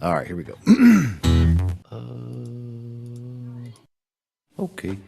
All right, here we go. Okay.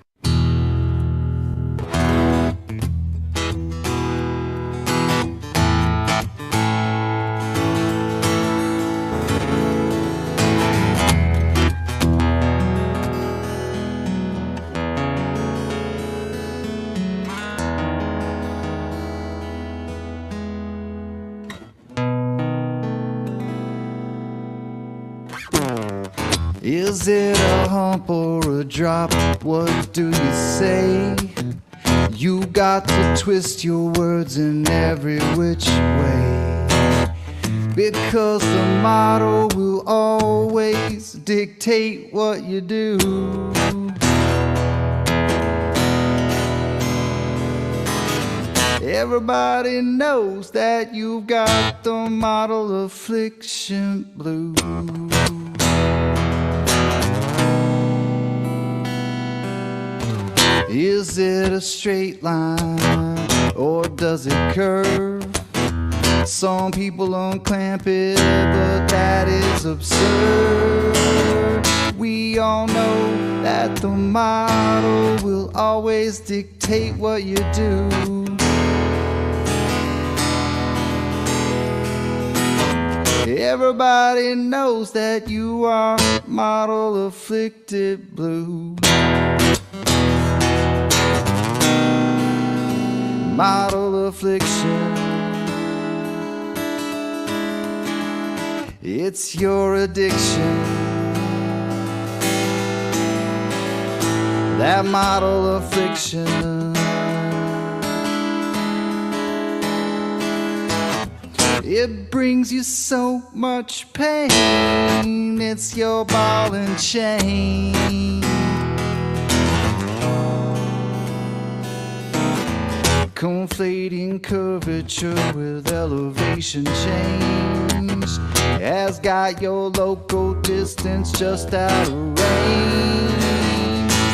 Is it a hump or a drop? What do you say? You got to twist your words in every which way, because the motto will always dictate what you do. Everybody knows that you've got the model affliction blues. Is it a straight line or does it curve? Some people unclamp it, but that is absurd. We all know that the model will always dictate what you do. Everybody knows that you are model afflicted blue. Model affliction. It's your addiction. That model affliction. It brings you so much pain. It's your ball and chain. Conflating curvature with elevation change has got your local distance just out of range.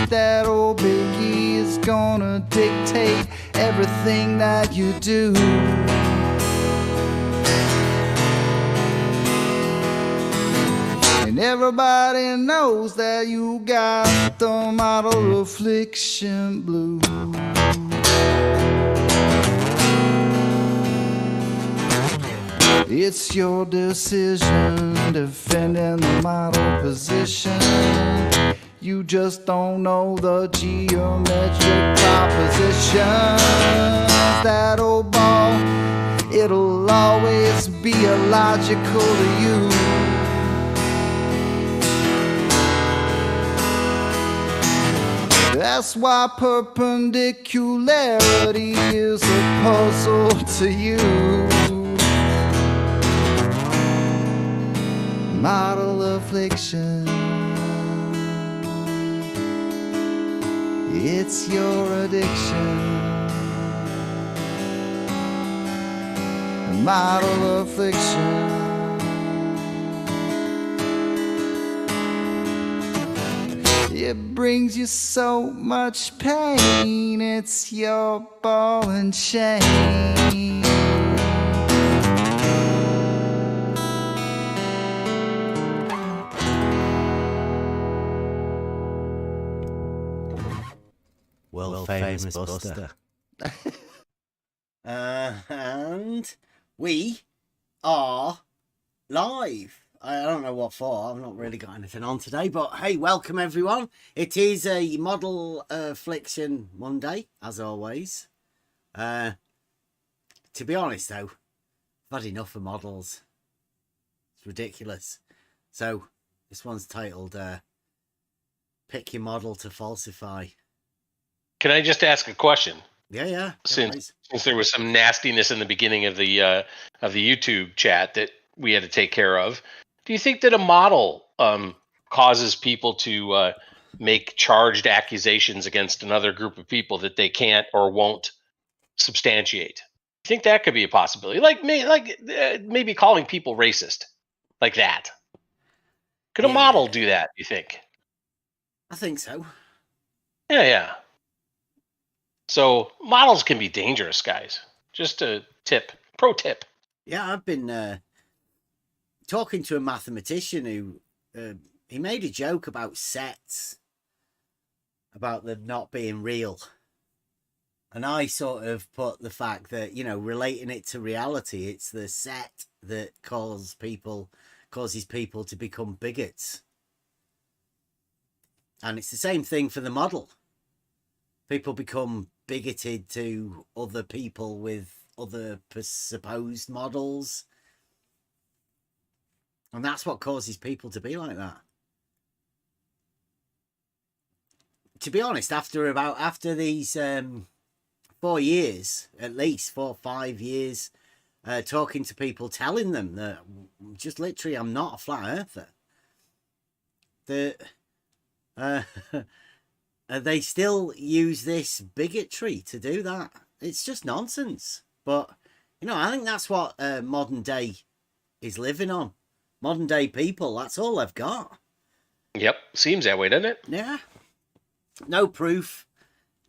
That old biggie is gonna dictate everything that you do. And everybody knows that you got the model affliction blue. It's your decision defending the model position. You just don't know the geometric proposition. That old ball, it'll always be illogical to you. That's why perpendicularity is a puzzle to you. Model affliction. It's your addiction. Model affliction. It brings you so much pain. It's your ball and chain. World famous Buster. And we are live. I don't know what for. I've not really got anything on today, but hey, welcome everyone. It is a Model Affliction Monday, as always. To be honest, though, I've had enough of models. It's ridiculous. So this one's titled "Pick Your Model to Falsify." Can I just ask a question? Yeah. Since there was some nastiness in the beginning of the YouTube chat that we had to take care of, do you think that a model causes people to make charged accusations against another group of people that they can't or won't substantiate? I think that could be a possibility. Maybe calling people racist, like that. Could a model do that, you think? I think so. Yeah. So models can be dangerous, guys. Just a tip, pro tip. Yeah, I've been talking to a mathematician who he made a joke about sets, about them not being real. And I sort of put the fact that, you know, relating it to reality, it's the set that causes people to become bigots. And it's the same thing for the model. People become bigoted to other people with other supposed models. And that's what causes people to be like that. To be honest, after these 4 years, at least 4 or 5 years, talking to people, telling them that just literally I'm not a flat earther, that they still use this bigotry to do that. It's just nonsense. But, you know, I think that's what modern day is living on. Modern day people, that's all they've got. Yep, seems that way, doesn't it? Yeah. No proof,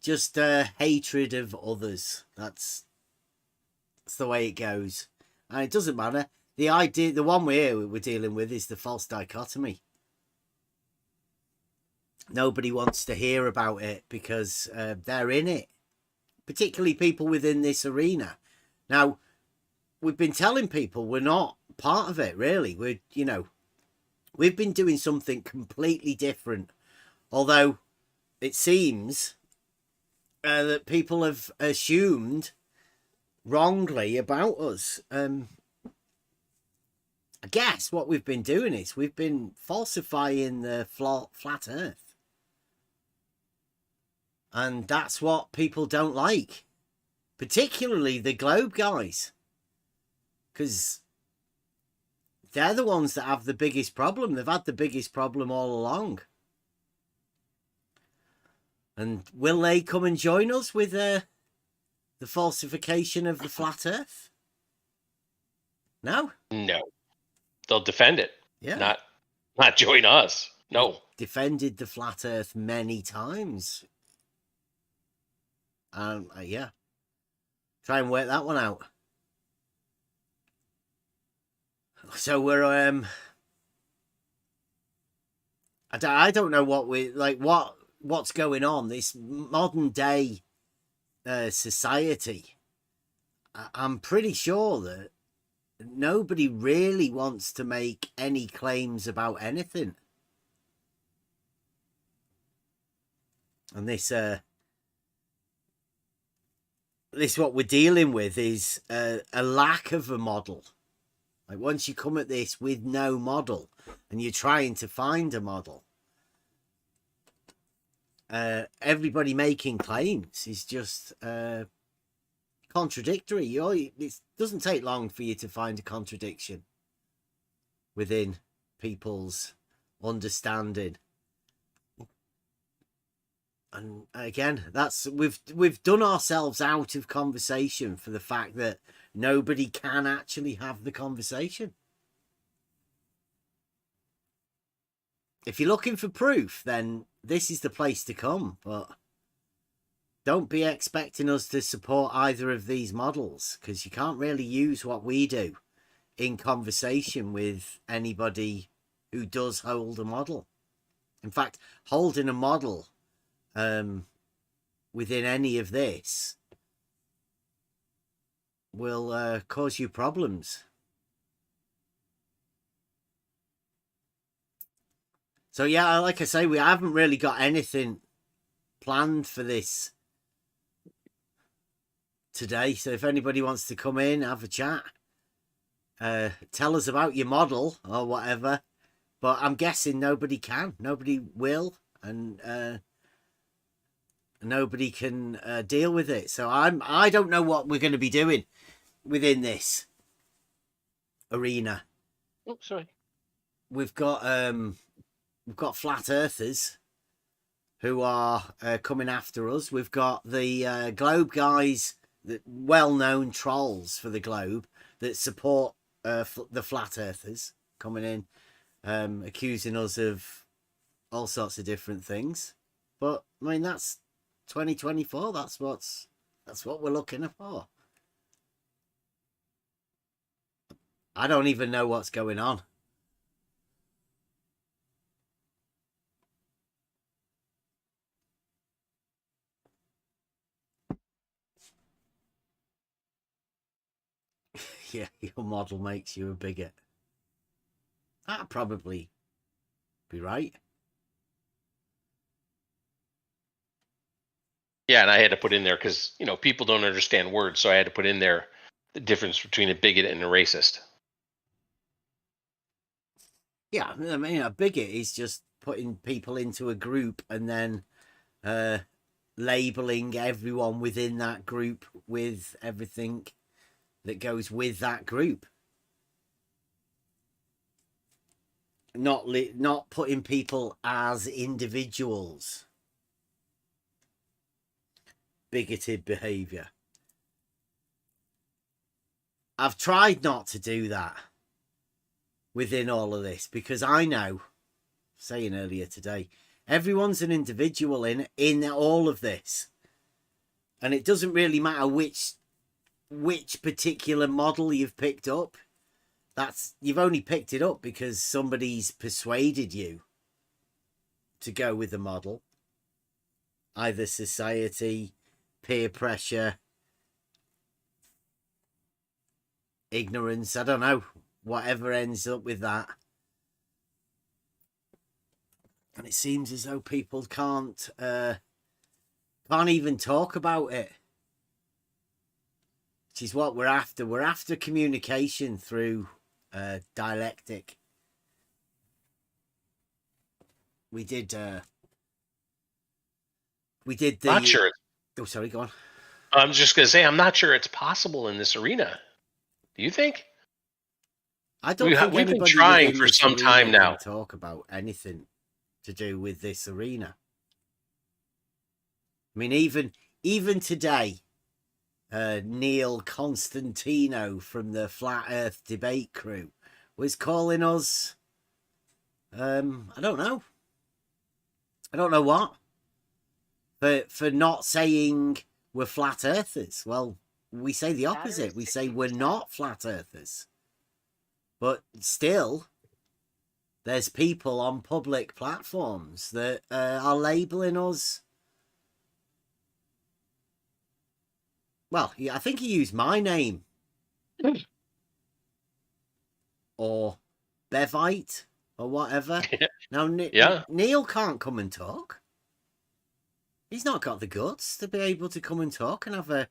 just hatred of others. That's the way it goes. And it doesn't matter. The one we're dealing with is the false dichotomy. Nobody wants to hear about it because they're in it, particularly people within this arena. Now, we've been telling people we're not part of it, really. We've been doing something completely different, although it seems that people have assumed wrongly about us. I guess what we've been doing is we've been falsifying the flat earth. And that's what people don't like, particularly the globe guys, because they're the ones that have the biggest problem. They've had the biggest problem all along. And will they come and join us with the falsification of the flat earth? No? No. They'll defend it. Yeah. Not join us. No. Defended the flat earth many times. Yeah. Try and work that one out. So we're I don't know what what's going on. This modern day society, I'm pretty sure that nobody really wants to make any claims about anything. And this what we're dealing with is a lack of a model. Like, once you come at this with no model and you're trying to find a model, everybody making claims is just contradictory. It doesn't take long for you to find a contradiction within people's understanding. And again, we've done ourselves out of conversation for the fact that nobody can actually have the conversation. If you're looking for proof, then this is the place to come. But don't be expecting us to support either of these models, because you can't really use what we do in conversation with anybody who does hold a model. In fact, holding a model within any of this will cause you problems. So yeah, like I say, we haven't really got anything planned for this today. So if anybody wants to come in, have a chat, tell us about your model or whatever. But I'm guessing nobody will, and nobody can deal with it. So I don't know what we're going to be doing within this arena. Oh, sorry. We've got flat earthers who are coming after us. We've got the globe guys, the well-known trolls for the globe that support the flat earthers, coming in, accusing us of all sorts of different things. But I mean, that's 2024. That's what we're looking for. I don't even know what's going on. yeah, your model makes you a bigot. That'd probably be right. Yeah, and I had to put in there because people don't understand words, so I had to put in there the difference between a bigot and a racist. Yeah, I mean, a bigot is just putting people into a group and then labeling everyone within that group with everything that goes with that group. Not putting people as individuals. Bigoted behavior. I've tried not to do that within all of this because I know, saying earlier today, everyone's an individual in all of this, and it doesn't really matter which particular model you've picked up. You've only picked it up because somebody's persuaded you to go with the model, either society, peer pressure, ignorance, I don't know, whatever ends up with that. And it seems as though people can't even talk about it, which is what we're after. We're after communication through dialectic. We did the... Not sure. Oh, sorry, go on. I'm just going to say I'm not sure it's possible in this arena. Do you think? I don't think we've been anybody trying within for this some arena time now. can talk about anything to do with this arena. I mean, even today, Neil Constantino from the Flat Earth debate crew was calling us, I don't know what, for not saying we're flat earthers. Well, we say the opposite. We say we're not flat earthers. But still, there's people on public platforms that are labeling us. Well, I think he used my name. Or Bevite, or whatever. Now, Neil can't come and talk. He's not got the guts to be able to come and talk and have a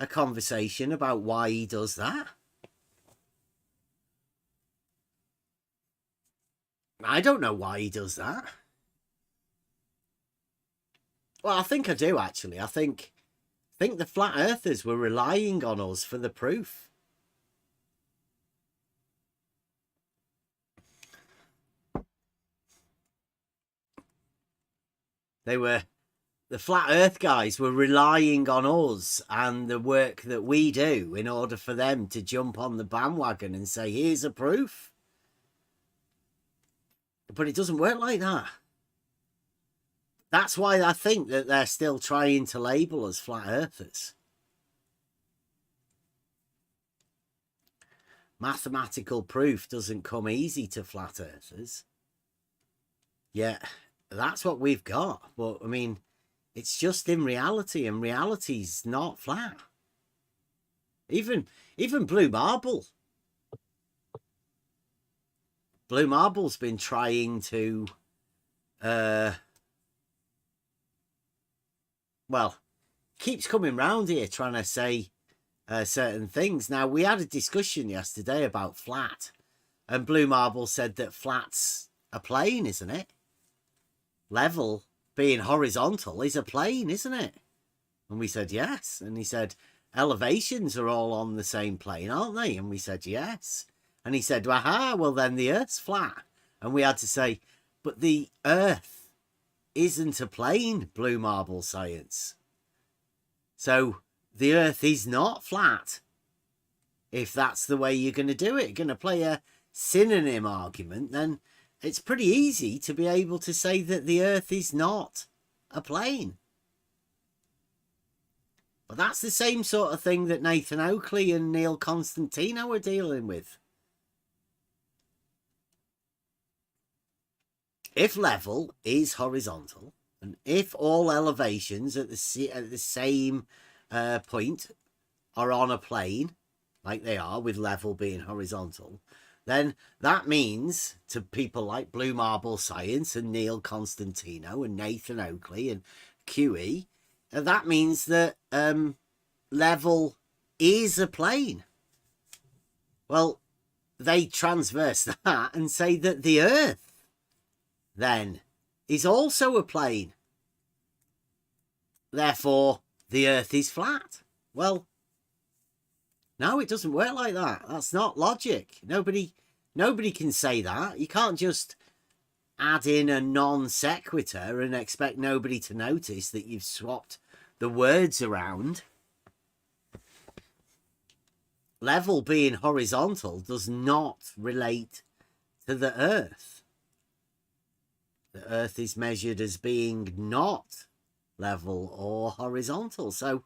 conversation about why he does that. I don't know why he does that. Well, I think I do, actually. I think the flat earthers were relying on us for the proof. The flat earth guys were relying on us and the work that we do in order for them to jump on the bandwagon and say, here's a proof. But it doesn't work like that. That's why I think that they're still trying to label us flat earthers. Mathematical proof doesn't come easy to flat earthers. Yeah, that's what we've got. But, I mean, it's just in reality, and reality's not flat. Even Blue Marble. Blue Marble's been trying to, keeps coming round here trying to say certain things. Now, we had a discussion yesterday about flat, and Blue Marble said that flat's a plane, isn't it? Level being horizontal is a plane, isn't it? And we said yes. And he said elevations are all on the same plane, aren't they? And we said yes. And he said, aha, well then the Earth's flat. And we had to say, but the Earth isn't a plane, Blue Marble science. So the Earth is not flat. If that's the way you're going to do it, you're going to play a synonym argument, then it's pretty easy to be able to say that the Earth is not a plane. But that's the same sort of thing that Nathan Oakley and Neil Constantino are dealing with. If level is horizontal, and if all elevations at the same point are on a plane, like they are, with level being horizontal, then that means to people like Blue Marble Science and Neil Constantino and Nathan Oakley and QE, that means that level is a plane. Well, they transverse that and say that the Earth then is also a plane. Therefore, the Earth is flat. Well, no, it doesn't work like that. That's not logic. Nobody can say that. You can't just add in a non sequitur and expect nobody to notice that you've swapped the words around. Level being horizontal does not relate to the Earth. The Earth is measured as being not level or horizontal. So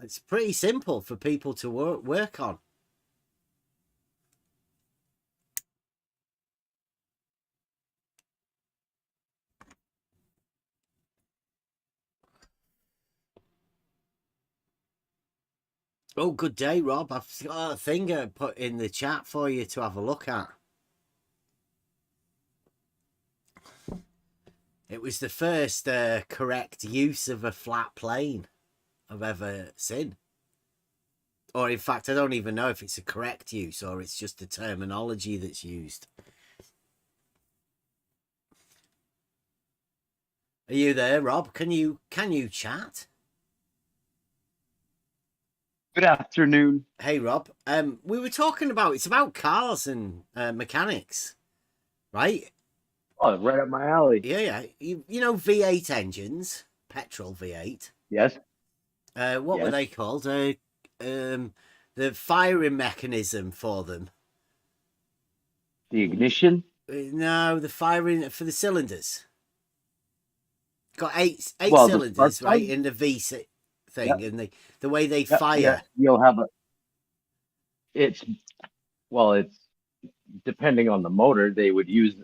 it's pretty simple for people to work on. Oh, good day, Rob. I've got a thing put in the chat for you to have a look at. It was the first correct use of a flat plane I've ever seen. Or in fact, I don't even know if it's a correct use or it's just the terminology that's used. Are you there, Rob? Can you chat? Good afternoon. Hey, Rob. We were talking about, it's about cars and mechanics, right? Oh, right up my alley. Yeah. You know V8 engines, petrol V8. Yes. What were they called? The firing mechanism for them. The ignition? No, the firing for the cylinders. Got eight cylinders, right, in the V thing, and the way they fire. Yeah. You'll have it's depending on the motor, they would use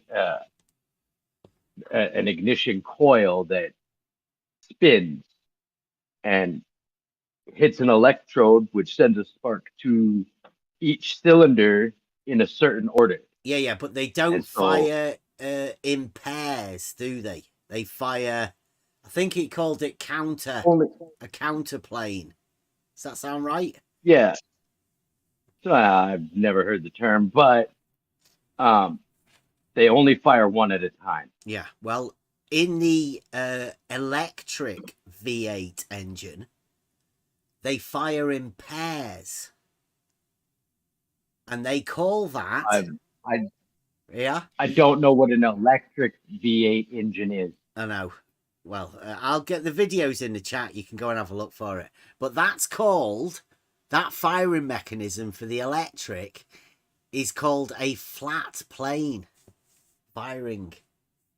an ignition coil that spins and hits an electrode, which sends a spark to each cylinder in a certain order. Yeah, but they don't fire in pairs, do they? They fire, I think he called it a counterplane. Does that sound right? Yeah. So I've never heard the term, but they only fire one at a time. Yeah, well, in the electric V8 engine, they fire in pairs. And they call that... I don't know what an electric V8 engine is. I know. Well, I'll get the videos in the chat. You can go and have a look for it. But that's called... That firing mechanism for the electric is called a flat plane firing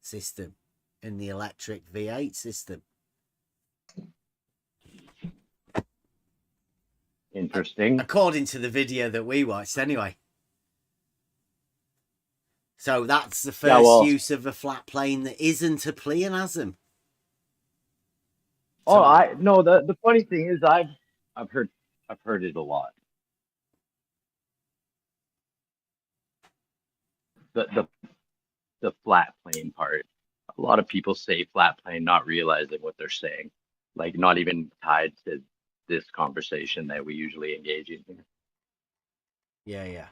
system in the electric V8 system. Interesting. According to the video that we watched, anyway. So that's the first use of a flat plane that isn't a pleonasm. The funny thing is I've heard it a lot. The flat plane part. A lot of people say flat plane, not realizing what they're saying, like not even tied to this conversation that we usually engage in here. Yeah.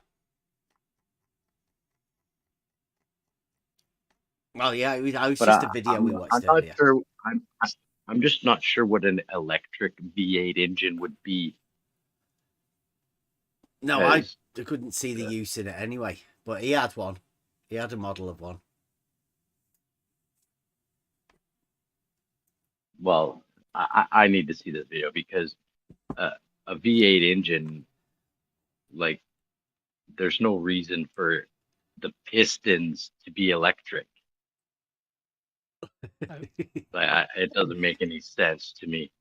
Well, yeah, it was just a video we watched earlier. I'm just not sure what an electric V8 engine would be. No, I couldn't see the use in it anyway. But he had one. He had a model of one. Well, I need to see this video because a V8 engine, like, there's no reason for the pistons to be electric. It doesn't make any sense to me.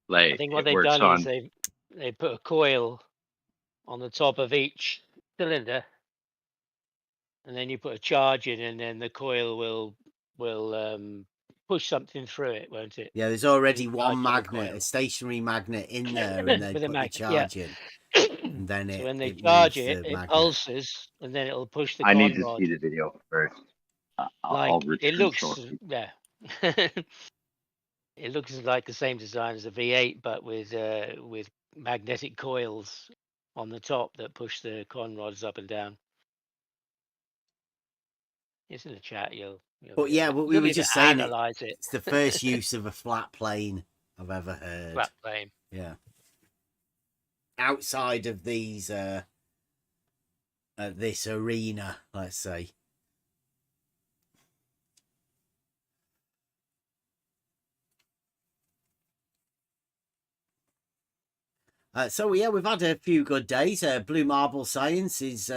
Like, I think what they've done is they put a coil on the top of each cylinder, and then you put a charge in, and then the coil will push something through it, won't it? Yeah, there's already one magnet, a stationary magnet in there, and they put the charge in. and then So it, when they it charge moves it, the it magnet. pulses, and then it'll push the I need con to rod. see the video first. I'll Like it return looks, shortly. yeah. It looks like the same design as a V8, but with magnetic coils on the top that push the con rods up and down. It's in the chat. But yeah, but we you'll were be able just to saying it. analyze it. It's the first use of a flat plane I've ever heard. Flat plane. Yeah. Outside of these, this arena, let's say. So yeah, we've had a few good days. Blue Marble Science is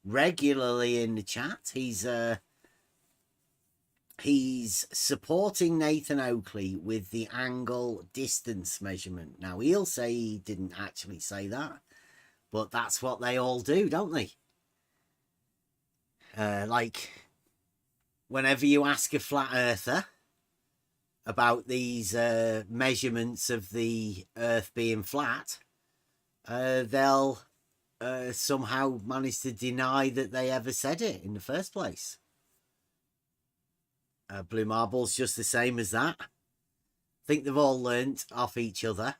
regularly in the chat. He's supporting Nathan Oakley with the angle distance measurement. Now he'll say he didn't actually say that, but that's what they all do, don't they? Like whenever you ask a flat earther about these measurements of the Earth being flat, they'll somehow manage to deny that they ever said it in the first place. Blue Marble's just the same as that. I think they've all learnt off each other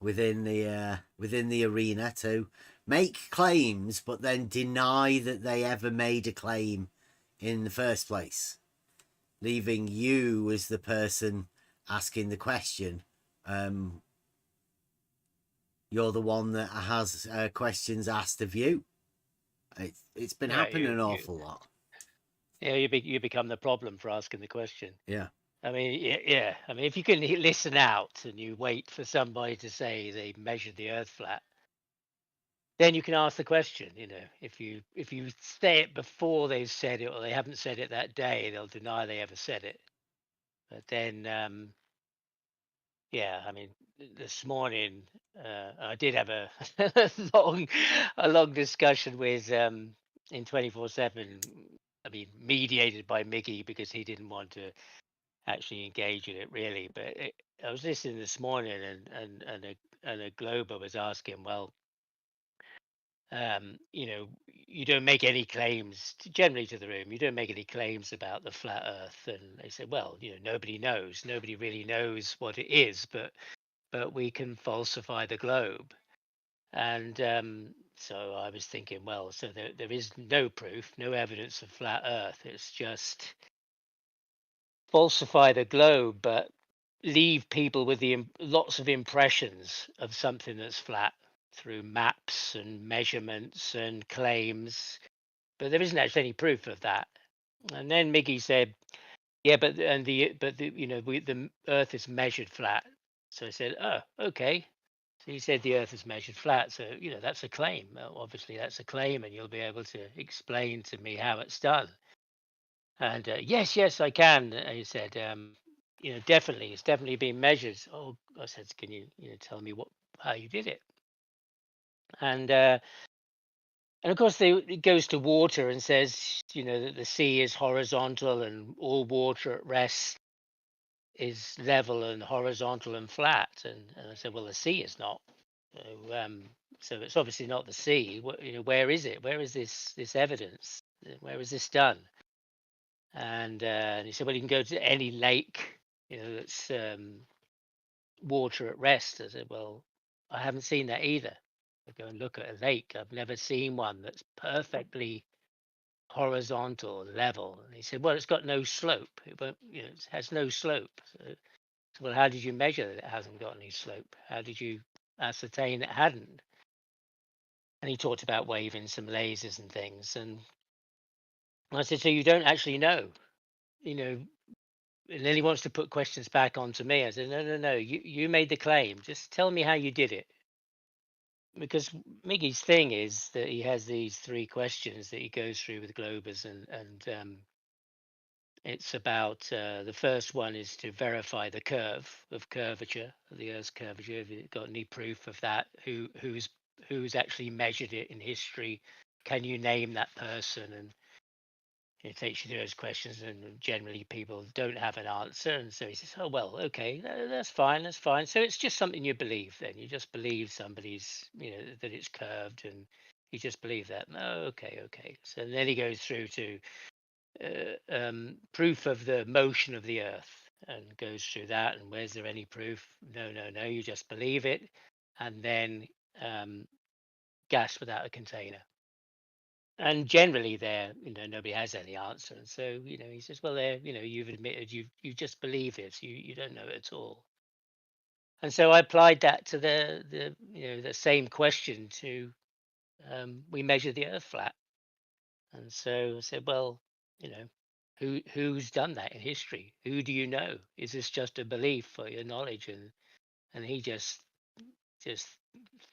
within the arena to make claims, but then deny that they ever made a claim in the first place, leaving you as the person asking the question. You're the one that has questions asked of you. It's been happening an awful lot. Yeah, you become the problem for asking the question. Yeah. I mean, yeah. I mean, if you can listen out and you wait for somebody to say they measured the Earth flat, then you can ask the question. If you say it before they've said it, or they haven't said it that day, they'll deny they ever said it. But then, yeah, I mean, this morning I did have a long discussion with in 24/7. I mean, mediated by Mickey because he didn't want to actually engage in it really. But I was listening this morning, and a Glober was asking, well, you don't make any claims generally to the room. You don't make any claims about the flat Earth, and they said, well, nobody knows. Nobody really knows what it is, but we can falsify the globe. And so I was thinking, well, so there is no proof, no evidence of flat Earth. It's just falsify the globe, but leave people with lots of impressions of something that's flat through maps and measurements and claims, but there isn't actually any proof of that. And then Miggy said, yeah, but the Earth is measured flat. So I said, oh, okay. So he said the Earth is measured flat. So that's a claim. Well, obviously that's a claim, and you'll be able to explain to me how it's done. And yes, I can. He said, definitely, it's definitely been measured. Oh, I said, can you, tell me how you did it? And of course, it goes to water and says, that the sea is horizontal and all water at rest is level and horizontal and flat. And I said, well, the sea is not. So it's obviously not the sea. Where is it? Where is this evidence? Where is this done? And he said, well, you can go to any lake, that's water at rest. I said, well, I haven't seen that either. I go and look at a lake. I've never seen one that's perfectly horizontal, level. And he said, well, it's got no slope. It has no slope. So, well, how did you measure that it hasn't got any slope? How did you ascertain it hadn't? And he talked about waving some lasers and things. And I said, so you don't actually know, and then he wants to put questions back onto me. I said, no. You made the claim. Just tell me how you did it. Because Miggy's thing is that he has these 3 questions that he goes through with Globers, and it's about the first one is to verify the curvature of the Earth's curvature. Have you got any proof of that? Who's actually measured it in history? Can you name that person? He takes you through those questions, and generally people don't have an answer. And so he says, "Oh well, okay, that's fine, that's fine." So it's just something you believe. Then you just believe somebody's, that it's curved, and you just believe that. Oh, okay, okay. So then he goes through to proof of the motion of the Earth, and goes through that. And where's there any proof? No, no, no. You just believe it, and then gas without a container. And generally there, nobody has any answer. And so, he says, well, there, you've admitted you just believe this, you don't know it at all. And so I applied that to the same question to we measure the earth flat. And so I said, well, who's done that in history? Who do you know? Is this just a belief or your knowledge? And he just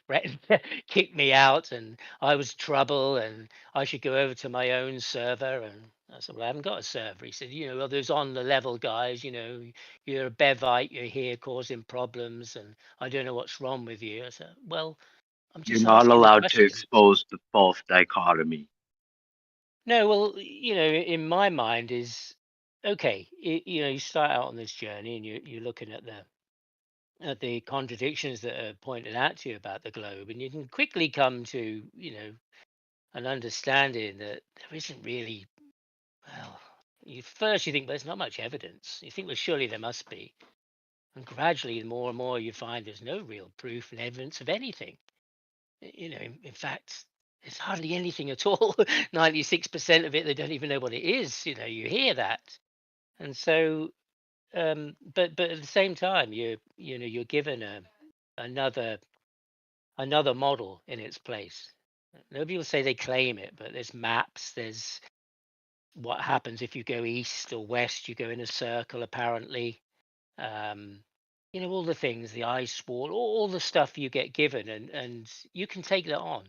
threatened to kick me out, and I was trouble, and I should go over to my own server. And I said, well, I haven't got a server. He said, well, there's on the level guys, you're a Bevite, you're here causing problems, and I don't know what's wrong with you. I said, well, I'm You're just not asking the allowed to question. expose the false dichotomy. No, well, in my mind is okay. You start out on this journey, and you're looking at the contradictions that are pointed out to you about the globe, and you can quickly come to an understanding that there isn't really, well, you think, well, there's not much evidence. You think, well, surely there must be. And gradually, more and more, you find there's no real proof and evidence of anything. In fact, there's hardly anything at all. 96% of it, they don't even know what it is. You hear that. And so, but at the same time, you're given another another model in its place. Nobody will say they claim it, but there's maps, there's what happens if you go east or west, you go in a circle apparently. um all the things, the ice wall, all the stuff you get given, and you can take that on,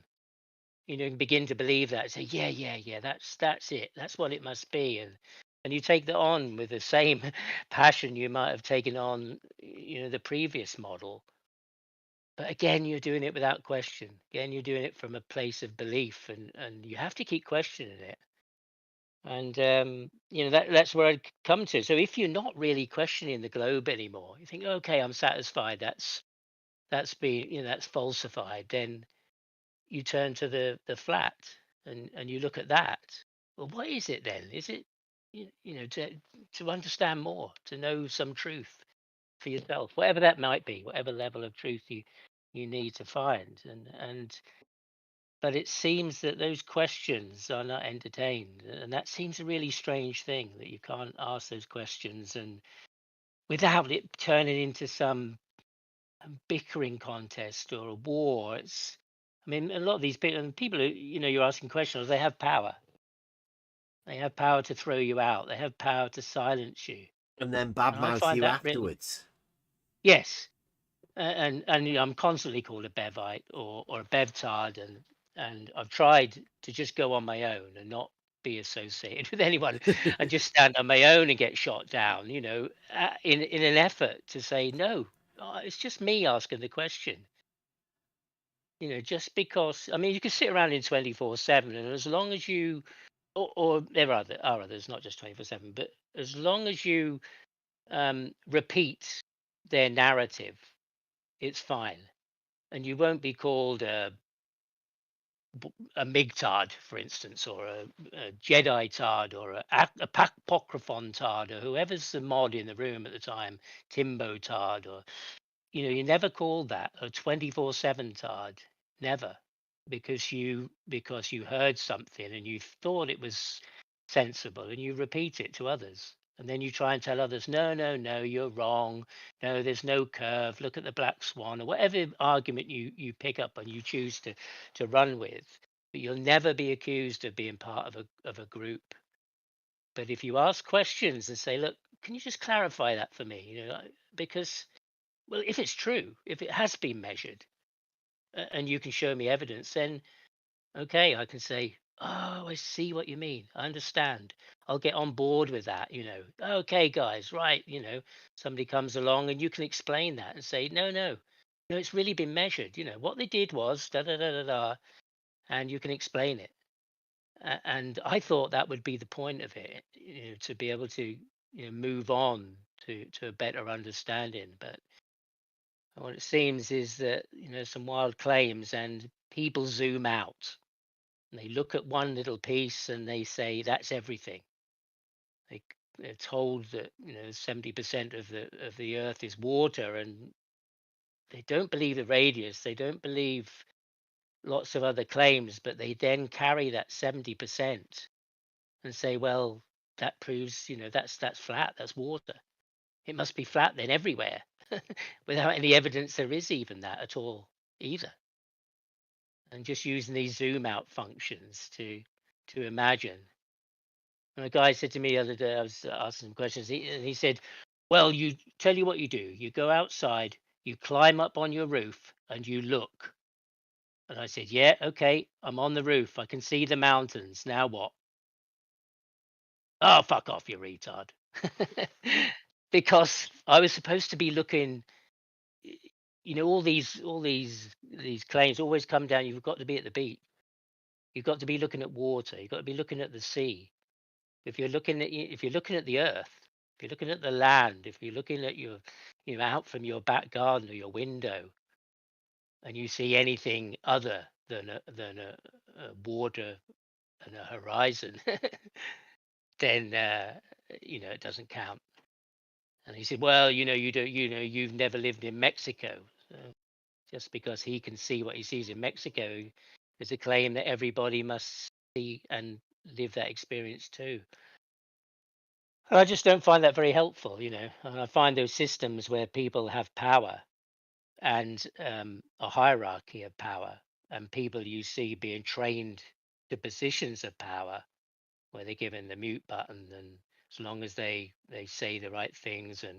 and begin to believe that, say, yeah, yeah, yeah, that's it, that's what it must be. And you take that on with the same passion you might have taken on the previous model. But again, you're doing it without question. Again, you're doing it from a place of belief, and you have to keep questioning it. And that's where I'd come to. So if you're not really questioning the globe anymore, you think, okay, I'm satisfied. That's falsified. Then you turn to the flat, and you look at that. Well, what is it then? Is it to understand more, to know some truth for yourself, whatever that might be, whatever level of truth you need to find. And but it seems that those questions are not entertained, and that seems a really strange thing, that you can't ask those questions and without it turning into some bickering contest or a war. I mean, a lot of these people who, you're asking questions, they have power. They have power to throw you out, they have power to silence you. And then And I badmouth find you that really, afterwards. yes. And I'm constantly called a Bevite or a Bevtard, and I've tried to just go on my own and not be associated with anyone, and just stand on my own and get shot down. In an effort to say no, it's just me asking the question. Just because, I mean, you can sit around in 24/7, and as long as you, or there are others, not just 24/7, but as long as you repeat their narrative, it's fine. And you won't be called a Migtard, for instance, or a Jedi Tard, or a Apocryphon Tard, or whoever's the mod in the room at the time, Timbo Tard, or you're never called that, a 24/7 Tard, never, because you heard something and you thought it was sensible, and you repeat it to others. And then you try and tell others, no, no, no, you're wrong. No, there's no curve. Look at the black swan, or whatever argument you pick up and you choose to run with. But you'll never be accused of being part of a group. But if you ask questions and say, look, can you just clarify that for me? Because, well, if it's true, if it has been measured, and you can show me evidence, then okay, I can say, oh, I see what you mean. I understand. I'll get on board with that. Okay, guys, right. Somebody comes along and you can explain that and say, no, no, no, it's really been measured. What they did was da da da da da, and you can explain it. And I thought that would be the point of it, to be able to move on to a better understanding. But what it seems is that some wild claims, and people zoom out and they look at one little piece and they say that's everything. They're told that 70% of the earth is water, and they don't believe the radius, they don't believe lots of other claims, but they then carry that 70% and say, well, that proves that's flat, that's water, it must be flat then everywhere, without any evidence there is even that at all either. And just using these zoom out functions to imagine. And a guy said to me the other day, I was asking him questions, and he said, well, tell you what you do. You go outside, you climb up on your roof, and you look. And I said, yeah, okay, I'm on the roof. I can see the mountains. Now what? Oh, fuck off, you retard. Because I was supposed to be looking, all these claims always come down. You've got to be at the beach. You've got to be looking at water. You've got to be looking at the sea. If you're looking at the earth, if you're looking at the land, if you're looking at out from your back garden or your window, and you see anything other than a water and a horizon, then it doesn't count. And he said, well, you don't, you've never lived in Mexico. So just because he can see what he sees in Mexico is a claim that everybody must see and live that experience too. I just don't find that very helpful, And I find those systems where people have power and a hierarchy of power, and people you see being trained to positions of power where they're given the mute button, and as long as they say the right things and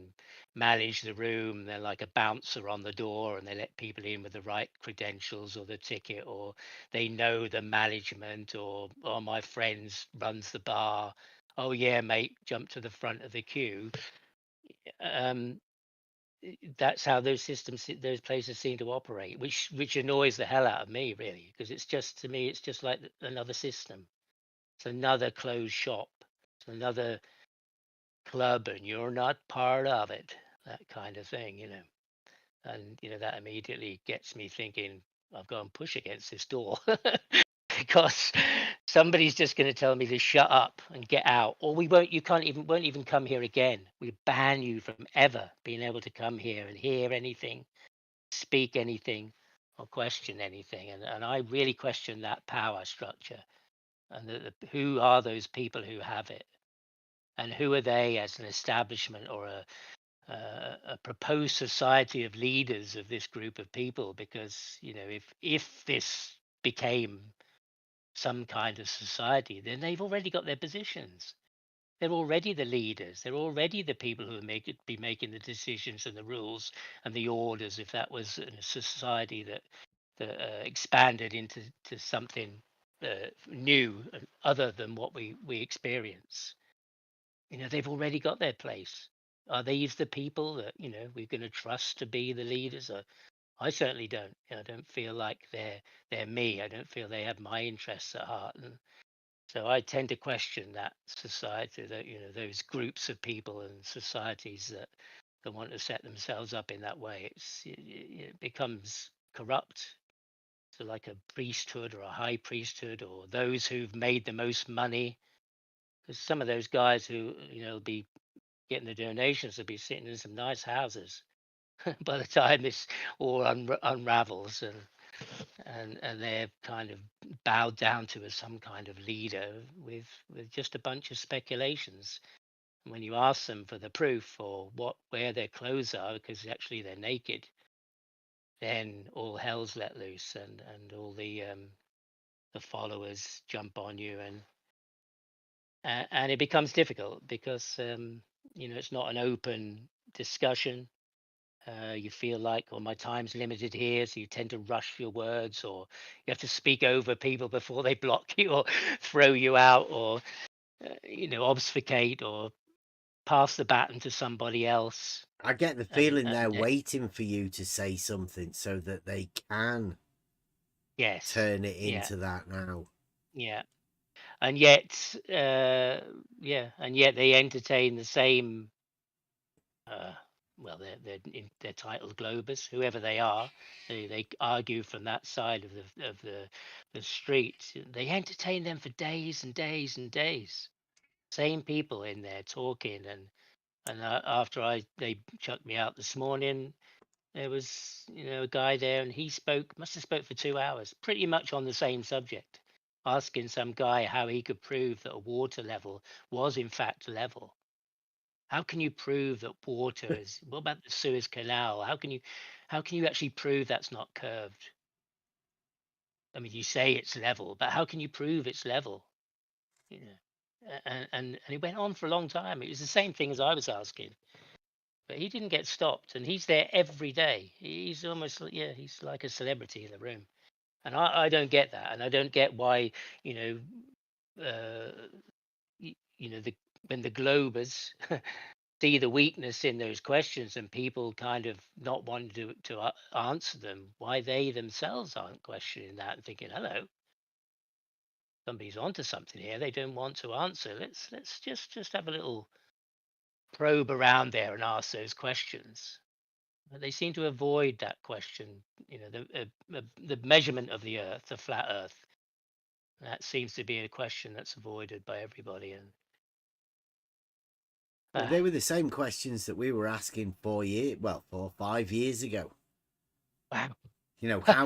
manage the room, they're like a bouncer on the door, and they let people in with the right credentials or the ticket, or they know the management, or my friends runs the bar. Oh yeah, mate, jump to the front of the queue. um that's how those places seem to operate, which annoys the hell out of me, really, because to me it's just like another system. It's another closed shop. It's another club, and you're not part of it. That kind of thing. And that immediately gets me thinking, I've got to push against this door because somebody's just going to tell me to shut up and get out, or we won't. You won't even come here again. We ban you from ever being able to come here and hear anything, speak anything, or question anything. And I really question that power structure, and who are those people who have it, and who are they as an establishment or a proposed society of leaders of this group of people? Because if this became some kind of society, then they've already got their positions. They're already the leaders. They're already the people who be making the decisions and the rules and the orders. If that was a society that expanded into something new and other than what we experience, they've already got their place. Are these the people that we're going to trust to be the leaders? I certainly don't. I don't feel like they're me. I don't feel they have my interests at heart. And so I tend to question that society, that those groups of people and societies that want to set themselves up in that way. It becomes corrupt. So like a priesthood or a high priesthood, or those who've made the most money. Because some of those guys who will be getting the donations will be sitting in some nice houses by the time this all unravels, and they're kind of bowed down to as some kind of leader with just a bunch of speculations. And when you ask them for the proof or where their clothes are, because actually they're naked, then all hell's let loose, and all the followers jump on you, and it becomes difficult because it's not an open discussion. You feel like, oh, my time's limited here, so you tend to rush your words, or you have to speak over people before they block you or throw you out, or obfuscate or pass the baton to somebody else. I get the feeling they're waiting for you to say something so that they can yes turn it into that now. Yeah. and yet and yet they entertain the same well, they're titled globers, whoever they are. They argue from that side of the street. They entertain them for days and days and days. Same people in there talking, and after they chucked me out this morning, there was a guy there, and he must have spoke for 2 hours, pretty much on the same subject, asking some guy how he could prove that a water level was in fact level. How can you prove that water is? What about the Suez Canal? How can you actually prove that's not curved? I mean, you say it's level, but how can you prove it's level? You know, and it went on for a long time. It was the same thing as I was asking, but he didn't get stopped, and he's there every day. He's almost he's like a celebrity in the room, and I don't get that, and I don't get why you know the when the Globers see the weakness in those questions and people kind of not wanting to answer them, why they themselves aren't questioning that and thinking, hello, somebody's onto something here. They don't want to answer. Let's just have a little probe around there and ask those questions. But they seem to avoid that question. The measurement of the Earth, the flat Earth. That seems to be a question that's avoided by everybody. And Well, they were the same questions that we were asking 4 or 5 years ago. wow.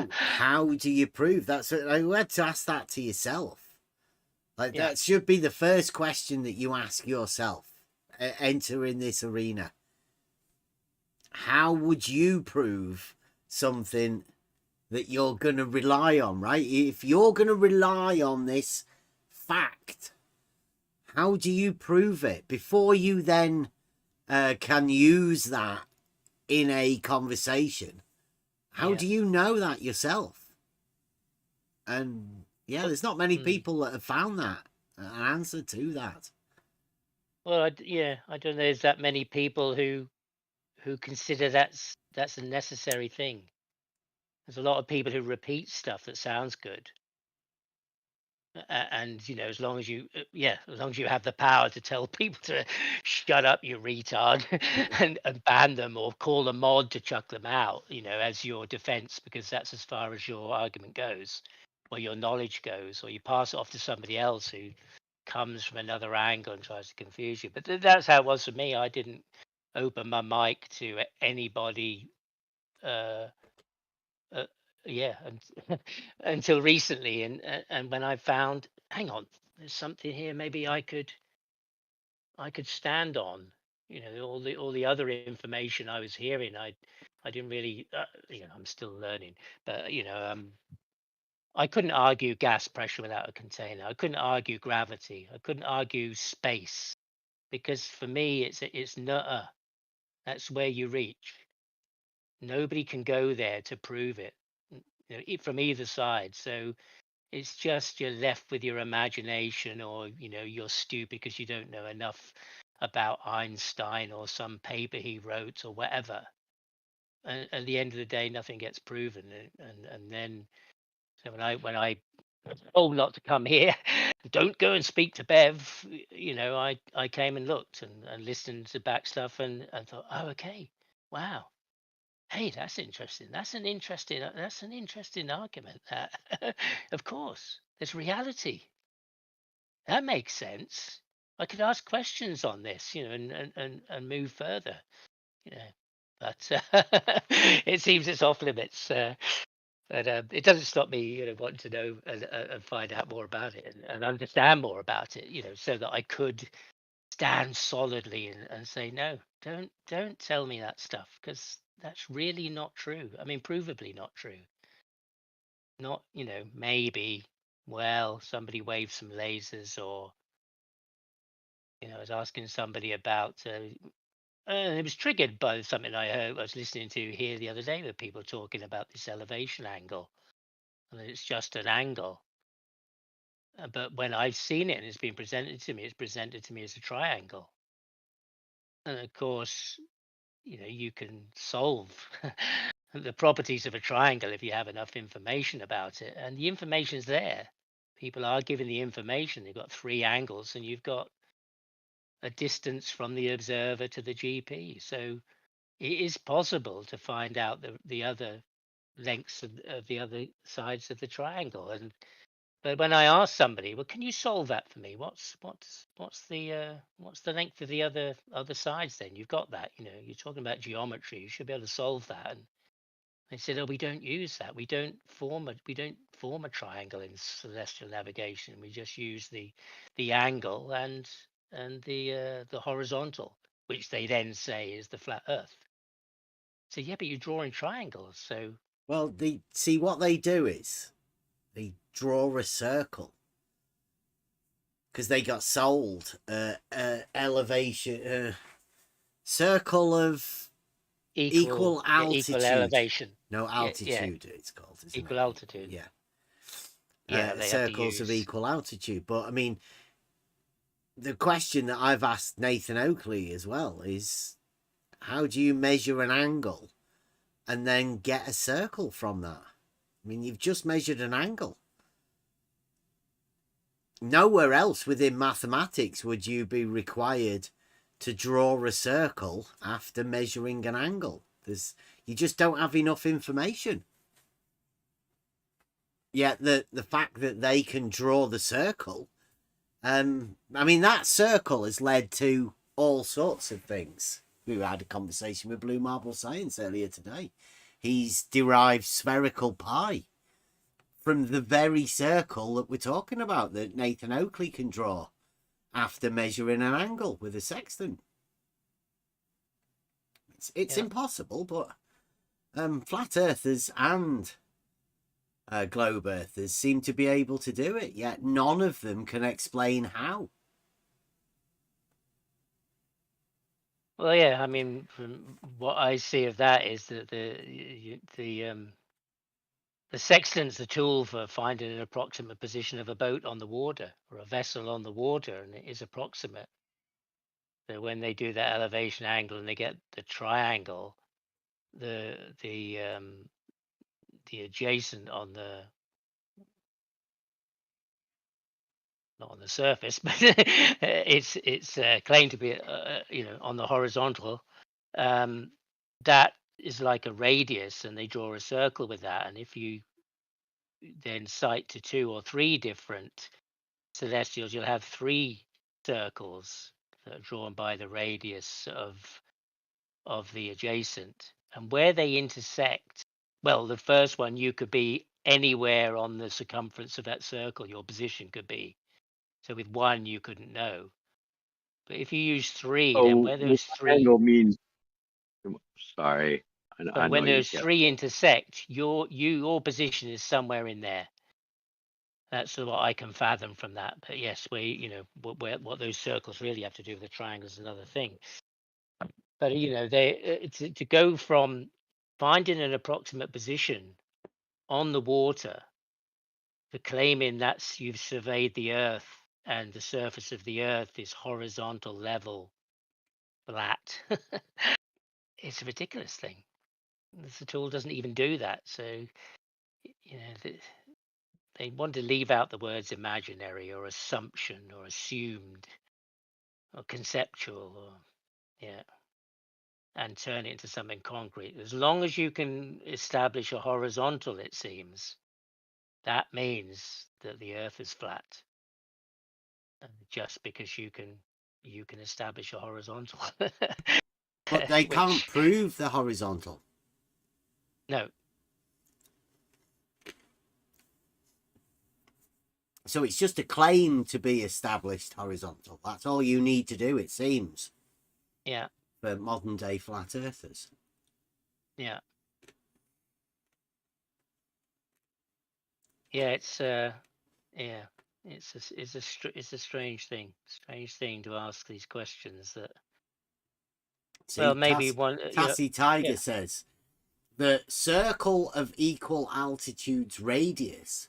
How do you prove that's what I had to ask that to yourself. Like Yeah. that should be the first question that you ask yourself entering this arena. How would you prove something that you're going to rely on, right? If you're going to rely on this fact, how do you prove it before you then can use that in a conversation? How do you know that yourself? And there's not many people that have found that an answer to that. Well, I don't know. There's that many people who consider that's a necessary thing. There's a lot of people who repeat stuff that sounds good, and as long as you have the power to tell people to shut up, you retard, and ban them or call a mod to chuck them out, as your defense, because that's as far as your argument goes, or your knowledge goes, or you pass it off to somebody else who comes from another angle and tries to confuse you. But that's how it was for me. I didn't open my mic to anybody uh, uh until recently, and when I found, hang on, there's something here maybe I could stand on. All the other information I was hearing, I didn't really I'm still learning, but I couldn't argue gas pressure without a container. I couldn't argue gravity. I couldn't argue space, because for me it's nutter. That's where you reach. Nobody can go there to prove it, from either side. So it's just you're left with your imagination, or you're stupid because you don't know enough about Einstein or some paper he wrote or whatever. And at the end of the day, nothing gets proven. And then, so when I told not to come here, don't go and speak to Bev, I came and looked and listened to back stuff and thought, oh, okay, wow. Hey, that's interesting. That's an interesting argument. Of course, there's reality. That makes sense. I could ask questions on this, and move further, But it seems it's off limits. But it doesn't stop me, wanting to know and find out more about it and understand more about it, so that I could stand solidly and say, no, don't tell me that stuff, because that's really not true. I mean, provably not true. Not, maybe, well, somebody waved some lasers, or, I was asking somebody about, and it was triggered by something I was listening to here the other day, with people talking about this elevation angle, and it's just an angle. But when I've seen it and it's been presented to me, it's presented to me as a triangle. And of course, you can solve the properties of a triangle if you have enough information about it, and the information's there. people are given the information. They've got 3 angles, and you've got a distance from the observer to the GP. So it is possible to find out the other lengths of the other sides of the triangle. And but when I ask somebody, well, can you solve that for me? What's the length of the other sides? Then you've got that. You know, you're talking about geometry. You should be able to solve that. And they said, "Oh, we don't use that. We don't form a triangle in celestial navigation. We just use the angle and the horizontal, which they then say is the flat Earth." So yeah, but you're drawing triangles. So Well, what they do is they draw a circle because they got sold elevation circle of equal altitude. equal elevation. No, altitude it's called. Isn't Equal it? altitude. Yeah. Yeah, they have to circles of use- equal altitude. But I mean, the question that I've asked Nathan Oakley as well is, how do you measure an angle and then get a circle from that? I mean, you've just measured an angle. Nowhere else within mathematics would you be required to draw a circle after measuring an angle. You just don't have enough information. Yet the fact that they can draw the circle, I mean, that circle has led to all sorts of things. We had a conversation with Blue Marble Science earlier today. He's derived spherical pi from the very circle that we're talking about, that Nathan Oakley can draw after measuring an angle with a sextant. It's impossible, but flat earthers and globe earthers seem to be able to do it, yet none of them can explain how. Well, yeah, I mean, from what I see of that is that the sextant's the tool for finding an approximate position of a boat on the water or a vessel on the water, and it is approximate. So when they do that elevation angle and they get the triangle, the adjacent on the, not on the surface, but it's claimed to be on the horizontal. That is like a radius, and they draw a circle with that. And if you then cite to 2 or 3 different celestials, you'll have 3 circles that are drawn by the radius of the adjacent. And where they intersect, well, the first one, you could be anywhere on the circumference of that circle, your position could be. So with 1 you couldn't know. But if you use 3, then where those 3 angle means. Sorry, I but know when you those kept. 3 intersect, your position is somewhere in there. That's what I can fathom from that. But yes, what those circles really have to do with the triangle is another thing. But they to go from finding an approximate position on the water to claiming that you've surveyed the Earth and the surface of the Earth is horizontal, level, flat. It's a ridiculous thing. The tool doesn't even do that. So they want to leave out the words imaginary or assumption or assumed or conceptual and turn it into something concrete. As long as you can establish a horizontal, it seems, that means that the Earth is flat. Just because you can establish a horizontal. But they can't prove the horizontal. No. So it's just a claim to be established horizontal. That's all you need to do, it seems. Yeah. For modern day flat earthers. Yeah. Yeah, it's it's a strange thing to ask these questions that. See, Well, maybe one. Tassie Tiger says the circle of equal altitudes radius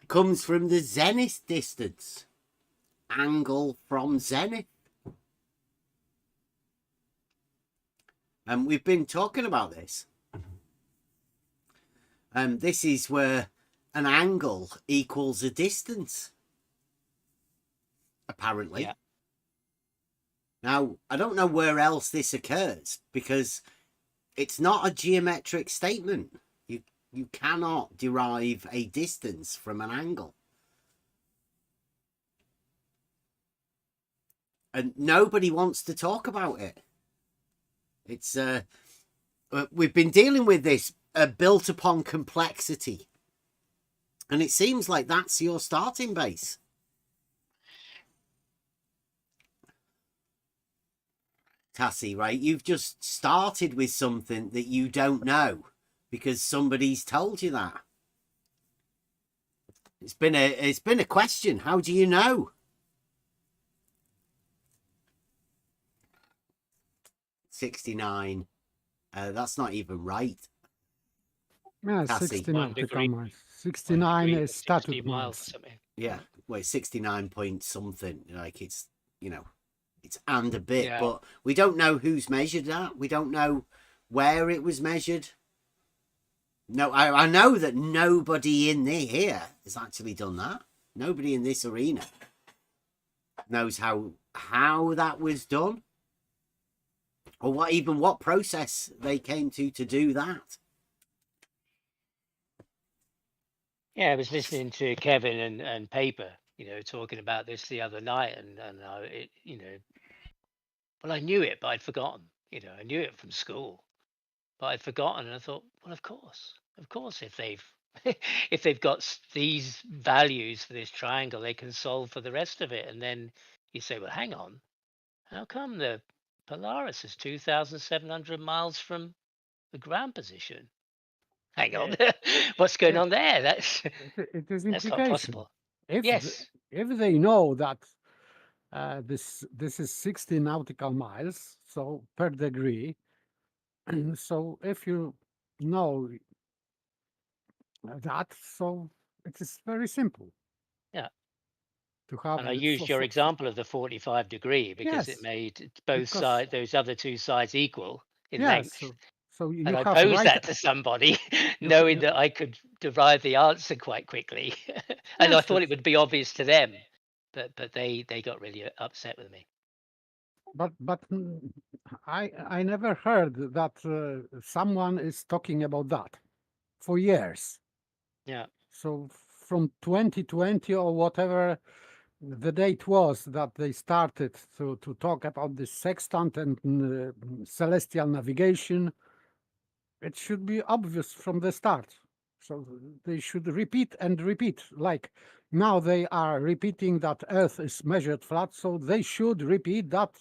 comes from the zenith distance, angle from zenith. And we've been talking about this. This is where an angle equals a distance, apparently. Yeah. Now, I don't know where else this occurs, because it's not a geometric statement. You cannot derive a distance from an angle. And nobody wants to talk about it. It's we've been dealing with this built upon complexity. And it seems like that's your starting base. Tassie, right? You've just started with something that you don't know because somebody's told you that. It's been a question. How do you know? $69. That's not even right. Yeah, Cassie. 60 1 nautical degree. miles. 69 degree is is 60 static miles or miles. something. Yeah, wait, 69 point something. Like it's, you know, it's and a bit, Yeah. but we don't know who's measured that. We don't know where it was measured. No, I know that nobody in here has actually done that. Nobody in this arena knows how that was done, or what process they came to do that. Yeah, I was listening to Kevin and Paper, talking about this the other night, and well, I knew it, but I'd forgotten. I knew it from school, but I'd forgotten, and I thought, well, of course, if they've if they've got these values for this triangle, they can solve for the rest of it. And then you say, well, hang on, how come the Polaris is 2,700 miles from the ground position? Hang on, what's going Yeah. on there? That's It is that's not implication. possible. If Yes. if they know that this is 60 nautical miles, so per degree, so if you know that, so it is very simple. Yeah. To have. And I used your example of the 45 degree because it Yes, made both because- sides, those other two sides, equal in Yes, length. so you And I have posed right. that to somebody, knowing that I could derive the answer quite quickly. And I Yes, thought it would be obvious to them, but they got really upset with me. But I never heard that someone is talking about that for years. Yeah. So from 2020 or whatever the date was that they started to talk about the sextant and celestial navigation, it should be obvious from the start. So they should repeat and repeat. Like now they are repeating that Earth is measured flat, so they should repeat that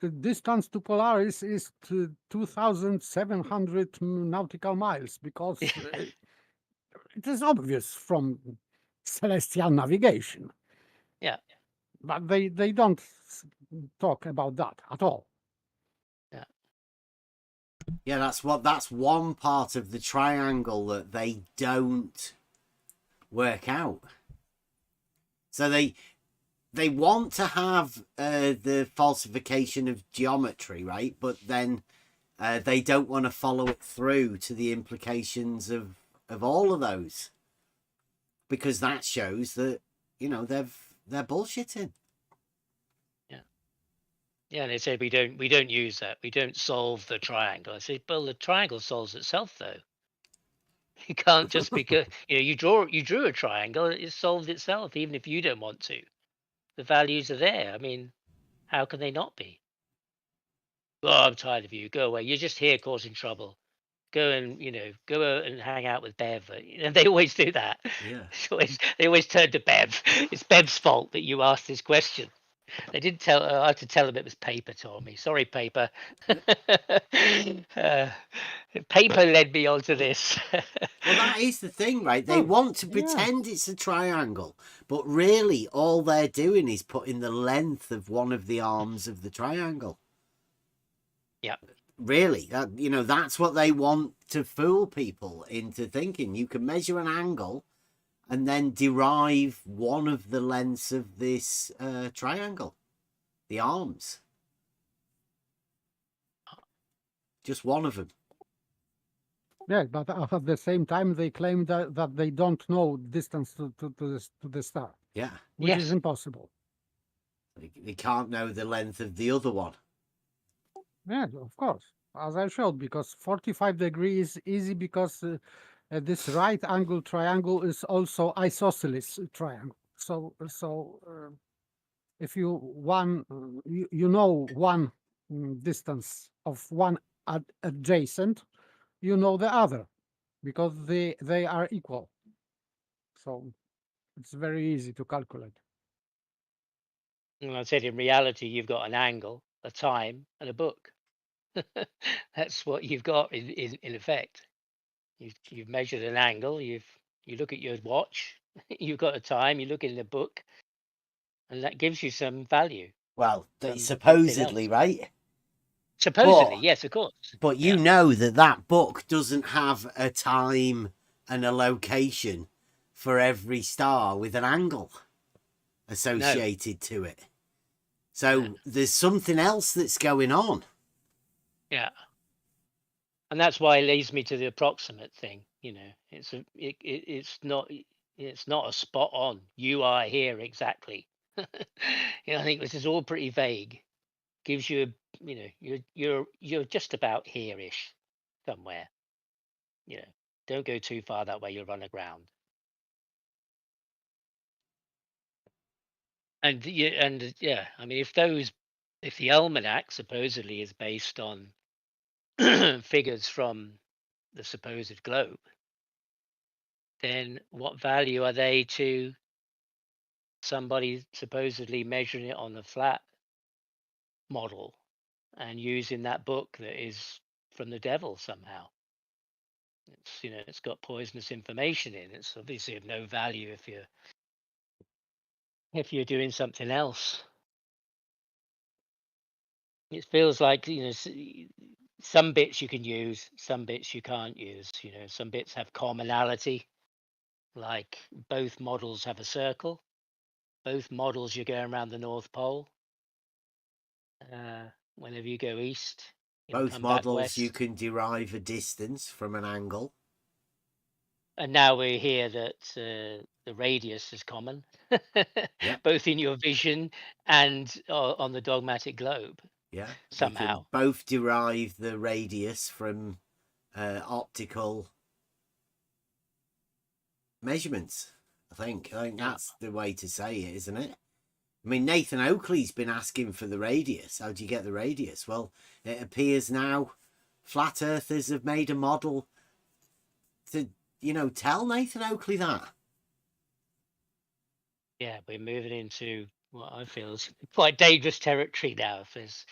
the distance to Polaris is 2,700 nautical miles, because it is obvious from celestial navigation. Yeah. But they don't talk about that at all. Yeah, that's one part of the triangle that they don't work out. So they want to have the falsification of geometry, right? But then they don't want to follow it through to the implications of all of those, because that shows that they're bullshitting. Yeah, and they say we don't use that. We don't solve the triangle. I say, well, the triangle solves itself though. You can't just because you drew a triangle, it solved itself, even if you don't want to. The values are there. I mean, how can they not be? Oh, I'm tired of you. Go away. You're just here causing trouble. Go and go and hang out with Bev. And they always do that. Yeah. They always turn to Bev. It's Bev's fault that you asked this question. They didn't tell. I had to tell them it was Paper told me. Sorry, Paper. Paper led me onto this. Well, that is the thing, right? They want to pretend it's a triangle, but really all they're doing is putting the length of one of the arms of the triangle. Yeah. Really, that's what they want to fool people into thinking. You can measure an angle and then derive one of the lengths of this triangle, the arms. Just one of them. Yeah, but at the same time, they claim that they don't know distance to the star, Yeah. which Yes. is impossible. They can't know the length of the other one. Yeah, of course, as I showed, because 45 degrees is easy because this right angle triangle is also isosceles triangle. So if you you know one distance of one adjacent, you know the other because they are equal. So it's very easy to calculate. And I said, in reality, you've got an angle, a time, and a book. That's what you've got in effect. You've measured an angle. You look at your watch. You've got a time. You look in the book, and that gives you some value. Well, Something supposedly, else. right? Supposedly, But yes, of course. but you Yeah. know that book doesn't have a time and a location for every star with an angle associated to it. So No. there's something else that's going on. Yeah. And that's why it leads me to the approximate thing. It's not a spot on. You are here exactly. I think this is all pretty vague. Gives you you're just about here-ish somewhere. Don't go too far that way, you'll run aground. And yeah, I mean, if the almanac supposedly is based on figures from the supposed globe, then what value are they to somebody supposedly measuring it on a flat model and using that book that is from the devil somehow? It's got poisonous information in it. It's obviously of no value if you're doing something else. It feels like some bits you can use, some bits you can't use. Some bits have commonality, like both models have a circle. Both models you're going around the North Pole. Whenever you go east, Both come back models, you west. can derive a distance from an angle. And now we're here that the radius is common, Yep. both in your vision and on the dogmatic globe. Yeah. You can Somehow. both derive the radius from optical measurements. I think that's the way to say it, isn't it? I mean, Nathan Oakley's been asking for the radius. How do you get the radius? Well, it appears now flat earthers have made a model to, tell Nathan Oakley that. Yeah, we're moving into what I feel is quite dangerous territory now if there's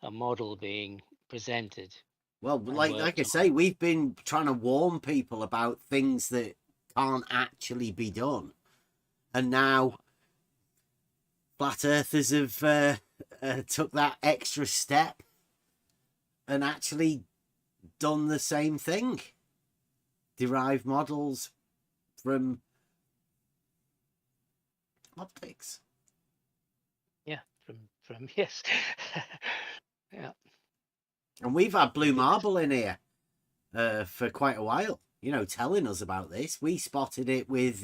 a model being presented. Well, like I say, we've been trying to warn people about things that can't actually be done. And now flat earthers have took that extra step and actually done the same thing. Derived models from optics. Yeah, from yes. Yeah. And we've had Blue Marble in here for quite a while, telling us about this. We spotted it with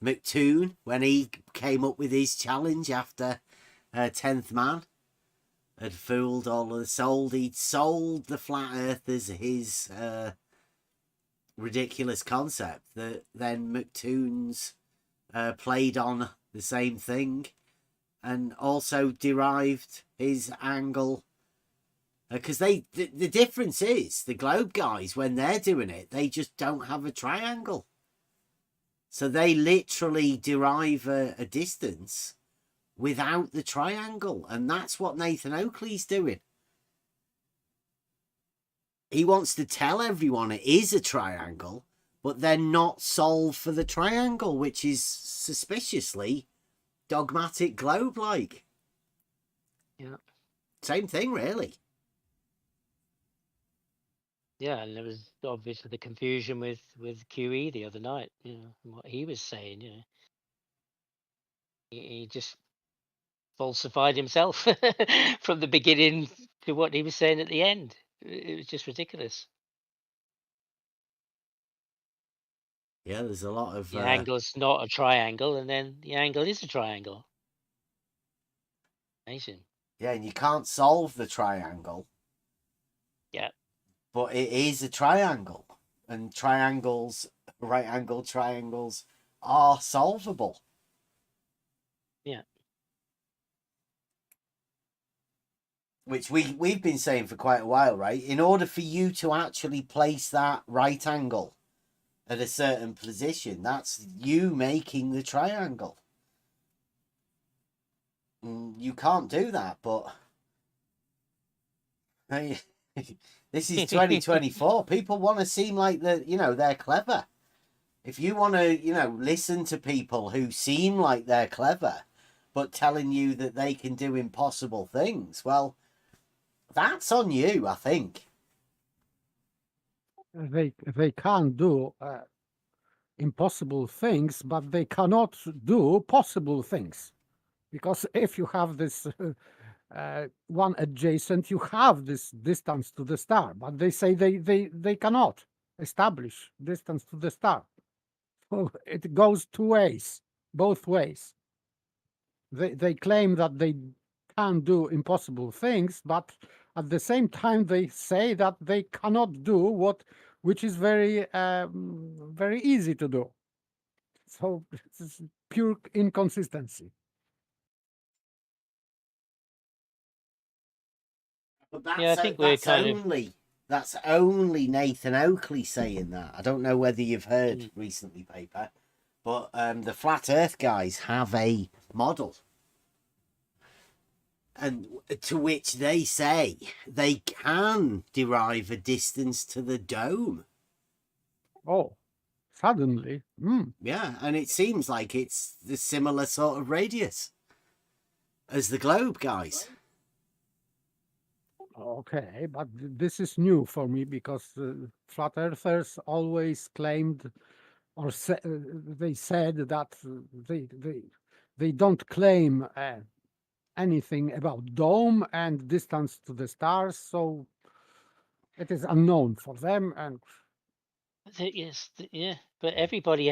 McToon when he came up with his challenge after 10th Man had fooled all of the sold. He'd sold the flat earthers his ridiculous concept that then McToon's played on the same thing and also derived his angle. Because the difference is the globe guys, when they're doing it, they just don't have a triangle. So they literally derive a distance without the triangle. And that's what Nathan Oakley's doing. He wants to tell everyone it is a triangle, but then not solve for the triangle, which is suspiciously dogmatic globe-like. Yeah. Same thing, really. Yeah, and there was obviously the confusion with QE the other night. What he was saying. He just falsified himself from the beginning to what he was saying at the end. It was just ridiculous. Yeah, there's a lot of The angle's not a triangle, and then the angle is a triangle. Amazing. yeah, and you can't solve the triangle. Yeah. But it is a triangle, and triangles, right angle triangles, are solvable. Yeah. Which we've been saying for quite a while, right? In order for you to actually place that right angle at a certain position, that's you making the triangle. You can't do that, but hey, this is 2024. People want to seem like they're clever. If you want to, listen to people who seem like they're clever, but telling you that they can do impossible things, well, that's on you, I think. They can do impossible things, but they cannot do possible things, because if you have this one adjacent, you have this distance to the star, but they say they cannot establish distance to the star. So it goes two ways, both ways. They claim that they can do impossible things, but at the same time they say that they cannot do which is very very easy to do. So it's pure inconsistency. But Yeah, I think we're that's only Nathan Oakley saying that. I don't know whether you've heard recently, Paper, but the Flat Earth guys have a model, and to which they say they can derive a distance to the dome. Oh, suddenly. Yeah, and it seems like it's the similar sort of radius as the globe, guys. Okay, but this is new for me, because flat earthers always claimed, or they said that they don't claim anything about dome and distance to the stars, so it is unknown for them. And Yes, yeah, but everybody,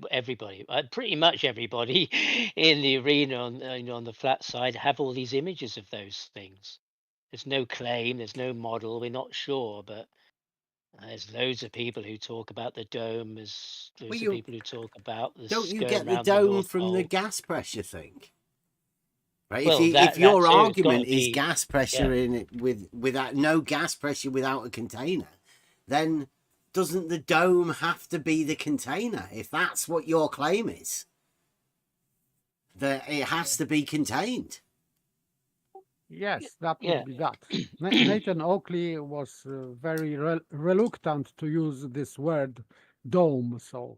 everybody, pretty much everybody in the arena on the flat side have all these images of those things. There's no claim, there's no model, we're not sure, but there's loads of people who talk about the dome. There's loads of people who talk about this. Don't you going get the around dome North from the Pole. gas pressure thing? Right? Well, if your that too, it's argument gotta is be- gas pressure in it without no gas pressure without a container, then doesn't the dome have to be the container? If that's what your claim is, that it has to be contained. yes, that would Yeah. be that. Nathan Oakley was very reluctant to use this word dome, so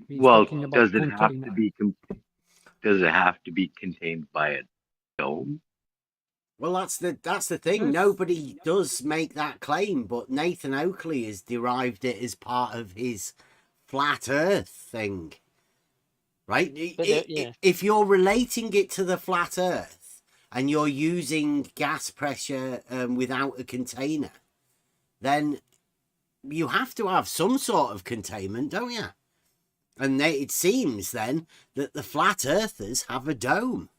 he's Well, talking about does it have to container. be does it have to be contained by a dome? Well, that's the thing. Yes. Nobody does make that claim, but Nathan Oakley has derived it as part of his flat Earth thing, right? If you're relating it to the flat Earth and you're using gas pressure without a container, then you have to have some sort of containment, don't you? And it seems then that the flat earthers have a dome.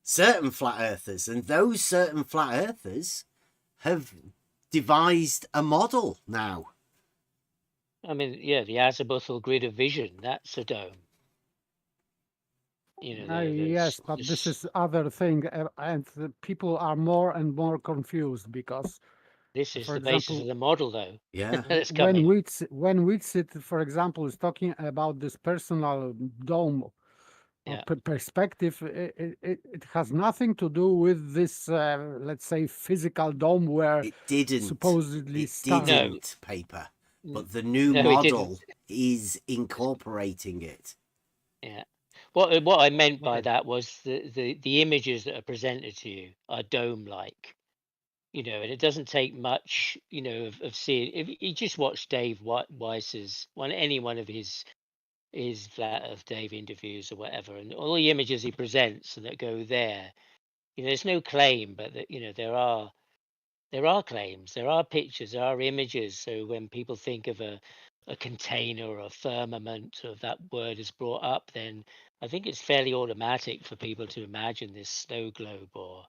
Certain flat earthers, and those certain flat earthers have devised a model now. I mean, yeah, the azimuthal grid of vision, that's a dome. Yes, but this is other thing, and people are more and more confused, because this is for the basis example, of the model, though. Yeah. It's when coming. Witzit, for example, is talking about this personal dome Yeah. perspective, it has nothing to do with this, let's say, physical dome where It didn't supposedly didn't Paper, but the new No, it didn't. model is incorporating it. Yeah. What I meant by that was the images that are presented to you are dome-like, and it doesn't take much, of seeing. If you just watch Dave Weiss's any one of his Flat Earth Dave interviews or whatever, and all the images he presents and that go there, there's no claim, but that there are claims, there are pictures, there are images. So when people think of a a container or a firmament of that word is brought up, then I think it's fairly automatic for people to imagine this snow globe, or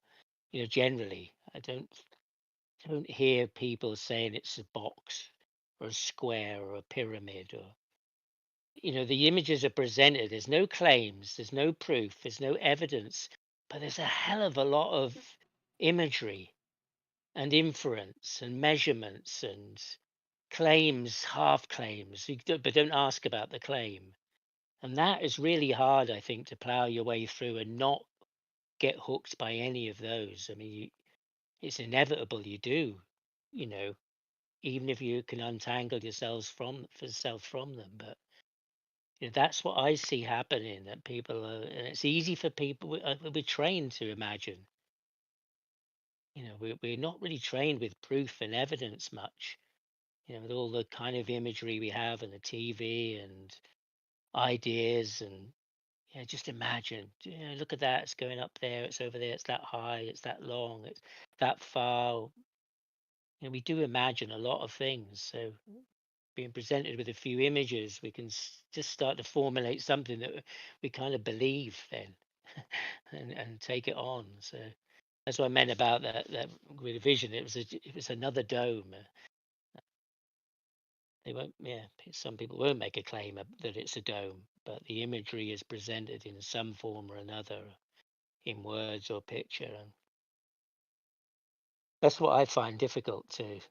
generally I don't hear people saying it's a box or a square or a pyramid, or the images are presented. There's no claims, there's no proof, there's no evidence, but there's a hell of a lot of imagery and inference and measurements and claims, half claims, but don't ask about the claim. And that is really hard, I think, to plow your way through and not get hooked by any of those. I mean, it's inevitable you do, even if you can untangle yourself from them. But that's what I see happening. That people are, and it's easy for people. We're trained to imagine. We're not really trained with proof and evidence much. With all the kind of imagery we have and the TV and ideas, and just imagine. Look at that. It's going up there. It's over there. It's that high. It's that long. It's that far. We do imagine a lot of things. So being presented with a few images, we can just start to formulate something that we kind of believe then, and take it on. So that's what I meant about that with vision. It was another dome. They won't. Yeah, some people won't make a claim that it's a dome, but the imagery is presented in some form or another, in words or picture, and that's what I find difficult to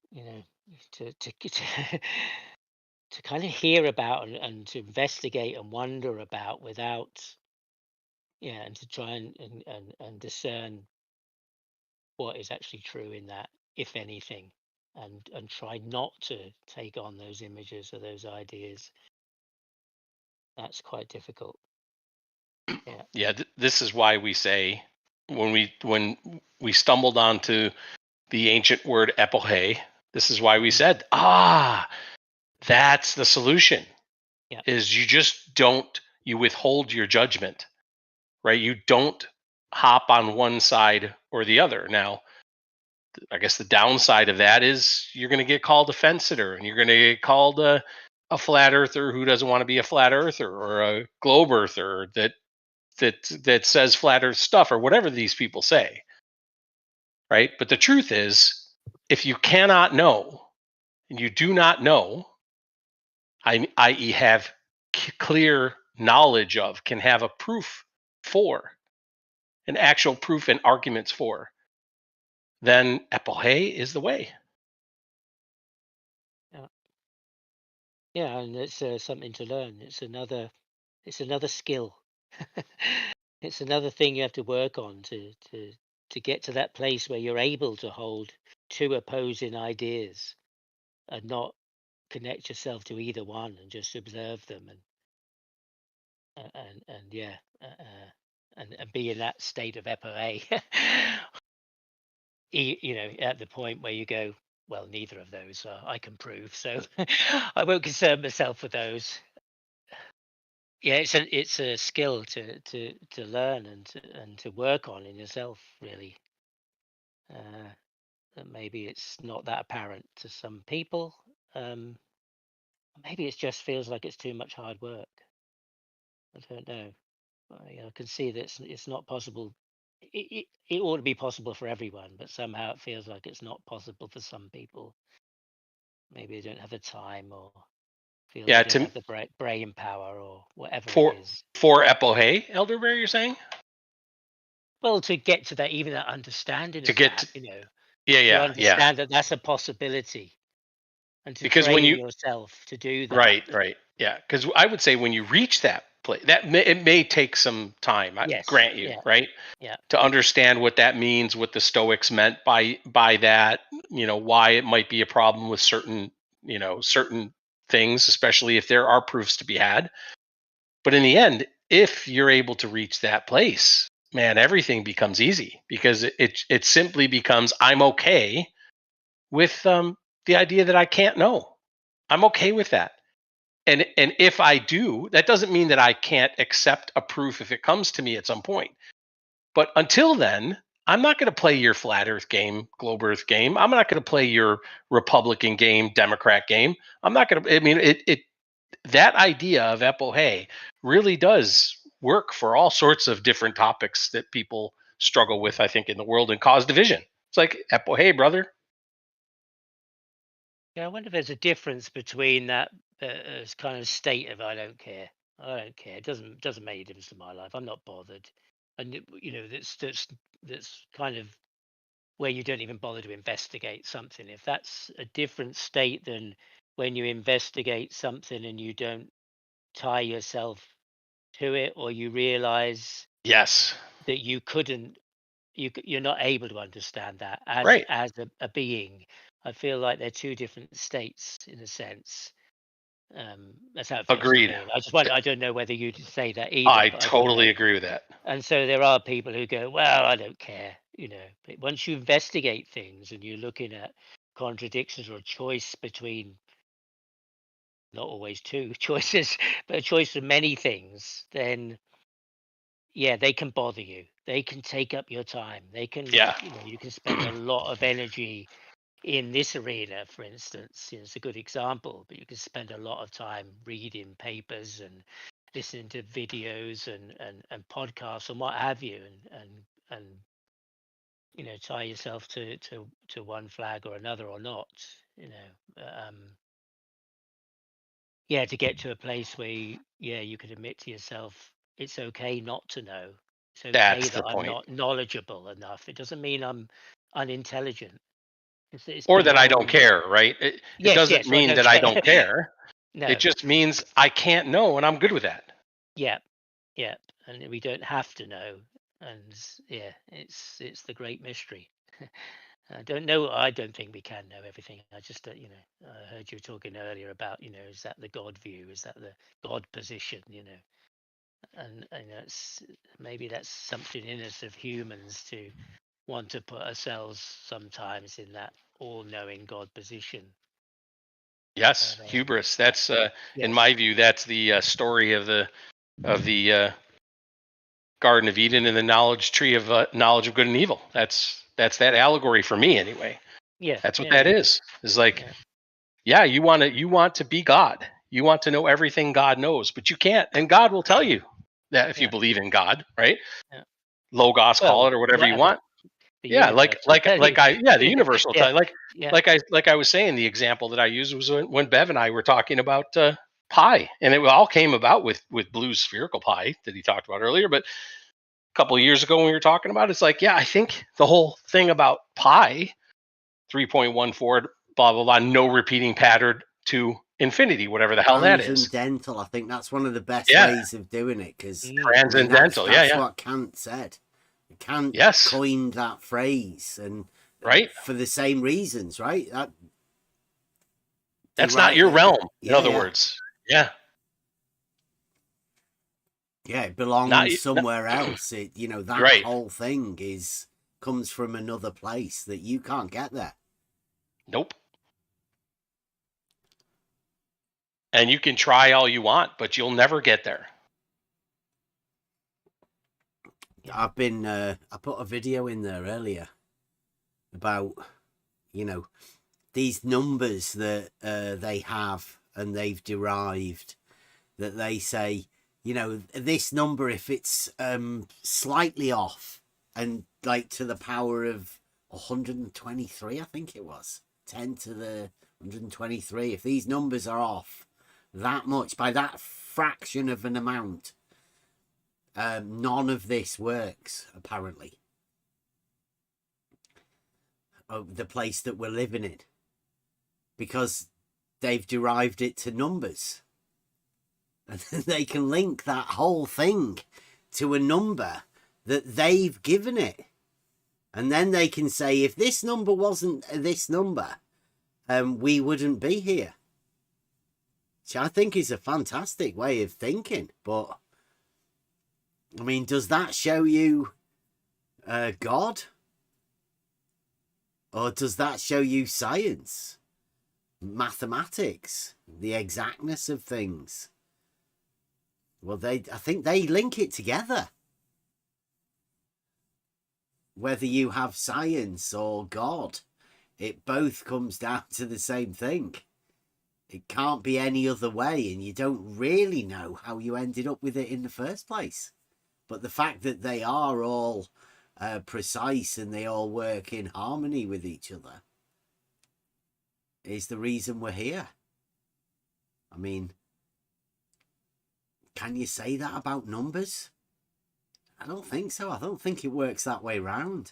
to kind of hear about, and to investigate and wonder about, without and to try and discern what is actually true in that, if anything, and try not to take on those images or those ideas. That's quite difficult. Yeah. Yeah, this is why we say, when we stumbled onto the ancient word epoche, this is why we said, that's the solution. Yeah. Is you withhold your judgment, right? You don't hop on one side or the other. Now, I guess the downside of that is you're going to get called a fence sitter, and you're going to get called a flat earther who doesn't want to be a flat earther, or a globe earther that says flat earth stuff, or whatever these people say, right? But the truth is, if you cannot know, and you do not know, i.e. have clear knowledge of, can have a proof for, an actual proof and arguments for, then epoche is the way. Yeah, and it's something to learn. It's another skill. It's another thing you have to work on to get to that place where you're able to hold two opposing ideas and not connect yourself to either one, and just observe them, and and be in that state of epoche. At the point where you go, well, neither of those I can prove, so I won't concern myself with those. Yeah, it's a skill to learn and to work on in yourself, really. That maybe it's not that apparent to some people. Maybe it just feels like it's too much hard work. I don't know. I can see that it's not possible. It ought to be possible for everyone, but somehow it feels like it's not possible for some people. Maybe they don't have the time, or feel Yeah, they don't have the brain power, or whatever it is. For epoche, Elderberry, you're saying? Well, to get to that, even that understanding To of get that, to understand that that's a possibility, and to Because when train you yourself to do that. right, yeah. Because I would say, when you reach that place, it may take some time. I Yes. grant you, Yeah. right? Yeah. To understand what that means, what the Stoics meant by that, why it might be a problem with certain things, especially if there are proofs to be had. But in the end, if you're able to reach that place, man, everything becomes easy, because it simply becomes, I'm okay with the idea that I can't know. I'm okay with that. And if I do, that doesn't mean that I can't accept a proof if it comes to me at some point. But until then, I'm not going to play your flat Earth game, globe Earth game. I'm not going to play your Republican game, Democrat game. I'm not going to. I mean, it that idea of Epocha really does work for all sorts of different topics that people struggle with, I think, in the world and cause division. It's like Epocha, brother. Yeah, I wonder if there's a difference between that kind of state of I don't care. I don't care. It doesn't make a difference to my life. I'm not bothered. And that's kind of where you don't even bother to investigate something. If that's a different state than when you investigate something and you don't tie yourself to it, or you realize Yes. that you're not able to understand that as Right. a being. I feel like they're two different states in a sense. That's how it feels to Agreed. me. I don't know whether you'd say that either. I But I don't totally know. agree with that. And so there are people who go, well, I don't care, But once you investigate things and you're looking at contradictions or a choice between, not always two choices, but a choice of many things, then yeah, they can bother you. They can take up your time. They can, Yeah. you can spend a lot of energy in this arena, for instance. It's a good example, but you can spend a lot of time reading papers and listening to videos and podcasts and what have you, and tie yourself to one flag or another or not. Yeah, to get to a place where you could admit to yourself it's okay not to know. It's okay That's that the I'm point. not knowledgeable enough. It doesn't mean I'm unintelligent. It's Or that I don't beyond. care, right? It Yes, doesn't yes, or I mean don't that I care. don't care. No. It just means I can't know, and I'm good with that. Yeah, yeah, and we don't have to know. And yeah, it's the great mystery. I don't know. I don't think we can know everything. I just, I heard you talking earlier about, is that the God view? Is that the God position? And maybe that's something in us of humans to want to put ourselves sometimes in that all-knowing God position. Yes, But, hubris. That's in yes. my view, that's the story of the Garden of Eden and the knowledge tree of knowledge of good and evil. That's that allegory for me, anyway. Yeah, That's what yeah, that yeah, is. Is like, yeah. you want to be God. You want to know everything God knows, but you can't. And God will tell you that if you Yeah. believe in God, right? Yeah. Logos, call Well, it, or whatever you whatever. want. The Yeah, universe will tell you. the universe will Yeah, tell you. yeah, Like I was saying, the example that I used was when Bev and I were talking about pi, and it all came about with Blue's spherical pi that he talked about earlier. But a couple of years ago when we were talking about it, it's like, yeah, I think the whole thing about pi 3.14 blah blah blah, no repeating pattern to infinity, whatever the hell that is. Transcendental. I think that's one of the best Yeah. ways of doing it, because Transcendental. that's what Kant said. Kant Yes. coined that phrase, and Right. for the same reasons, right? That's not your realm, in other yeah. words. Yeah. Yeah, it belongs somewhere else. It, that Right. whole thing comes from another place that you can't get there. Nope. And you can try all you want, but you'll never get there. I've been I put a video in there earlier about these numbers that they have and they've derived, that they say, this number, if it's slightly off, and like to the power of 123, I think it was 10 to the 123, if these numbers are off that much by that fraction of an amount, none of this works, apparently. The place that we're living in, because they've derived it to numbers, and they can link that whole thing to a number that they've given it, and then they can say, if this number wasn't this number, we wouldn't be here. Which I think is a fantastic way of thinking. But I mean, does that show you God? Or does that show you science, mathematics, the exactness of things? Well, I think they link it together. whether you have science or God, it both comes down to the same thing. It can't be any other way, and you don't really know how you ended up with it in the first place. But the fact that they are all precise and they all work in harmony with each other is the reason we're here. I mean, can you say that about numbers? I don't think so. I don't think it works that way round.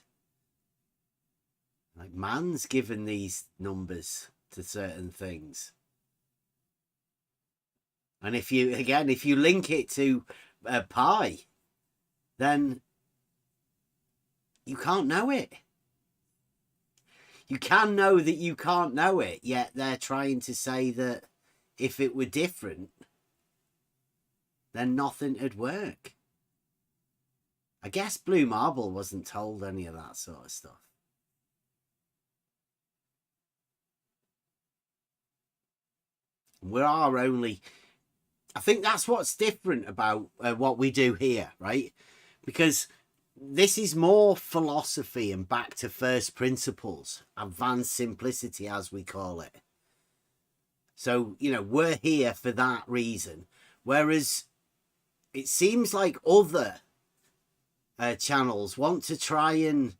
Like, man's given these numbers to certain things. And if you link it to pi, then you can't know it. You can know that you can't know it, yet they're trying to say that if it were different, then nothing would work. I guess Blue Marble wasn't told any of that sort of stuff. We are only... I think that's what's different about what we do here, right? Because this is more philosophy and back to first principles, advanced simplicity, as we call it. So, you know, we're here for that reason. Whereas it seems like other channels want to try and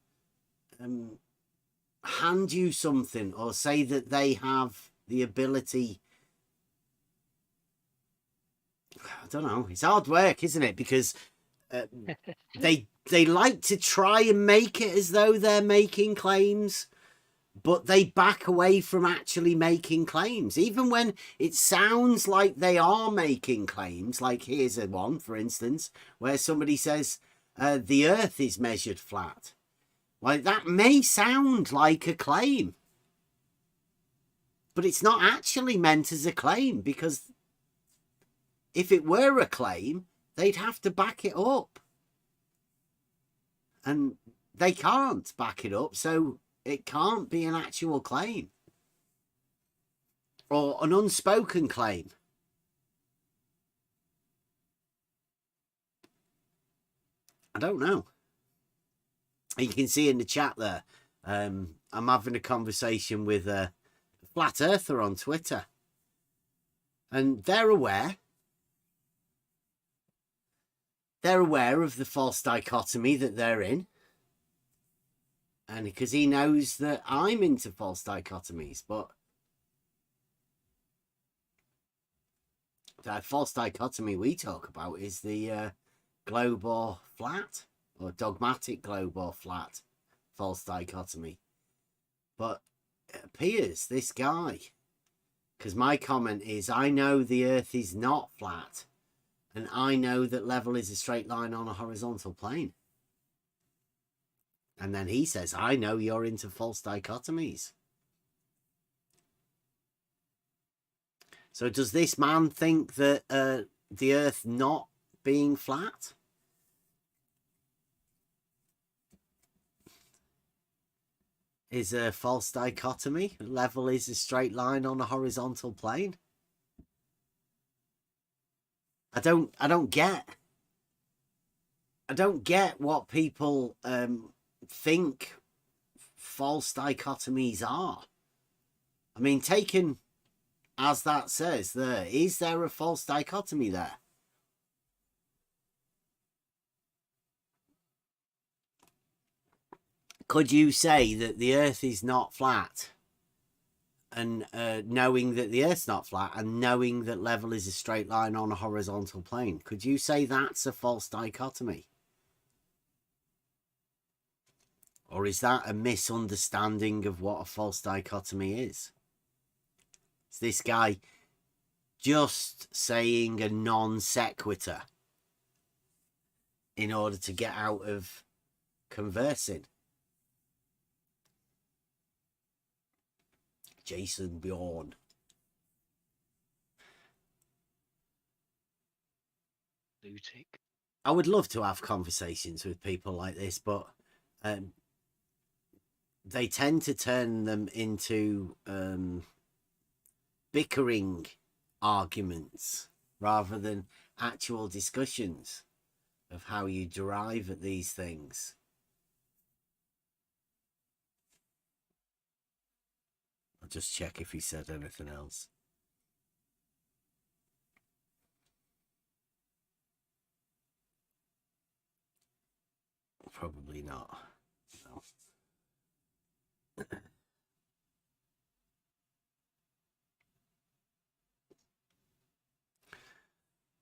hand you something or say that they have the ability. I don't know. It's hard work, isn't it? Because they like to try and make it as though they're making claims, but they back away from actually making claims, even when it sounds like they are making claims. Like, here's a one, for instance, where somebody says the Earth is measured flat. Like, that may sound like a claim, but it's not actually meant as a claim, because if it were a claim, they'd have to back it up. And they can't back it up, so it can't be an actual claim. Or an unspoken claim. I don't know. You can see in the chat there, I'm having a conversation with a flat earther on Twitter. And they're aware of the false dichotomy that they're in. And because he knows that I'm into false dichotomies, but the false dichotomy we talk about is the globe or flat, or dogmatic globe or flat false dichotomy. But it appears this guy, because my comment is, I know the Earth is not flat, and I know that level is a straight line on a horizontal plane. And then he says, I know you're into false dichotomies. So does this man think that the Earth not being flat is a false dichotomy? Level is a straight line on a horizontal plane? I don't get what people think false dichotomies are. I mean, taken as that says there, is there a false dichotomy there? Could you say that the Earth is not flat, and knowing that the Earth's not flat, and knowing that level is a straight line on a horizontal plane? Could you say that's a false dichotomy? Or is that a misunderstanding of what a false dichotomy is? Is this guy just saying a non sequitur in order to get out of conversing? Jason Bjorn. Lutic. I would love to have conversations with people like this, but they tend to turn them into bickering arguments rather than actual discussions of how you derive at these things. just check if he said anything else. Probably not. No.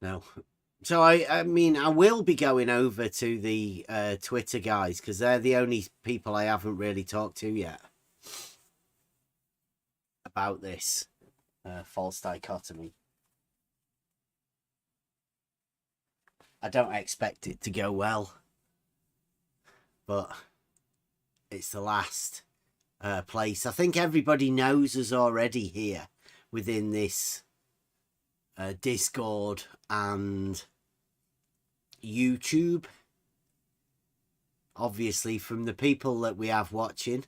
No. So I mean, I will be going over to the Twitter guys because they're the only people I haven't really talked to yet about this false dichotomy. I don't expect it to go well, but it's the last place. I think everybody knows us already here within this Discord and YouTube. Obviously, from the people that we have watching,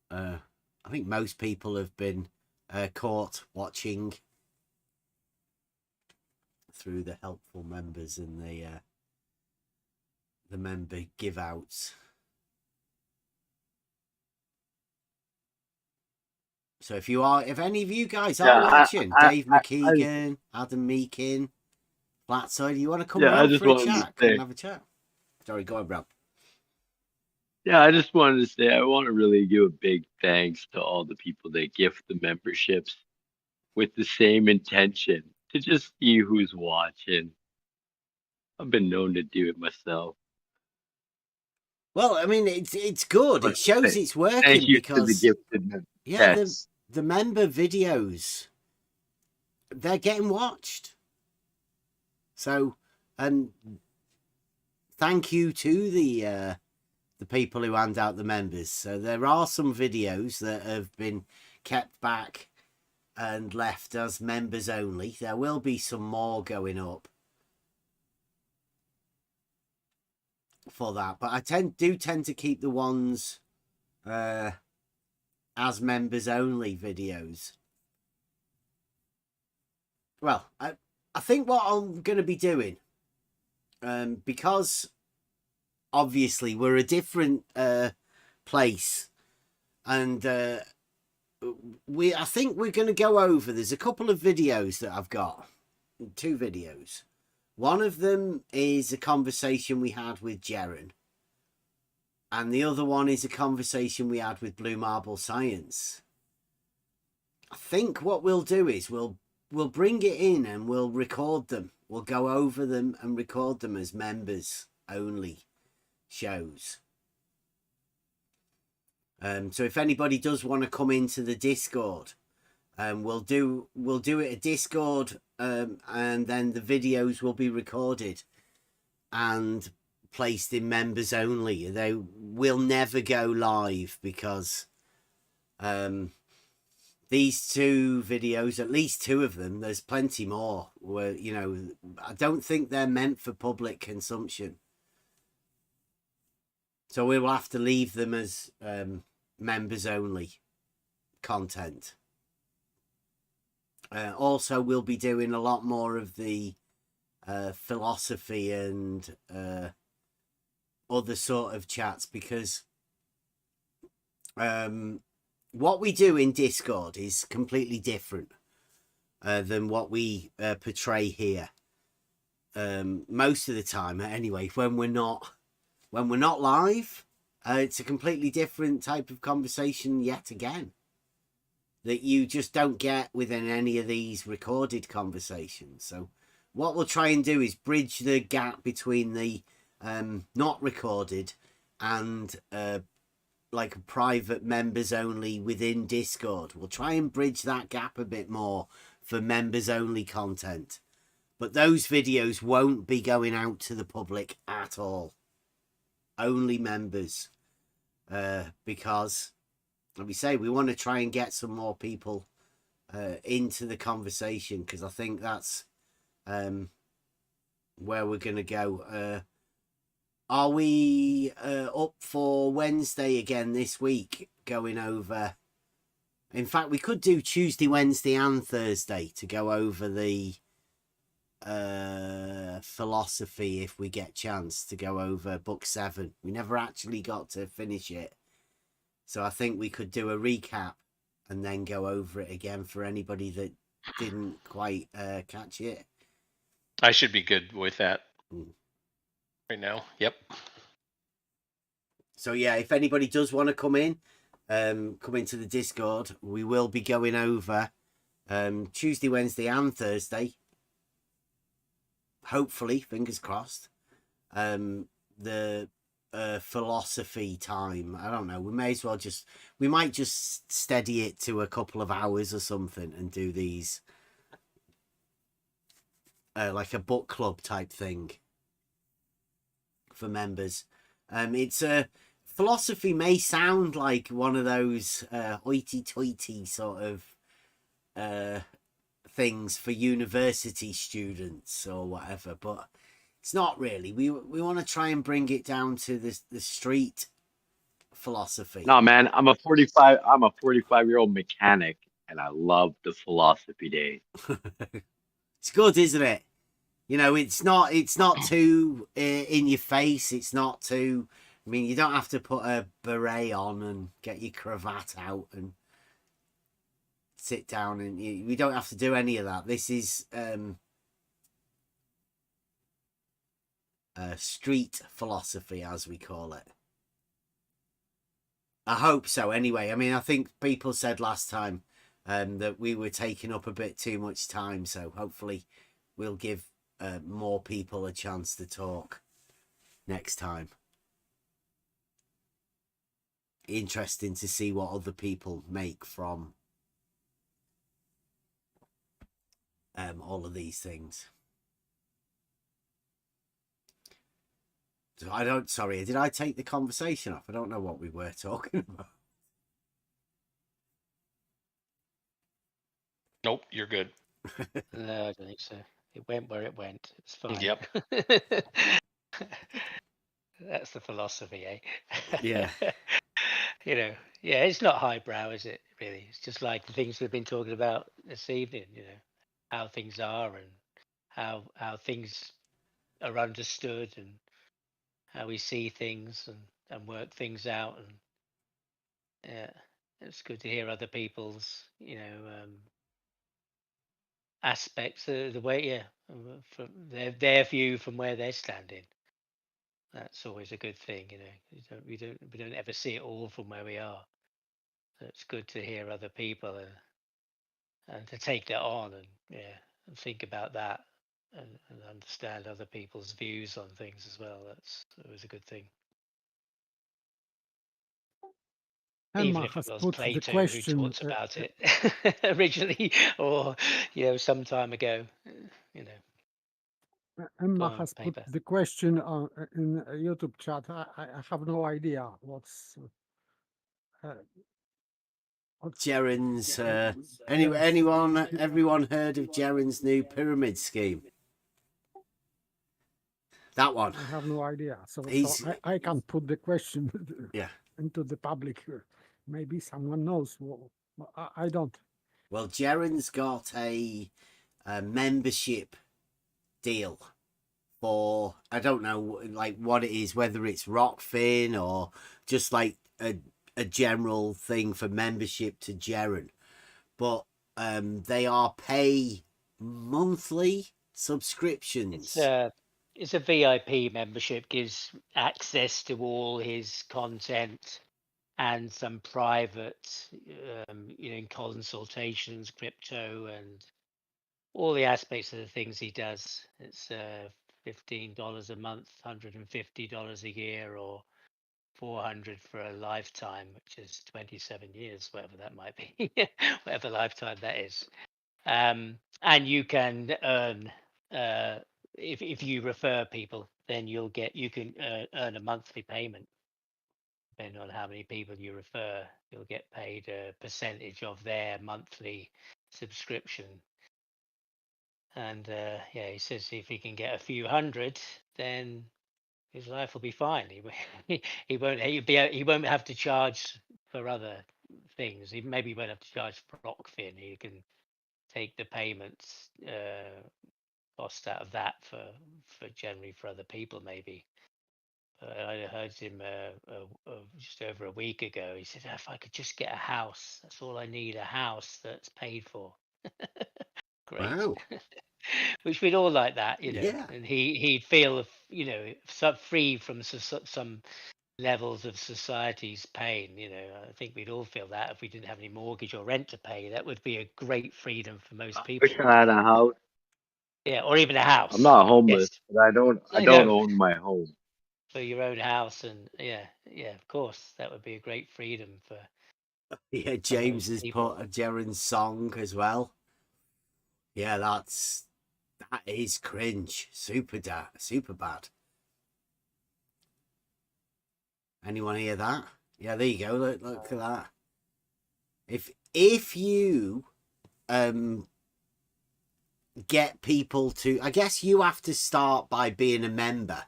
I think most people have been caught watching through the helpful members and the member give outs. So if any of you guys are watching, Dave McKeegan, Adam Meakin, Flatside, you want to come around for a chat? Come and have a chat. Sorry, go on, bro. Yeah, I just wanted to say I want to really give a big thanks to all the people that gift the memberships with the same intention to just see who's watching. I've been known to do it myself. Well, I mean, it's good. It shows it's working. Thank you because to the gifted the member videos, they're getting watched. So, and thank you to the people who hand out the members. So there are some videos that have been kept back and left as members only. There will be some more going up for that, but I do tend to keep the ones as members only videos. Well, I think what I'm going to be doing, because obviously we're a different place, and I think we're going to go over, there's a couple of videos that I've got, 2 videos. One of them is a conversation we had with Jaren, and the other one is a conversation we had with Blue Marble Science. I think what we'll do is we'll bring it in and we'll record them. We'll go over them and record them as members only shows. So if anybody does want to come into the Discord, we'll do it at Discord, and then the videos will be recorded and placed in members only. They will never go live because these 2 videos, at least 2 of them, there's plenty more where, you know, I don't think they're meant for public consumption. So we will have to leave them as members only content. Also, we'll be doing a lot more of the philosophy and other sort of chats, because what we do in Discord is completely different than what we portray here. Most of the time, anyway, when we're not live, it's a completely different type of conversation yet again that you just don't get within any of these recorded conversations. So what we'll try and do is bridge the gap between the not recorded and like private members only within Discord. We'll try and bridge that gap a bit more for members only content, but those videos won't be going out to the public at all. Only members, because like we say, we want to try and get some more people into the conversation, because I think that's where we're going to go. Are we up for Wednesday again this week, going over? In fact, we could do Tuesday, Wednesday and Thursday to go over the philosophy if we get chance to go over book 7. We never actually got to finish it, So I think we could do a recap and then go over it again for anybody that didn't quite catch it. I should be good with that Mm. right now. Yep. So yeah, if anybody does want to come into the Discord, we will be going over Tuesday, Wednesday, and Thursday. Hopefully, fingers crossed. The philosophy time. I don't know. We might just steady it to a couple of hours or something and do these like a book club type thing for members. It's a philosophy may sound like one of those hoity-toity sort of things for university students or whatever, but it's not really. We want to try and bring it down to the street philosophy. No, man, I'm a 45-year-old mechanic, and I love the philosophy days. It's good, isn't it? You know, it's not too in your face. It's not too. I mean, you don't have to put a beret on and get your cravat out and sit down, and we don't have to do any of that. This is street philosophy, as we call it. I hope so. Anyway, I mean, I think people said last time that we were taking up a bit too much time, so hopefully we'll give more people a chance to talk next time. Interesting to see what other people make from all of these things. Sorry, did I take the conversation off? I don't know what we were talking about. Nope, you're good. No, I don't think so. It went where it went. It's fine. Yep. That's the philosophy, eh? Yeah. You know, yeah, it's not highbrow, is it? Really, it's just like the things we've been talking about this evening. You know, how things are and how things are understood and how we see things and work things out. And yeah, it's good to hear other people's, aspects of the way, from their view from where they're standing. That's always a good thing, you know. We don't ever see it all from where we are. So it's good to hear other people and to take that on and think about that and understand other people's views on things as well. That's always a good thing. Even Emma if it has was put the Plato who question. talked about it originally, or some time ago, you know. Emma on has put paper. the question in a YouTube chat. I have no idea what's. Jaren's. Yes. Everyone heard of Jaren's new pyramid scheme? That one. I have no idea. So I can put the question Yeah. into the public. Maybe someone knows. Well, I don't. Well, Jaren's got a membership deal for, I don't know like what it is, whether it's Rockfin or just like a general thing for membership to Jaren, but they are pay monthly subscriptions. It's a VIP membership, gives access to all his content and some private consultations, crypto, and all the aspects of the things he does. It's $15 a month, $150 a year, or $400 for a lifetime, which is 27 years, whatever that might be, whatever lifetime that is. And you can earn, if you refer people, then you can earn a monthly payment. Depending on how many people you refer, you'll get paid a percentage of their monthly subscription. And he says if he can get a few hundred, then his life will be fine. He won't have to charge for other things. He maybe won't have to charge for Rockfin. He can take the payments cost out of that for generally for other people maybe. I heard him just over a week ago. He said, "If I could just get a house, that's all I need, a house that's paid for." Great. Wow. Which we'd all like that, you know. Yeah. And he'd feel, you know, free from some levels of society's pain. You know, I think we'd all feel that if we didn't have any mortgage or rent to pay. That would be a great freedom for most people. Wish I had a house. Yeah, or even a house. I'm not homeless, Yes. but I don't know. own my home. For your own house, and yeah, of course, that would be a great freedom for. Yeah, James has people. put a Gerard song as well. Yeah, that is cringe. Super bad. Anyone hear that? Yeah, there you go. Look at that. If you get people to, I guess you have to start by being a member,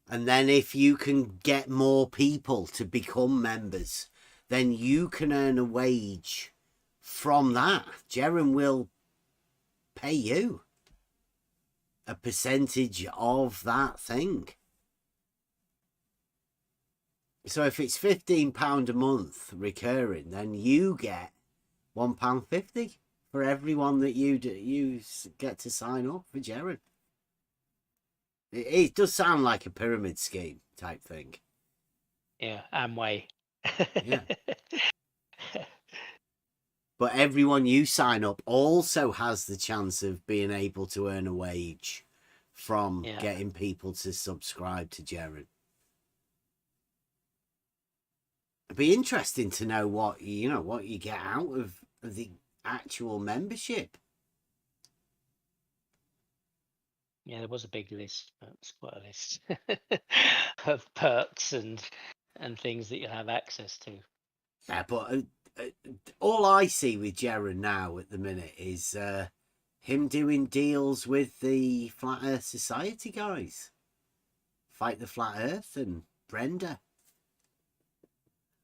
and then if you can get more people to become members, then you can earn a wage from that. Gerard will pay you a percentage of that thing. So if it's £15 a month recurring, then you get £1.50 for everyone that you get to sign up for Gerard. It does sound like a pyramid scheme type thing. Yeah, Amway. Yeah. But everyone you sign up also has the chance of being able to earn a wage from getting people to subscribe to Gerard. It'd be interesting to know what you get out of the actual membership. Yeah, there was a big list. It's quite a list of perks and things that you have access to. Yeah, but all I see with Gerard now at the minute is him doing deals with the Flat Earth Society guys. Fight the Flat Earth and Brenda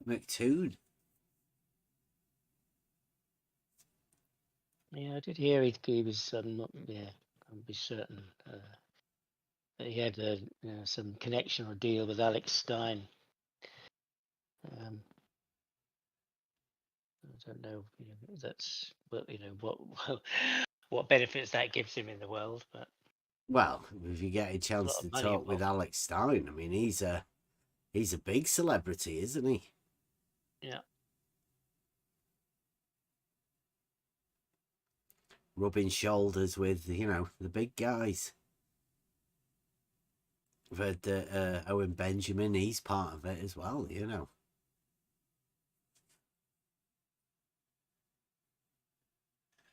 McToon. Yeah, I did hear he was not. Yeah, can't be certain that he had some connection or deal with Alex Stein. I don't know. That's what benefits that gives him in the world, but. Well, if you get a chance to talk with Alex Stein, I mean, he's a big celebrity, isn't he? Yeah. Rubbing shoulders with, the big guys. We've heard Owen Benjamin, he's part of it as well,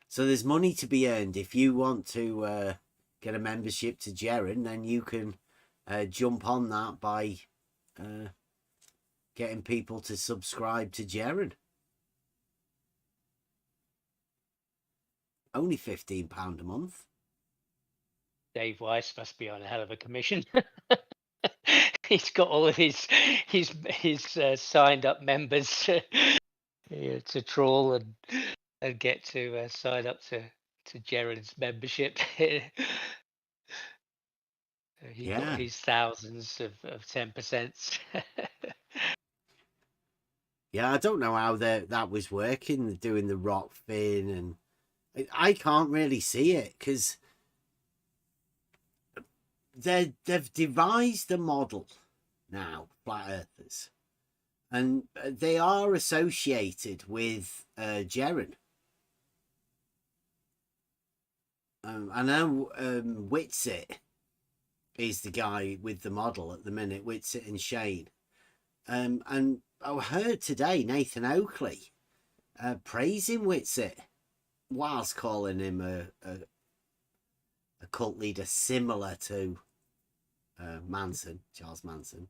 So there's money to be earned. If you want to get a membership to Gerard, then you can jump on that by getting people to subscribe to Gerard. Only £15 a month. Dave Weiss must be on a hell of a commission. He's got all of his signed up members to trawl and get to sign up to Gerard's membership. He got his thousands of 10%. Yeah, I don't know how that was working, doing the rock fin, and I can't really see it because they've devised a model now, Flat Earthers, and they are associated with Gerard. I know Whitsitt is the guy with the model at the minute, Whitsitt and Shane. And I heard today Nathan Oakley praising Whitsitt whilst calling him a cult leader similar to Charles Manson.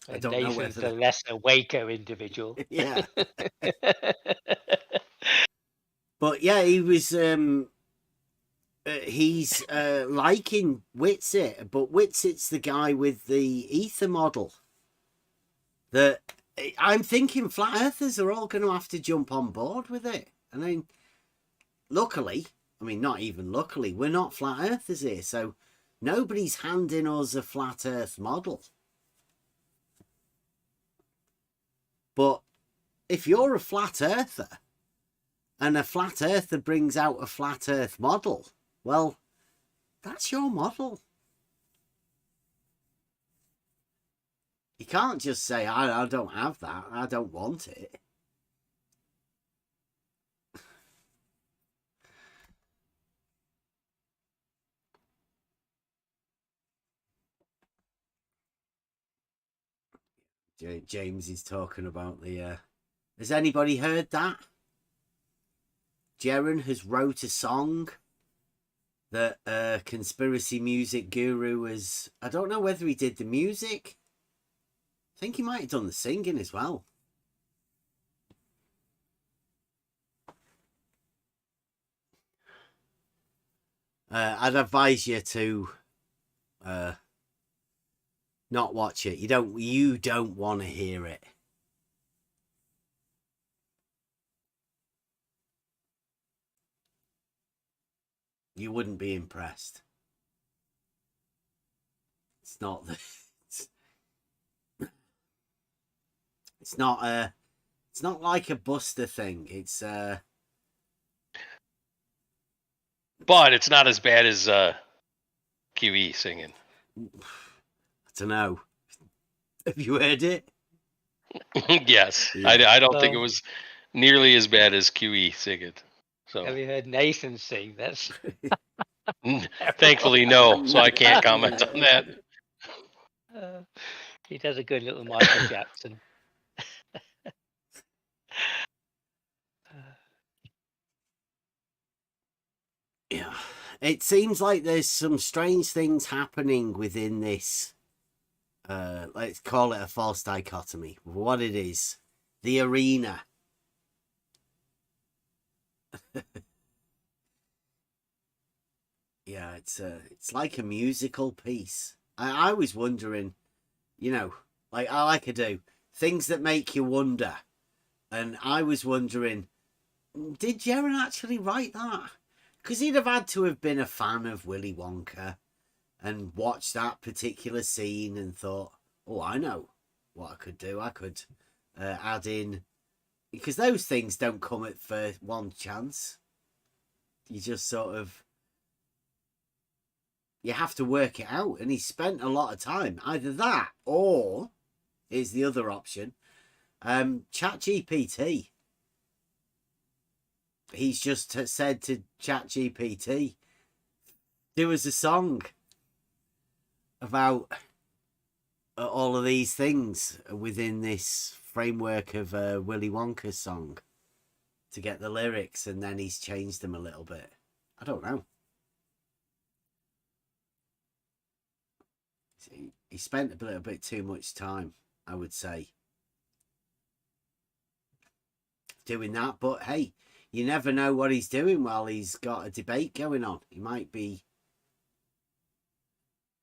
I don't know whether the lesser Waco individual. Yeah. But yeah, he was he's liking Whitsitt, but Whitsitt's the guy with the ether model. That I'm thinking Flat Earthers are all going to have to jump on board with it. I mean, luckily, not even luckily, we're not Flat Earthers here, so Nobody's handing us a flat earth model. But if you're a flat earther and a flat earther brings out a flat earth model, well, that's your model. You can't just say, I don't have that. I don't want it. James is talking about the... Has anybody heard that? Jaren has wrote a song that conspiracy music guru has... I don't know whether he did the music. I think he might have done the singing as well. I'd advise you to not watch it. You don't want to hear it. You wouldn't be impressed. It's not the... It's not like a Buster thing. It's But it's not as bad as QE singing. I don't know. Have you heard it? Yes. Yeah. I don't think it was nearly as bad as QE singing. So Have you heard Nathan sing? That's thankfully no, so I can't comment on that. he does a good little Michael Jackson. Yeah. It seems like there's some strange things happening within this. Let's call it a false dichotomy. What it is, the arena. Yeah, it's like a musical piece. I was wondering, like I like to do things that make you wonder, and I was wondering, did Jaren actually write that? Because he'd have had to have been a fan of Willy Wonka and watched that particular scene and thought, oh, I know what I could do. I could add in... Because those things don't come at first one chance. You just sort of... You have to work it out. And he spent a lot of time. Either that or, here's the other option, ChatGPT. He's just said to ChatGPT, do us a song about all of these things within this framework of Willy Wonka's song to get the lyrics, and then he's changed them a little bit. I don't know. He spent a little bit too much time, I would say, doing that. But hey, you never know what he's doing while he's got a debate going on. He might be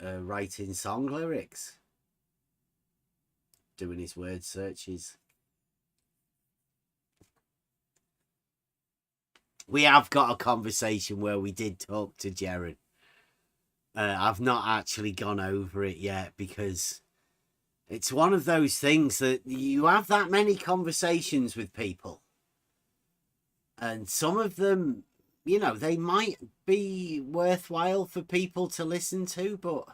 writing song lyrics, doing his word searches. We have got a conversation where we did talk to Jaren. I've not actually gone over it yet because it's one of those things that you have that many conversations with people. And some of them, they might be worthwhile for people to listen to, but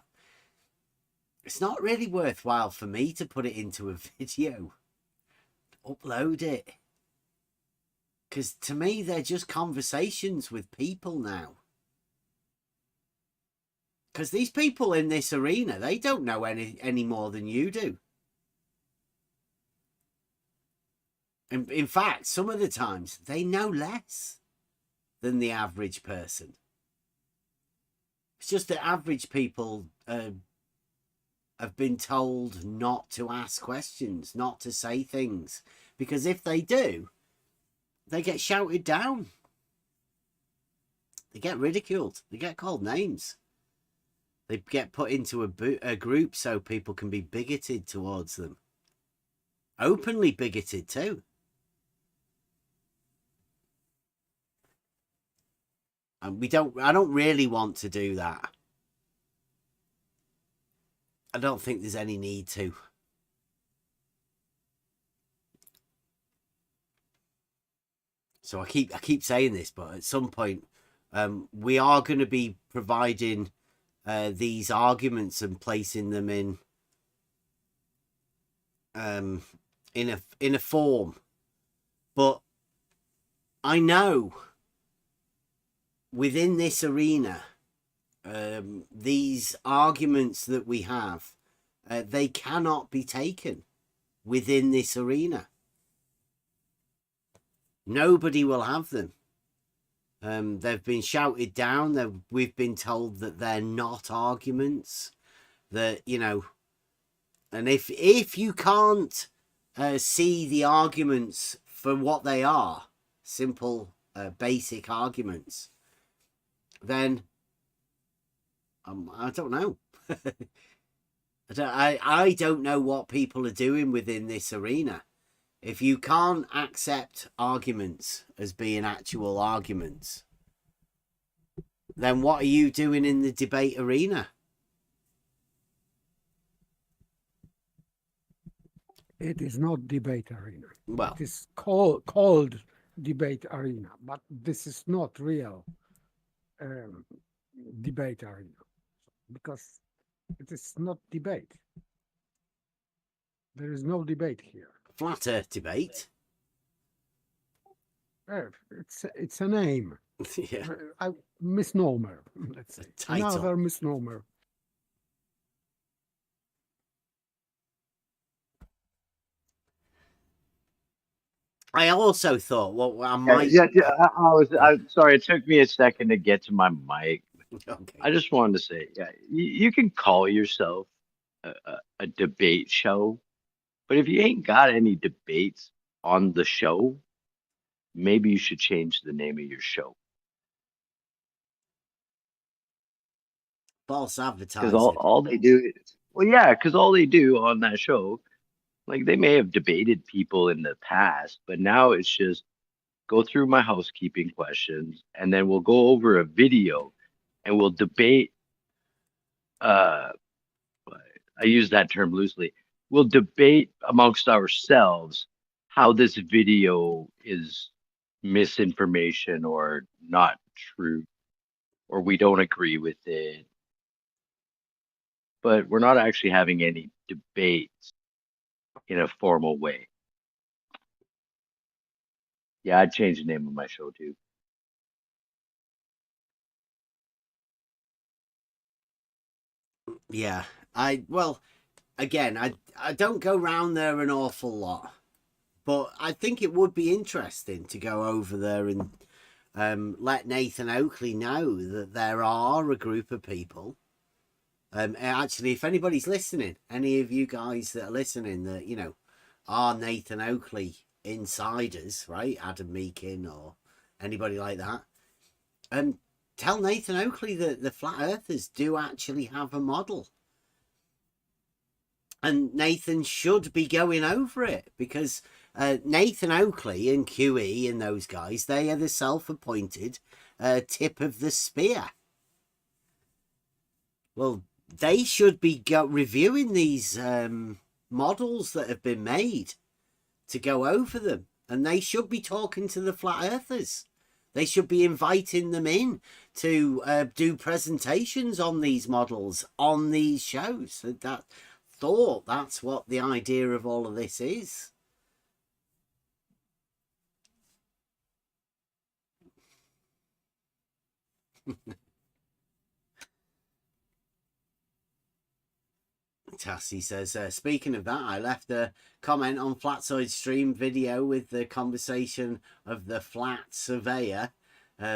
it's not really worthwhile for me to put it into a video, upload it. Because to me, they're just conversations with people now. Because these people in this arena, they don't know any more than you do. And in fact, some of the times, they know less than the average person. It's just that average people have been told not to ask questions, not to say things. Because if they do, they get shouted down. They get ridiculed. They get called names. They get put into a group so people can be bigoted towards them. Openly bigoted too. And I don't really want to do that. I don't think there's any need to. So I keep saying this, but at some point, we are going to be providing these arguments and placing them in a form. But I know within this arena, these arguments that we have, they cannot be taken within this arena. Nobody will have them. They've been shouted down. We've been told that they're not arguments. That, you know, and if you can't see the arguments for what they are, simple, basic arguments, then I don't know. I don't know what people are doing within this arena. If you can't accept arguments as being actual arguments, then what are you doing in the debate arena? It is not debate arena. Well, It is called debate arena, but this is not real debate arena because it is not debate. There is no debate here. flat earth debate. It's a name. Yeah. A misnomer, let's say. Title. Another misnomer. I also thought, well, I might. I'm sorry. It took me a second to get to my mic. Okay. I just wanted to say, yeah, you can call yourself a debate show, but if you ain't got any debates on the show, maybe you should change the name of your show. False Because advertising. all they do is, well, yeah, because all they do on that show, like they may have debated people in the past, but now it's just go through my housekeeping questions and then we'll go over a video and we'll debate. I use that term loosely. We'll debate amongst ourselves how this video is misinformation or not true, or we don't agree with it. But we're not actually having any debates in a formal way. Yeah, I'd change the name of my show too. Yeah. Again, I don't go round there an awful lot, but I think it would be interesting to go over there and let Nathan Oakley know that there are a group of people. Actually, if anybody's listening, any of you guys that are listening that, you know, are Nathan Oakley insiders, right? Adam Meakin or anybody like that. Tell Nathan Oakley that the flat earthers do actually have a model. And Nathan should be going over it because Nathan Oakley and QE and those guys, they are the self-appointed tip of the spear. Well, they should be reviewing these models that have been made to go over them. And they should be talking to the flat earthers. They should be inviting them in to do presentations on these models, on these shows. That's what the idea of all of this is. Tassie says, speaking of that, I left a comment on Flatsoid's stream video with the conversation of the flat surveyor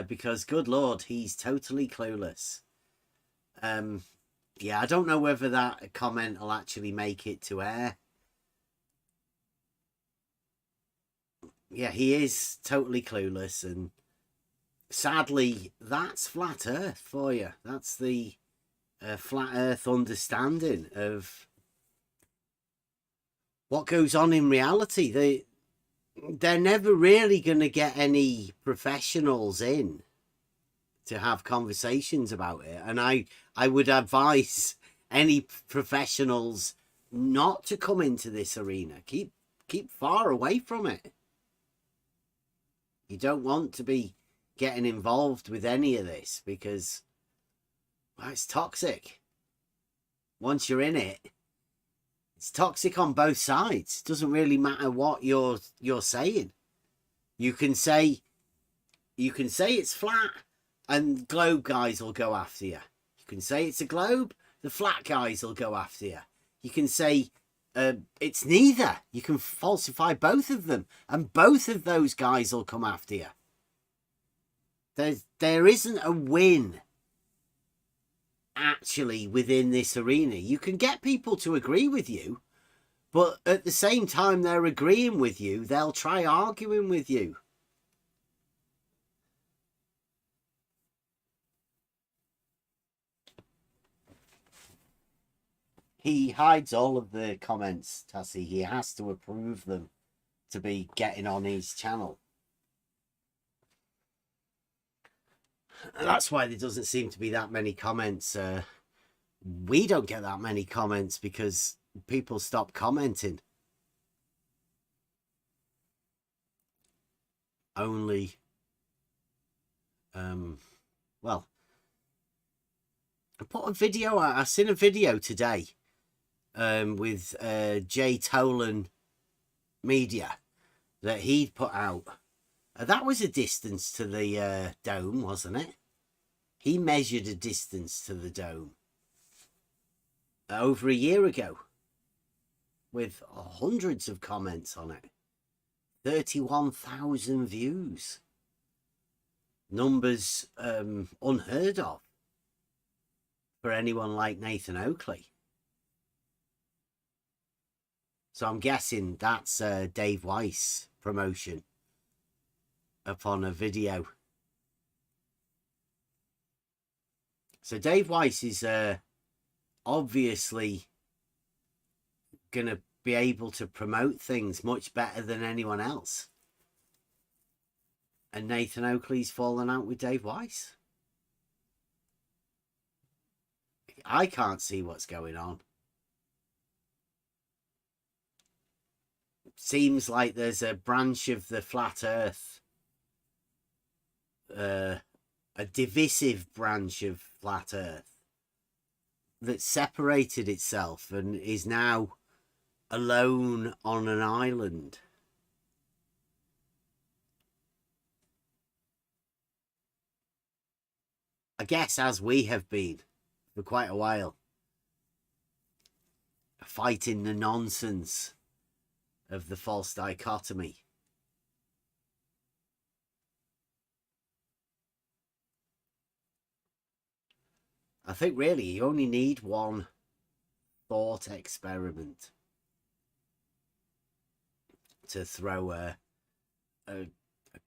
because, good Lord, he's totally clueless. Yeah, I don't know whether that comment will actually make it to air. Yeah, he is totally clueless, and sadly, that's flat Earth for you. That's the flat Earth understanding of what goes on in reality. They're never really going to get any professionals in to have conversations about it, and I would advise any professionals not to come into this arena. Keep far away from it. You don't want to be getting involved with any of this because, well, it's toxic. Once you're in it, it's toxic on both sides. It doesn't really matter what you're saying. You can say it's flat and globe guys will go after you. You can say it's a globe, the flat guys will go after you. You can say it's neither. You can falsify both of them and both of those guys will come after you. There isn't a win actually within this arena. You can get people to agree with you, but at the same time they're agreeing with you, they'll try arguing with you. He hides all of the comments, Tassie. He has to approve them to be getting on his channel. And that's why there doesn't seem to be that many comments. We don't get that many comments because people stop commenting. Only, well, I put a video, I seen a video today with Jay Tolan Media that he'd put out. That was a distance to the dome, wasn't it? He measured a distance to the dome over a year ago with hundreds of comments on it. 31,000 views. Numbers unheard of for anyone like Nathan Oakley. So I'm guessing that's Dave Weiss promotion upon a video. So Dave Weiss is obviously going to be able to promote things much better than anyone else. And Nathan Oakley's fallen out with Dave Weiss. I can't see what's going on. Seems like there's a branch of the flat earth, a divisive branch of flat earth that separated itself and is now alone on an island. I guess as we have been for quite a while, fighting the nonsense of the false dichotomy. I think really you only need one thought experiment to throw a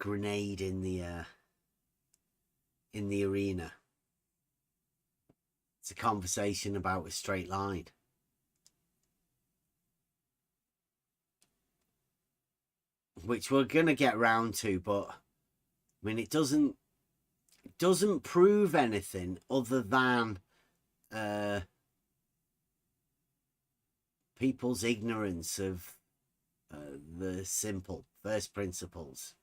grenade in the arena. It's a conversation about a straight line. Which we're going to get round to, but I mean, it doesn't prove anything other than people's ignorance of the simple first principles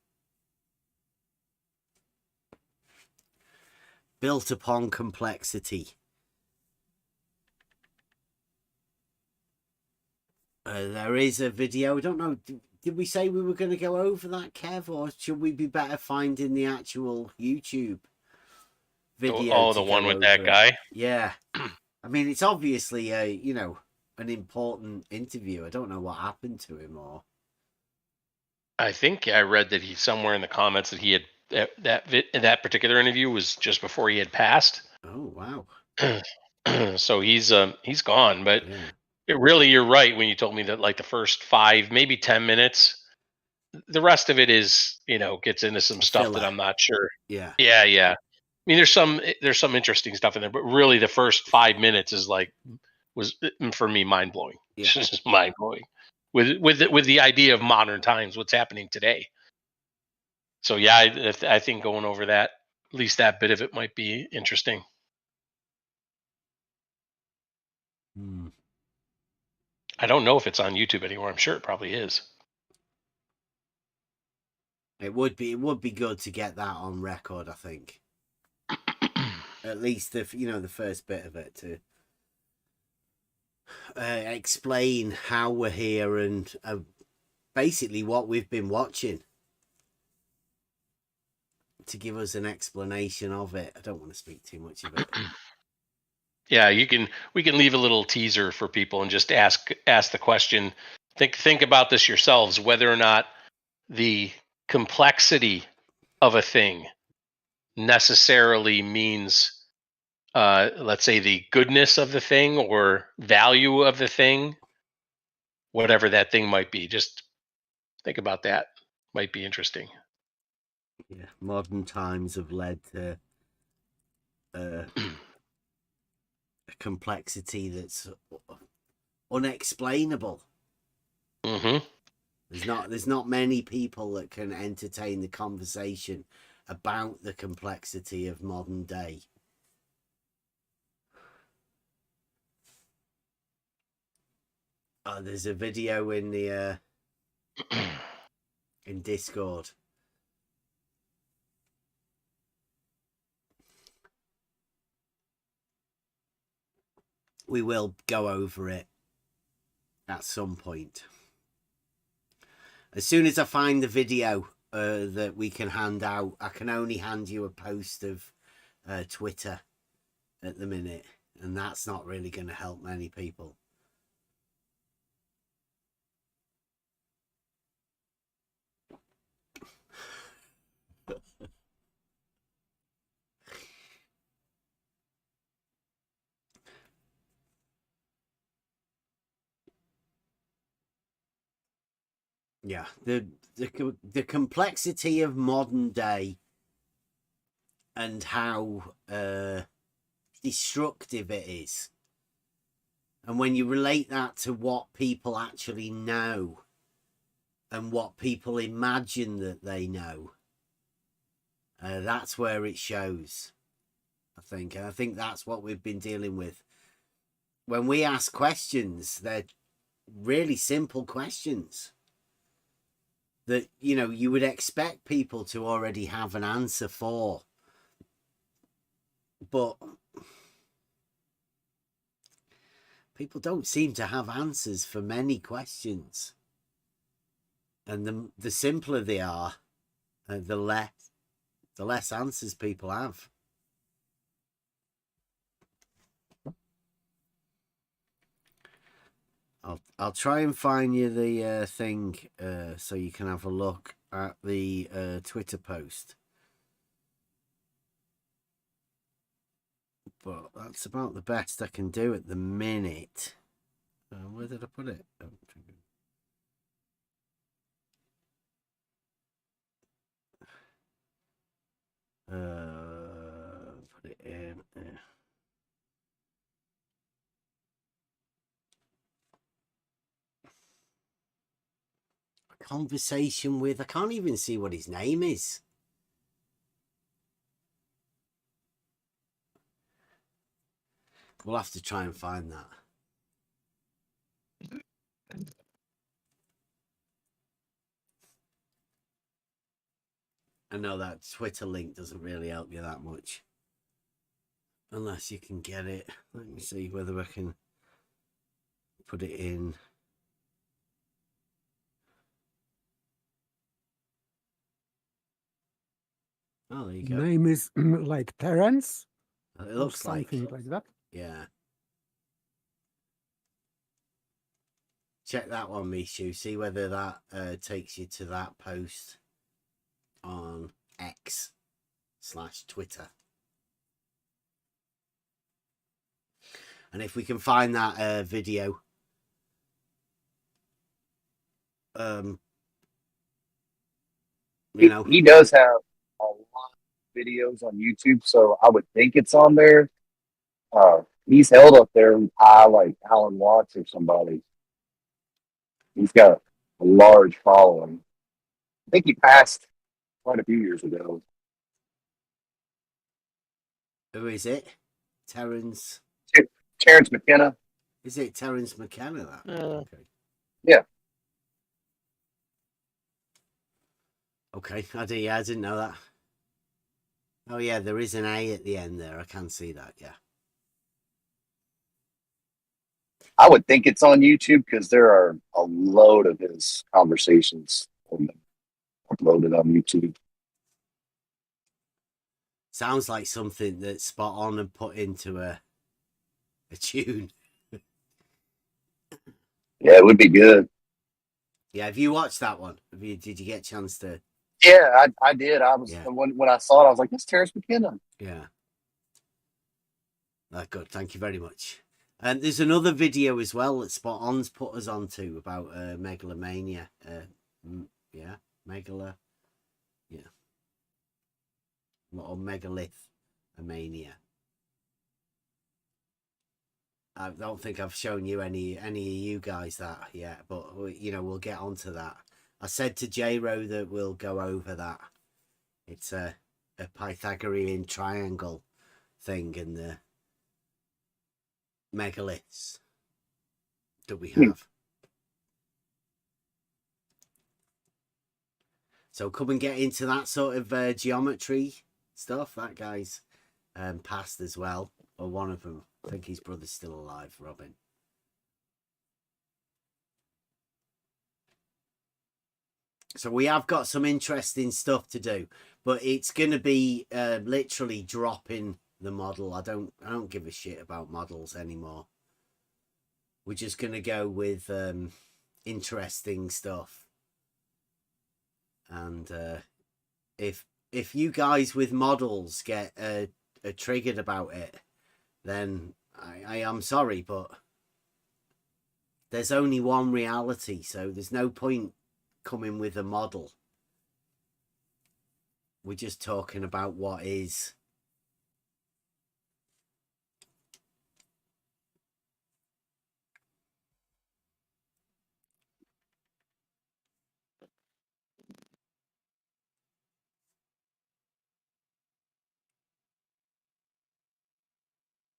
built upon complexity. There is a video, I don't know, did we say we were going to go over that, Kev, or should we be better finding the actual YouTube video? Oh, the one with that guy? Yeah. I mean, it's obviously an important interview. I don't know what happened to him, or I think I read that he somewhere in the comments that he had that particular interview was just before he had passed. Oh wow. So he's gone, but Yeah. You're right when you told me that like the first 5, maybe 10 minutes, the rest of it is, gets into some stuff that I'm not sure. Yeah. I mean, there's some interesting stuff in there, but really the first 5 minutes was for me mind blowing. Yeah. Just mind blowing with the idea of modern times, what's happening today. So yeah, I think going over that, at least that bit of it might be interesting. I don't know if it's on YouTube anymore. I'm sure it probably is. It would be good to get that on record, I think. At least the first bit of it to explain how we're here and basically what we've been watching, to give us an explanation of it. I don't want to speak too much of it. Yeah, we can leave a little teaser for people and just ask the question. Think about this yourselves, whether or not the complexity of a thing necessarily means let's say the goodness of the thing or value of the thing, whatever that thing might be. Just think about that. Might be interesting. Yeah, modern times have led to a complexity that's unexplainable. Mm-hmm. There's not many people that can entertain the conversation about the complexity of modern day. There's a video in the in Discord. We will go over it at some point. As soon as I find the video that we can hand out, I can only hand you a post of Twitter at the minute, and that's not really going to help many people. Yeah, the complexity of modern day and how destructive it is. And when you relate that to what people actually know and what people imagine that they know, that's where it shows, I think. And I think that's what we've been dealing with. When we ask questions, they're really simple questions that, you would expect people to already have an answer for. But people don't seem to have answers for many questions. And the simpler they are, the less answers people have. I'll try and find you the thing so you can have a look at the Twitter post. But that's about the best I can do at the minute. Where did I put it? Put it in. Conversation with, I can't even see what his name is. We'll have to try and find that. I know that Twitter link doesn't really help you that much. Unless you can get it. Let me see whether I can put it in. Oh, there you go. Name is like Terence. It looks or something like that. Yeah. Check that one, Mishu. See whether that takes you to that post on X/Twitter. And if we can find that video, he does have a lot of videos on YouTube, so I would think it's on there. He's held up there high like Alan Watts or somebody. He's got a large following. I think he passed quite a few years ago. Who is it? Terence McKenna. Is it Terence McKenna? That okay. Yeah. Okay, I didn't know that. Oh yeah, there is an A at the end there. I can see that. Yeah. I would think it's on YouTube because there are a load of his conversations uploaded on YouTube. Sounds like something that's spot on and put into a tune. Yeah, it would be good. Yeah, have you watched that one? Did you get a chance to? Yeah, I did. I was Yeah. when I saw it, I was like, "That's Terrence McKenna." Yeah. Good. Thank you very much. And there's another video as well that Spot On's put us onto about megalomania. Yeah, megala. Yeah. Or megalith mania. I don't think I've shown you any of you guys that yet, but we'll get onto that. I said to J-Ro that we'll go over that. It's a Pythagorean triangle thing and the megaliths that we have. So come and get into that sort of geometry stuff. That guy's passed as well, or one of them. I think his brother's still alive, Robin. So we have got some interesting stuff to do, but it's going to be literally dropping the model. I don't give a shit about models anymore. We're just going to go with interesting stuff. And if you guys with models get triggered about it, then I am sorry, but there's only one reality, so there's no point coming with a model. We're just talking about what is.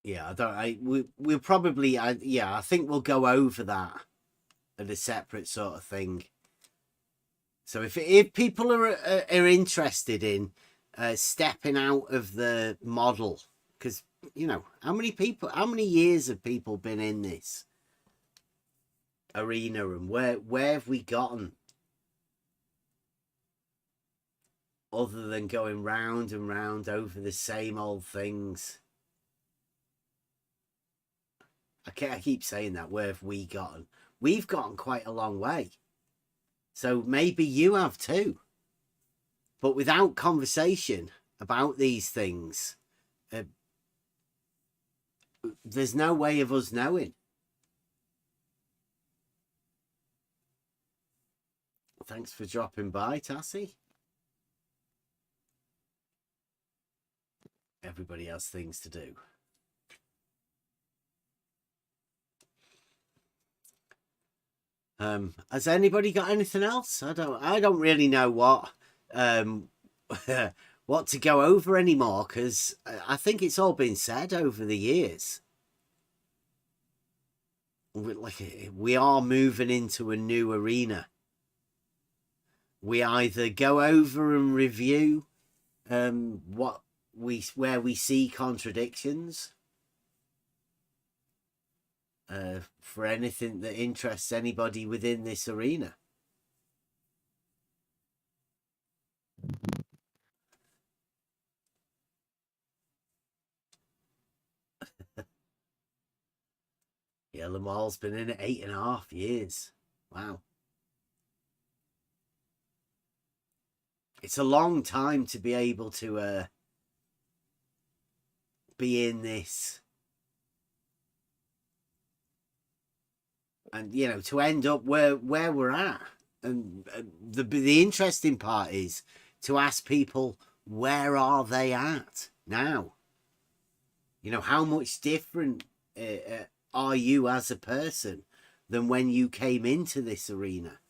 Yeah, we'll probably, I think we'll go over that at a separate sort of thing. So if people are interested in stepping out of the model, because how many years have people been in this arena, and where have we gotten other than going round and round over the same old things? I keep saying that. Where have we gotten? We've gotten quite a long way. So maybe you have too. But without conversation about these things, there's no way of us knowing. Thanks for dropping by, Tassie. Everybody has things to do. Has anybody got anything else? I don't really know what what to go over anymore, because I think it's all been said over the years. We are moving into a new arena. We either go over and review where we see contradictions, for anything that interests anybody within this arena. Yeah, Lamar's been in it 8.5 years. Wow. It's a long time to be able to be in this. And, to end up where we're at. And the interesting part is to ask people, where are they at now? How much different are you as a person than when you came into this arena?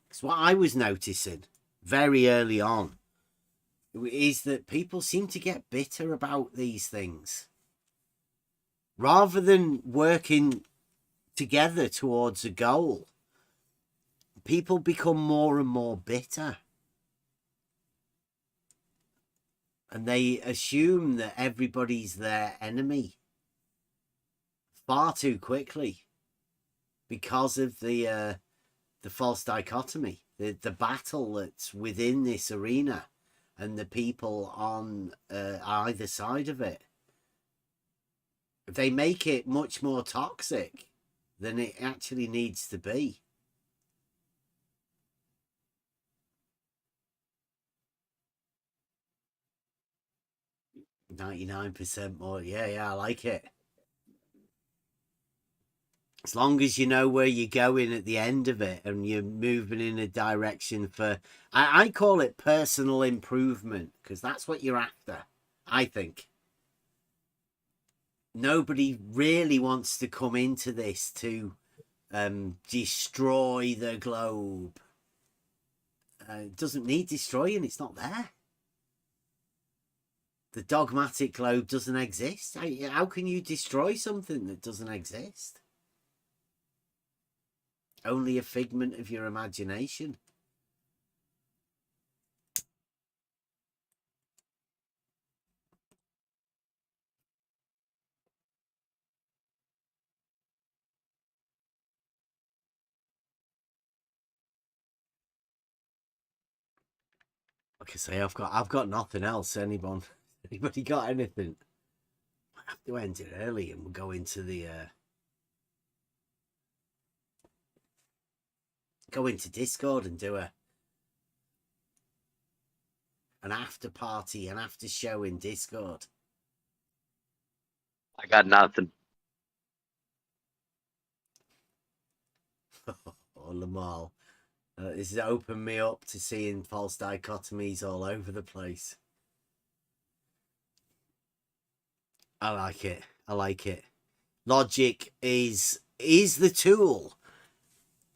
Because what I was noticing very early on is that people seem to get bitter about these things. rather than working together towards a goal, people become more and more bitter. And they assume that everybody's their enemy far too quickly because of the false dichotomy, the battle that's within this arena and the people on either side of it. They make it much more toxic than it actually needs to be. "99% more." Yeah, I like it. As long as you know where you're going at the end of it and you're moving in a direction for, I call it personal improvement, because that's what you're after, I think. Nobody really wants to come into this to destroy the globe. It doesn't need destroying, it's not there. The dogmatic globe doesn't exist. How can you destroy something that doesn't exist? Only a figment of your imagination. Like I say, I've got nothing else. Anybody got anything? I have to end it early and we'll go into the go into Discord and do an after party, an after show in Discord. I got nothing. Oh, Lamal. This has opened me up to seeing false dichotomies all over the place. I like it. I like it. Logic is the tool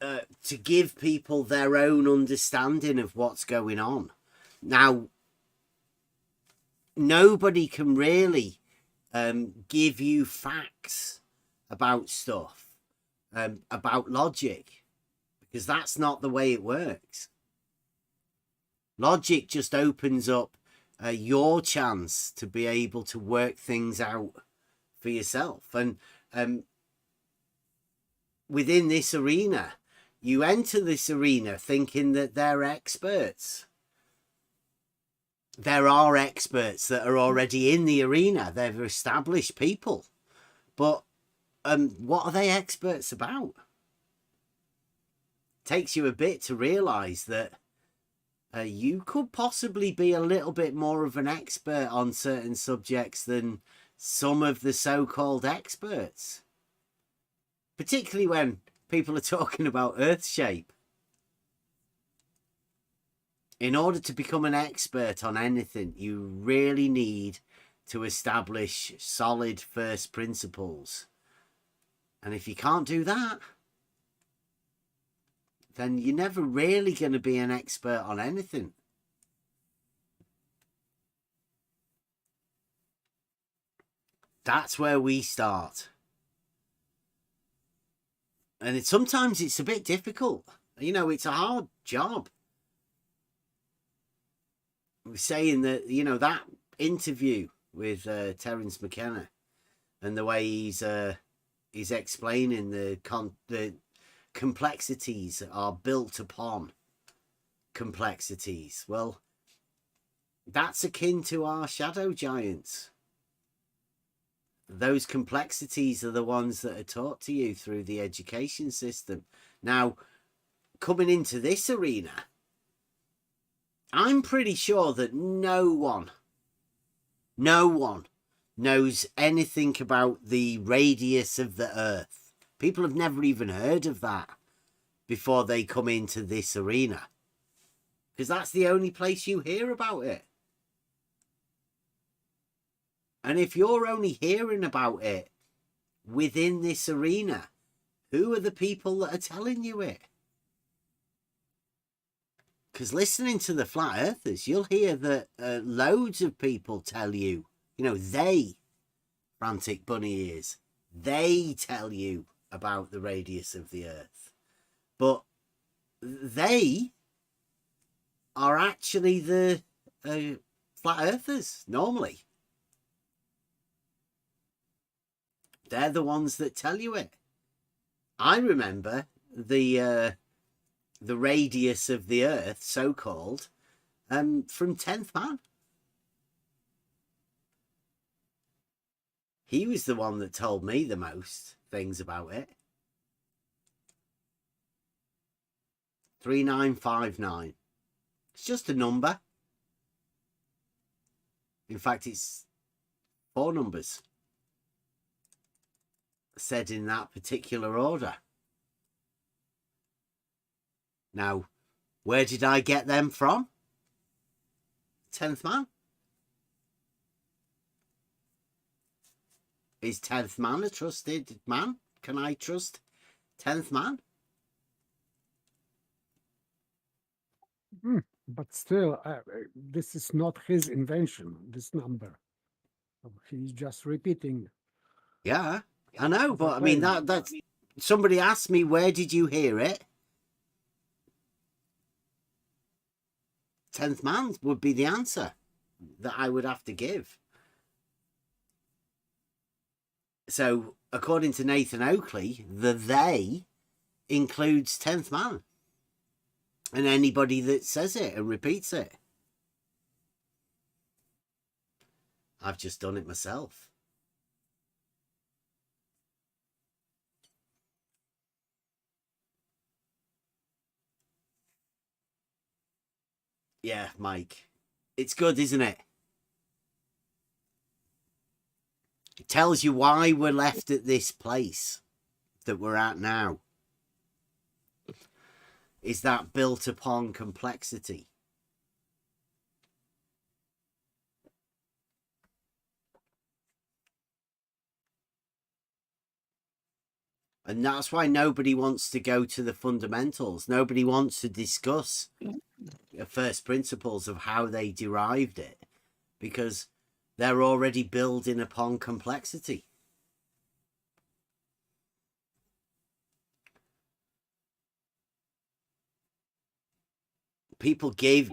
to give people their own understanding of what's going on. Now, nobody can really give you facts about stuff, about logic, because that's not the way it works. Logic just opens up your chance to be able to work things out for yourself. And within this arena, you enter this arena thinking that they're experts. There are experts that are already in the arena. They're established people. But what are they experts about? Takes you a bit to realise that you could possibly be a little bit more of an expert on certain subjects than some of the so-called experts. Particularly when people are talking about Earth shape. In order to become an expert on anything, you really need to establish solid first principles. And if you can't do that, then you're never really going to be an expert on anything. That's where we start. And sometimes it's a bit difficult. You know, it's a hard job. We're saying that, you know, that interview with Terence McKenna and the way he's explaining the complexities are built upon complexities. Well, that's akin to our shadow giants. Those complexities are the ones that are taught to you through the education system. Now, coming into this arena, I'm pretty sure that no one knows anything about the radius of the Earth. People have never even heard of that before they come into this arena, because that's the only place you hear about it. And if you're only hearing about it within this arena, who are the people that are telling you it? Because listening to the flat earthers, you'll hear that loads of people tell you, you know, they, frantic bunny ears, They tell you about the radius of the Earth, but they are actually the flat earthers normally. They're the ones that tell you it. I remember the radius of the Earth, so-called, from 10th Man. He was the one that told me the most things about it. 3959. It's just a number. In fact, it's 4 numbers said in that particular order. Now, where did I get them from? 10th Man. Is 10th Man a trusted man? Can I trust 10th Man? But still, this is not his invention, this number. He's just repeating. Yeah, I know, but I mean, claim. that's... Somebody asked me, where did you hear it? 10th Man would be the answer that I would have to give. So, according to Nathan Oakley, the they includes 10th Man. And anybody that says it and repeats it. I've just done it myself. Yeah, Mike. It's good, isn't it? It tells you why we're left at this place that we're at now. Is that built upon complexity? And that's why nobody wants to go to the fundamentals. Nobody wants to discuss the first principles of how they derived it, because they're already building upon complexity. People gave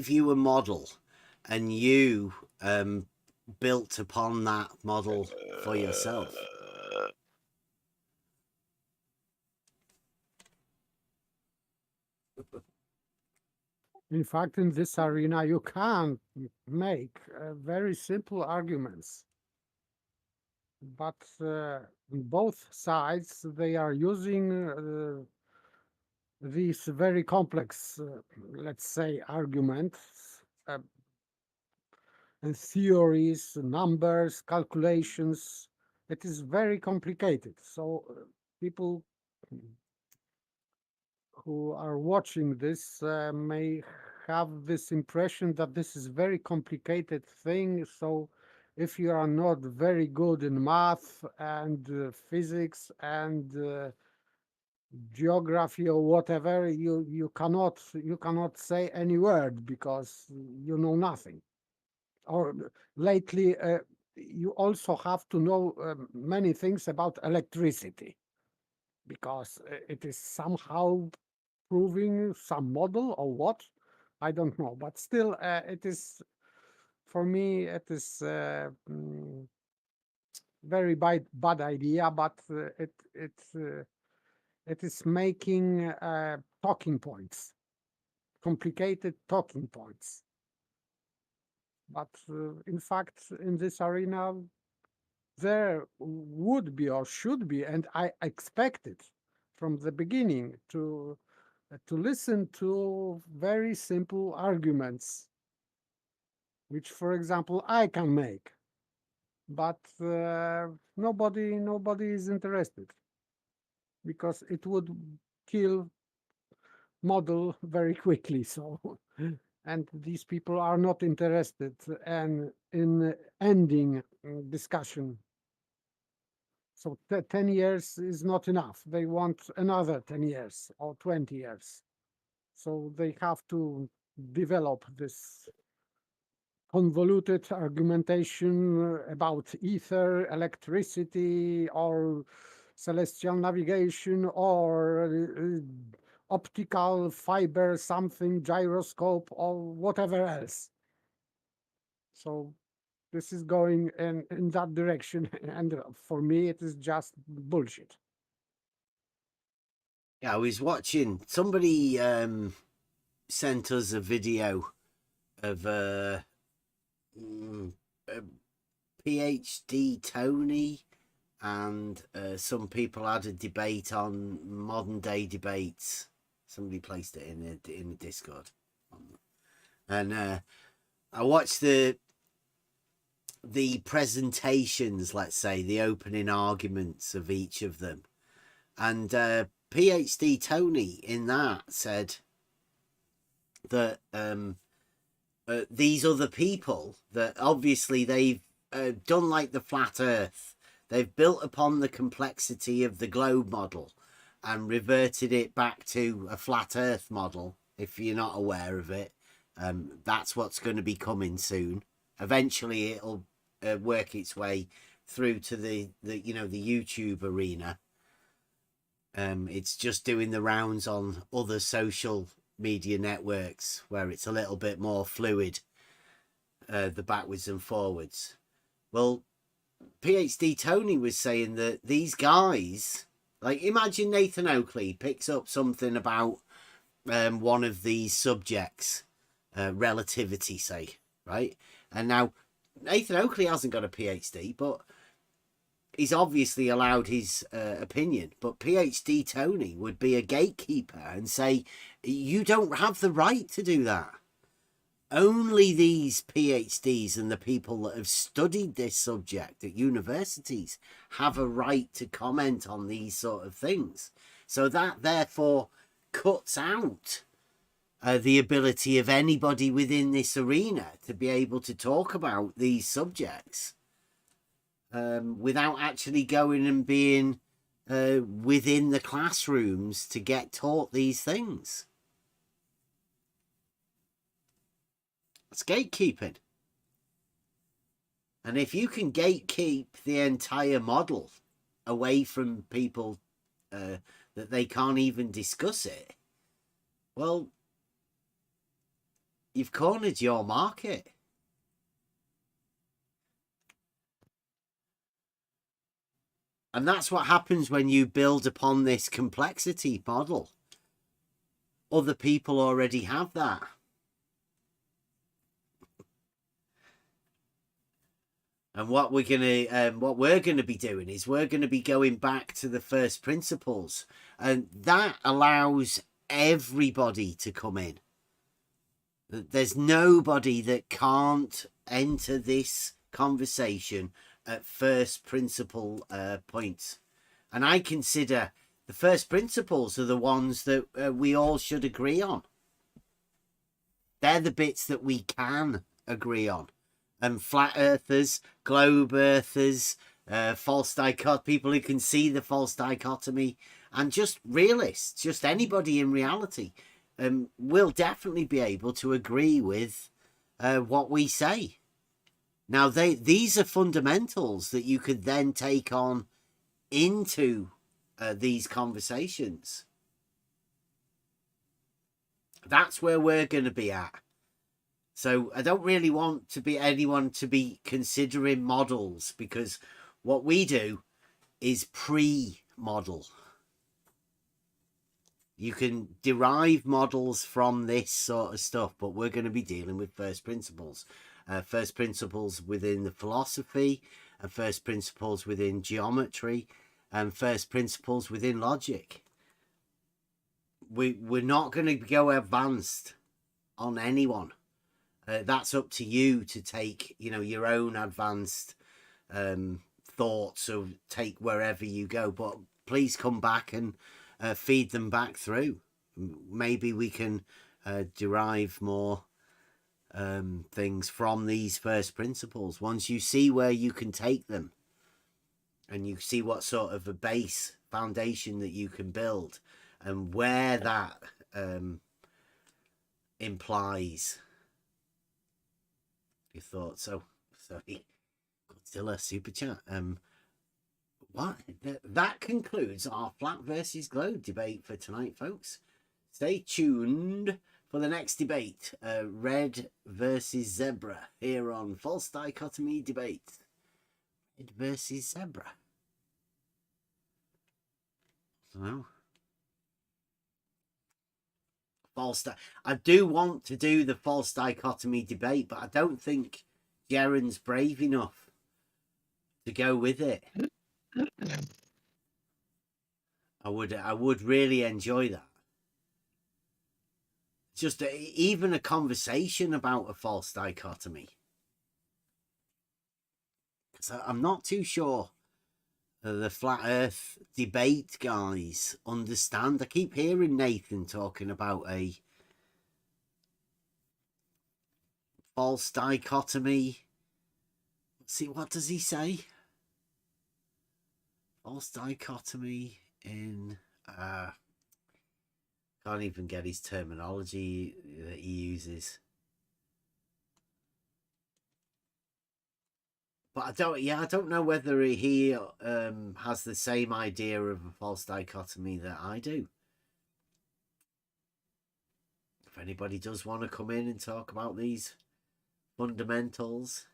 you a model, and you built upon that model for yourself. In fact, in this arena, you can make very simple arguments. But both sides, they are using these very complex, let's say, arguments, and theories, numbers, calculations. It is very complicated. So people who are watching this may have this impression that this is very complicated thing. So if you are not very good in math and physics and geography or whatever, you cannot say any word because you know nothing. Or lately, you also have to know many things about electricity, because it is somehow proving some model or what, I don't know. But still, it is, for me, it is very bad idea. But it is making talking points, complicated talking points. But in fact, in this arena, there would be or should be, and I expected from the beginning to listen to very simple arguments, which, for example, I can make, but nobody is interested, because it would kill model very quickly. So, and these people are not interested in ending discussion. So 10 years is not enough. They want another 10 years or 20 years. So they have to develop this convoluted argumentation about ether, electricity, or celestial navigation, or optical fiber, something, gyroscope, or whatever else. So this is going in that direction, and for me, it is just bullshit. Yeah, I was watching, somebody sent us a video of PhD Tony, and some people had a debate on modern day debates. Somebody placed it in the Discord, and I watched the presentations, let's say the opening arguments of each of them, and PhD Tony in that said that these other people, that obviously they've done like the flat earth, they've built upon the complexity of the globe model and reverted it back to a flat earth model. If you're not aware of it, that's what's going to be coming soon. Eventually it'll work its way through to the YouTube arena. It's just doing the rounds on other social media networks where it's a little bit more fluid, the backwards and forwards. Well, PhD Tony was saying that these guys, like, imagine Nathan Oakley picks up something about one of these subjects, relativity, say, right? And now Nathan Oakley hasn't got a PhD, but he's obviously allowed his opinion. But PhD Tony would be a gatekeeper and say, you don't have the right to do that. Only these PhDs and the people that have studied this subject at universities have a right to comment on these sort of things. So that therefore cuts out the ability of anybody within this arena to be able to talk about these subjects without actually going and being within the classrooms to get taught these things. It's gatekeeping. And if you can gatekeep the entire model away from people that they can't even discuss it, well, you've cornered your market. And that's what happens when you build upon this complexity model. Other people already have that. And what we're gonna be doing is we're gonna be going back to the first principles, and that allows everybody to come in. There's nobody that can't enter this conversation at first principle points. And I consider the first principles are the ones that we all should agree on. They're the bits that we can agree on. And flat earthers, globe earthers, false dichotomy, people who can see the false dichotomy, and just realists, just anybody in reality, will definitely be able to agree with what we say. Now, these are fundamentals that you could then take on into these conversations. That's where we're going to be at. So I don't really want to be anyone to be considering models, because what we do is pre-model. You can derive models from this sort of stuff, but we're going to be dealing with first principles. First principles within the philosophy, and first principles within geometry, and first principles within logic. We're not going to go advanced on anyone. That's up to you to take, your own advanced thoughts, or take wherever you go. But please come back and feed them back through. Maybe we can derive more things from these first principles. Once you see where you can take them, and you see what sort of a base foundation that you can build, and where that implies your thoughts. So, sorry, Godzilla super chat. What? That concludes our flat versus globe debate for tonight, folks. Stay tuned for the next debate, red versus zebra, here on False Dichotomy Debate. Red versus zebra. No. I do want to do the false dichotomy debate, but I don't think Jaren's brave enough to go with it. I would really enjoy that. Just even a conversation about a false dichotomy. Because I'm not too sure the flat earth debate guys understand. I keep hearing Nathan talking about a false dichotomy. Let's see, what does he say? False dichotomy in can't even get his terminology that he uses. But I don't know whether he has the same idea of a false dichotomy that I do. If anybody does want to come in and talk about these fundamentals.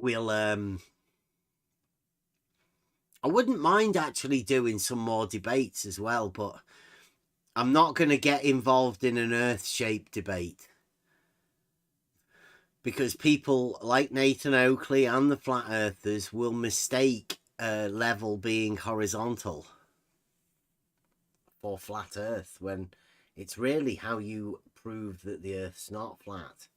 We'll I wouldn't mind actually doing some more debates as well, but I'm not going to get involved in an earth-shaped debate, because people like Nathan Oakley and the flat earthers will mistake level being horizontal for flat earth, when it's really how you prove that the earth's not flat.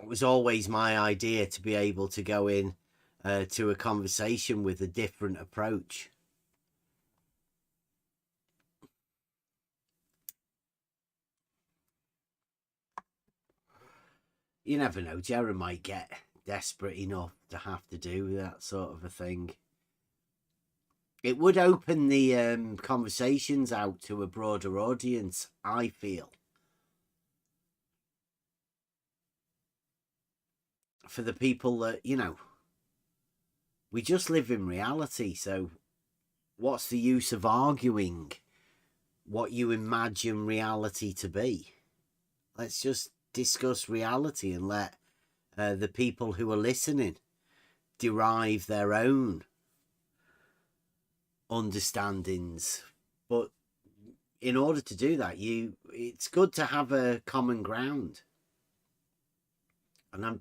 It was always my idea to be able to go in to a conversation with a different approach. You never know, Jared might get desperate enough to have to do that sort of a thing. It would open the conversations out to a broader audience, I feel. For the people that, we just live in reality, so what's the use of arguing what you imagine reality to be? Let's just discuss reality and let the people who are listening derive their own understandings. But in order to do that, it's good to have a common ground. And I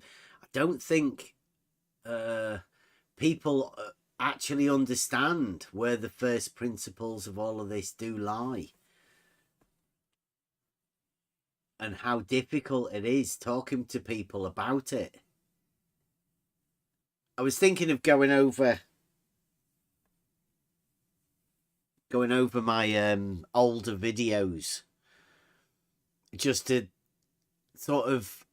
don't think people actually understand where the first principles of all of this do lie, and how difficult it is talking to people about it. I was thinking of going over my older videos, just to sort of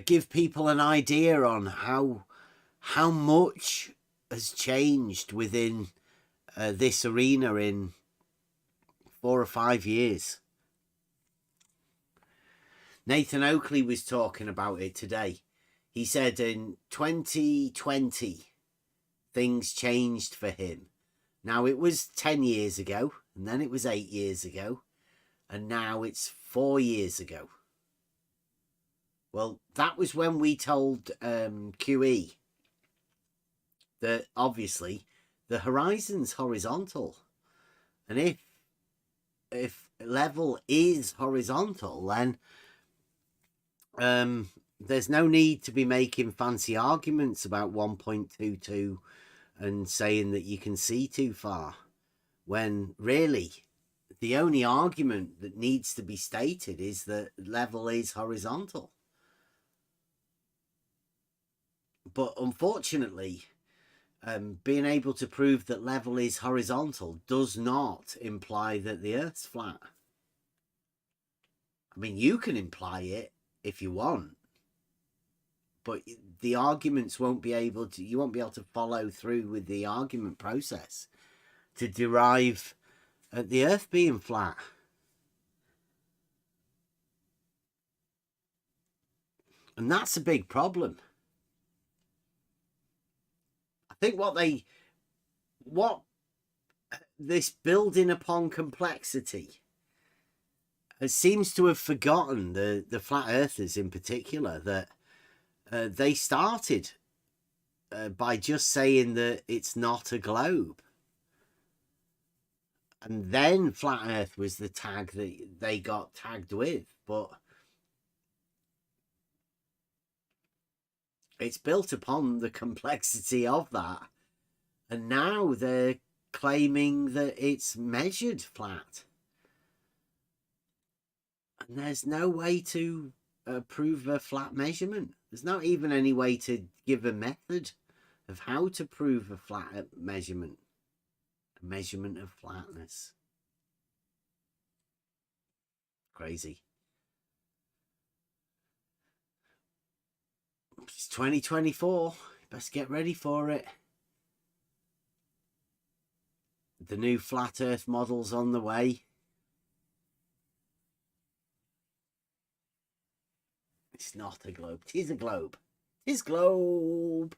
give people an idea on how much has changed within this arena in 4 or 5 years. Nathan Oakley was talking about it today. He said in 2020 things changed for him. Now, it was 10 years ago, and then it was 8 years ago, and now it's 4 years ago. Well, that was when we told QE that obviously the horizon's horizontal. And if level is horizontal, then there's no need to be making fancy arguments about 1.22 and saying that you can see too far, when really the only argument that needs to be stated is that level is horizontal. But unfortunately, being able to prove that level is horizontal does not imply that the Earth's flat. I mean, you can imply it if you want, but the arguments won't be able to, you won't be able to follow through with the argument process to derive the Earth being flat. And that's a big problem. I think what this building upon complexity seems to have forgotten, the flat earthers in particular, that they started by just saying that it's not a globe. And then flat earth was the tag that they got tagged with. But it's built upon the complexity of that. And now they're claiming that it's measured flat. And there's no way to prove a flat measurement. There's not even any way to give a method of how to prove a flat measurement. A measurement of flatness. Crazy. It's 2024. Best get ready for it. The new flat earth model's on the way. It's not a globe. Tis a globe. Tis globe.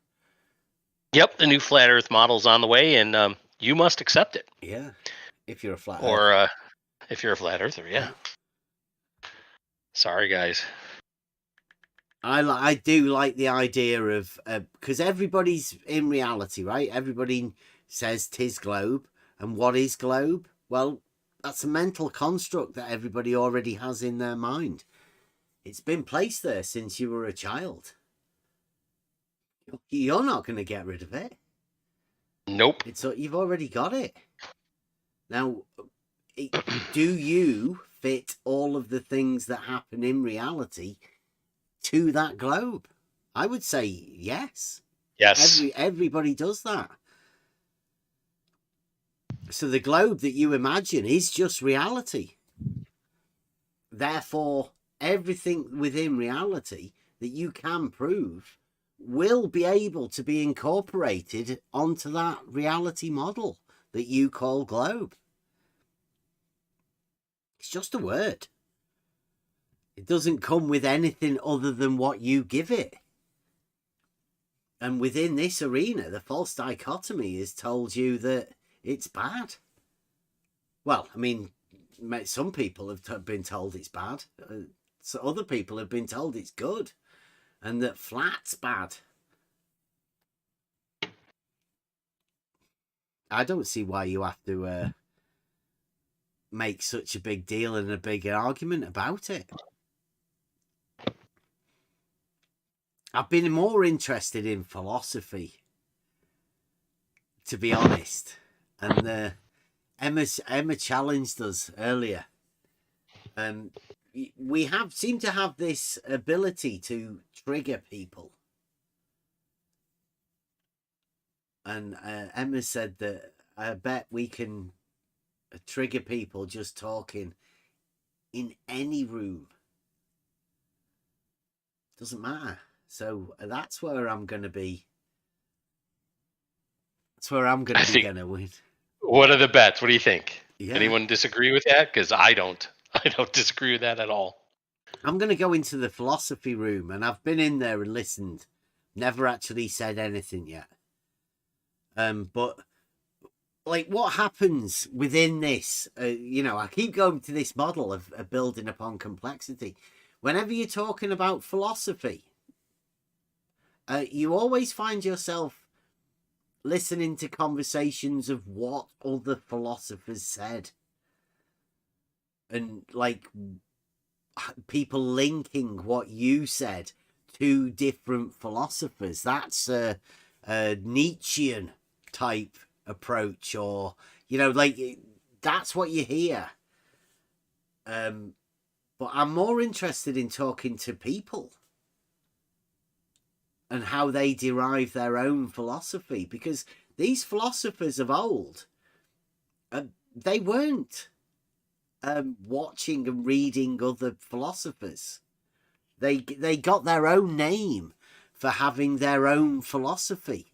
Yep, the new flat Earth model's on the way, and you must accept it. Yeah, if you're a flat or earther. If you're a flat earther, yeah. Sorry, guys. I do like the idea of because everybody's in reality, right? Everybody says tis globe, and what is globe? Well, that's a mental construct that everybody already has in their mind. It's been placed there since you were a child. You're not going to get rid of it. Nope. You've already got it. Now, do you fit all of the things that happen in reality to that globe? I would say yes. Yes. Everybody does that. So the globe that you imagine is just reality. Therefore, everything within reality that you can prove will be able to be incorporated onto that reality model that you call globe. It's just a word. It doesn't come with anything other than what you give it. And within this arena, the false dichotomy has told you that it's bad. Well, I mean, some people have been told it's bad. So other people have been told it's good. And that flat's bad. I don't see why you have to make such a big deal and a big argument about it. I've been more interested in philosophy, to be honest. And Emma challenged us earlier. We seem to have this ability to trigger people. And Emma said that I bet we can trigger people just talking in any room. Doesn't matter. So that's where I'm going to be. That's where I'm going to be going to win. What are the bets? What do you think? Yeah. Anyone disagree with that? Because I don't. I don't disagree with that at all. I'm going to go into the philosophy room, and I've been in there and listened. Never actually said anything yet. But like, what happens within this? I keep going to this model of building upon complexity. Whenever you're talking about philosophy, you always find yourself listening to conversations of what other philosophers said. And like people linking what you said to different philosophers. That's a Nietzschean type approach, or, like that's what you hear. But I'm more interested in talking to people and how they derive their own philosophy, because these philosophers of old, they weren't watching and reading other philosophers. They got their own name for having their own philosophy.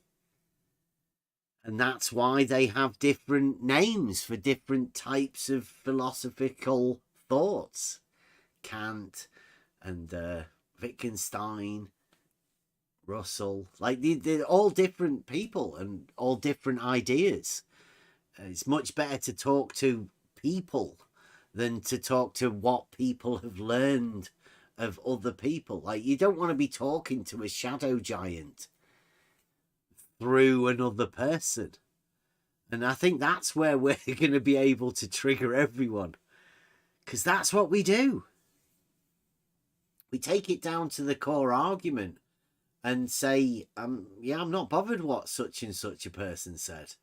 And that's why they have different names for different types of philosophical thoughts. Kant and Wittgenstein, Russell, like they're all different people and all different ideas. It's much better to talk to people than to talk to what people have learned of other people. Like, you don't want to be talking to a shadow giant through another person. And I think that's where we're going to be able to trigger everyone, because that's what we do. We take it down to the core argument and say, yeah, I'm not bothered what such and such a person said.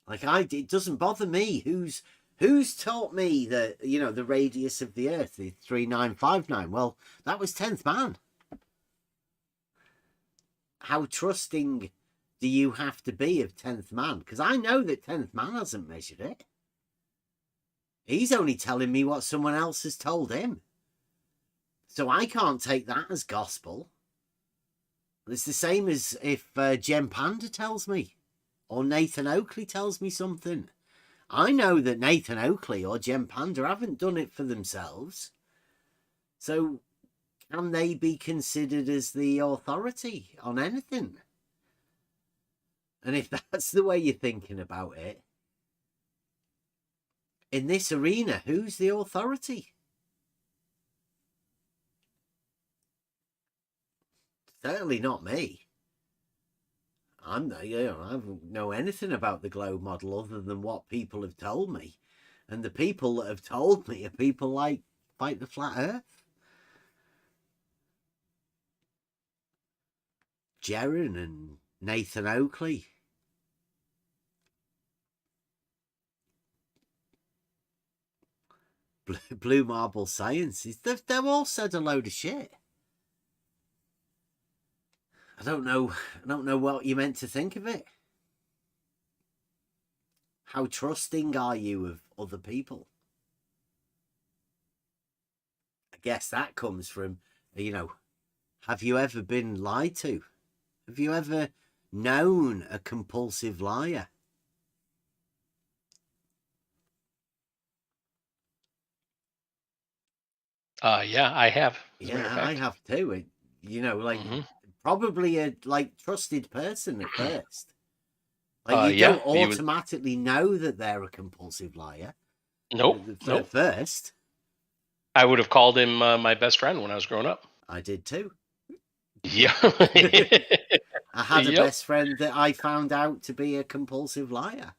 Like, it doesn't bother me who's taught me that, you know, the radius of the earth is 3959. Well, that was 10th man. How trusting do you have to be of 10th man? Because I know that 10th man hasn't measured it. He's only telling me what someone else has told him. So I can't take that as gospel. It's the same as if Jem Panda tells me, or Nathan Oakley tells me something. I know that Nathan Oakley or Jem Panda haven't done it for themselves. So can they be considered as the authority on anything? And if that's the way you're thinking about it, in this arena, who's the authority? Certainly not me. I don't know anything about the globe model other than what people have told me. And the people that have told me are people like Fight the Flat Earth, Jaren and Nathan Oakley. Blue Marble Sciences. They've all said a load of shit. I don't know what you meant to think of it. How trusting are you of other people? I guess that comes from, you know, have you ever been lied to? Have you ever known a compulsive liar? Yeah, I have. Yeah, I have too. You know, like probably a trusted person at first. Like, you don't automatically know that they're a compulsive liar. Nope. At first. I would have called him my best friend when I was growing up. I did too. Yeah. I had a best friend that I found out to be a compulsive liar.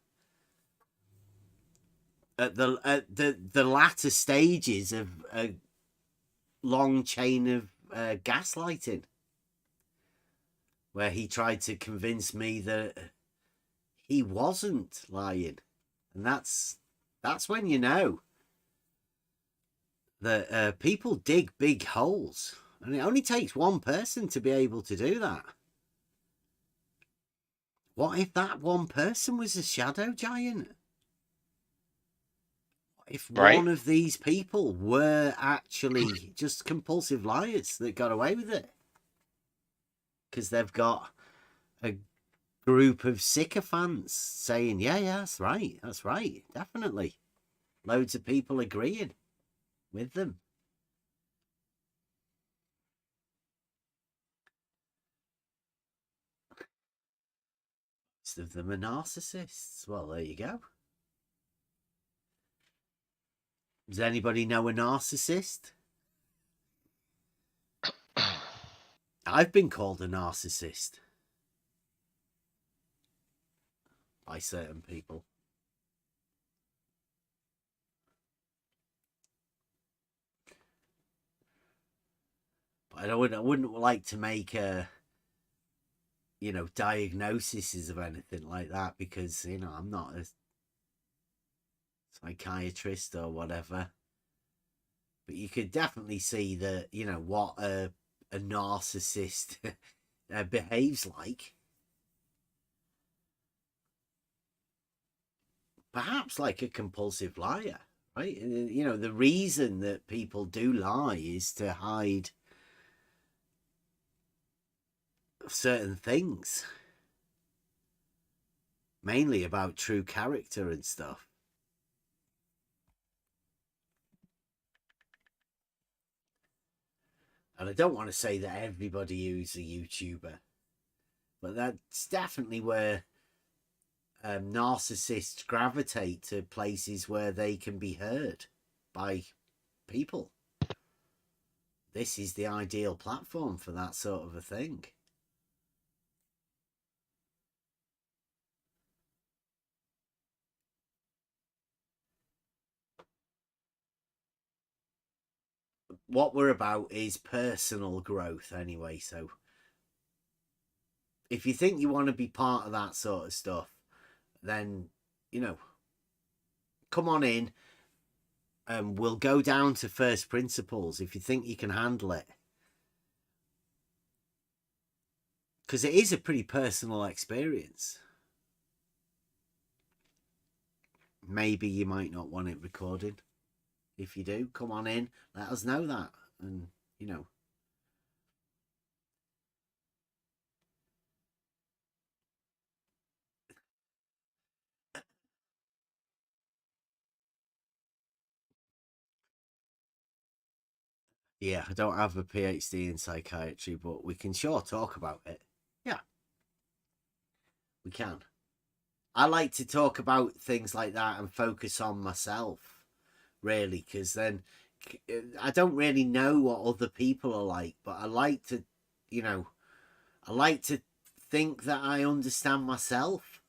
At the latter stages of a long chain of gaslighting, where he tried to convince me that he wasn't lying. And that's when you know that people dig big holes. And it only takes one person to be able to do that. What if that one person was a shadow giant? What if one of these people were actually just compulsive liars that got away with it? Because they've got a group of sycophants saying, yeah, that's right, definitely. Loads of people agreeing with them. Most of them are narcissists. Well, there you go. Does anybody know a narcissist? I've been called a narcissist by certain people. But I wouldn't like to make diagnoses of anything like that, because, I'm not a psychiatrist or whatever. But you could definitely see that, what a narcissist behaves like. Perhaps like a compulsive liar, right? And, you know, the reason that people do lie is to hide certain things, mainly about true character and stuff. And I don't want to say that everybody who's a YouTuber, but that's definitely where narcissists gravitate to, places where they can be heard by people. This is the ideal platform for that sort of a thing. What we're about is personal growth anyway, so if you think you want to be part of that sort of stuff, then, you know, come on in and we'll go down to first principles if you think you can handle it. Because it is a pretty personal experience. Maybe you might not want it recorded. If you do, come on in, let us know that. And, you know, yeah, I don't have a PhD in psychiatry, but we can sure talk about it. Yeah, we can. I like to talk about things like that and focus on myself, really, because then I don't really know what other people are like, but I like to, you know, I like to think that I understand myself.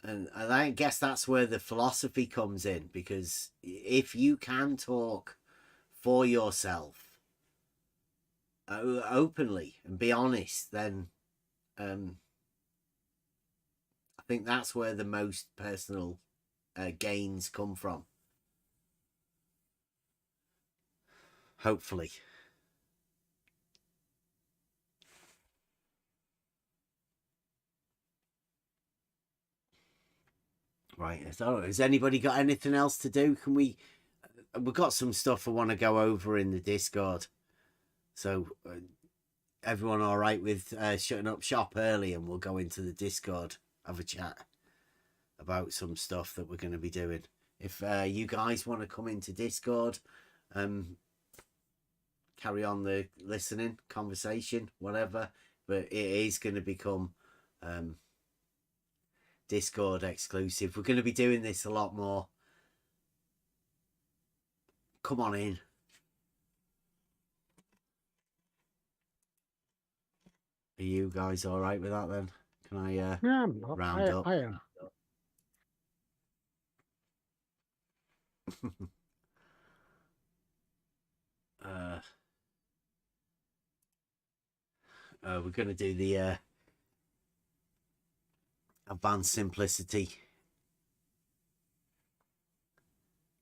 And I guess that's where the philosophy comes in, because if you can talk for yourself openly and be honest, then I think that's where the most personal gains come from. Hopefully. Right, so has anybody got anything else to do? Can we've got some stuff I want to go over in the Discord. So everyone all right with shutting up shop early, and we'll go into the Discord, have a chat about some stuff that we're going to be doing. If you guys want to come into Discord, carry on the listening, conversation, whatever, but it is going to become Discord exclusive. We're going to be doing this a lot more. Come on in. Are you guys all right with that then? Can I Yeah, round up? I am. We're going to do the advanced simplicity.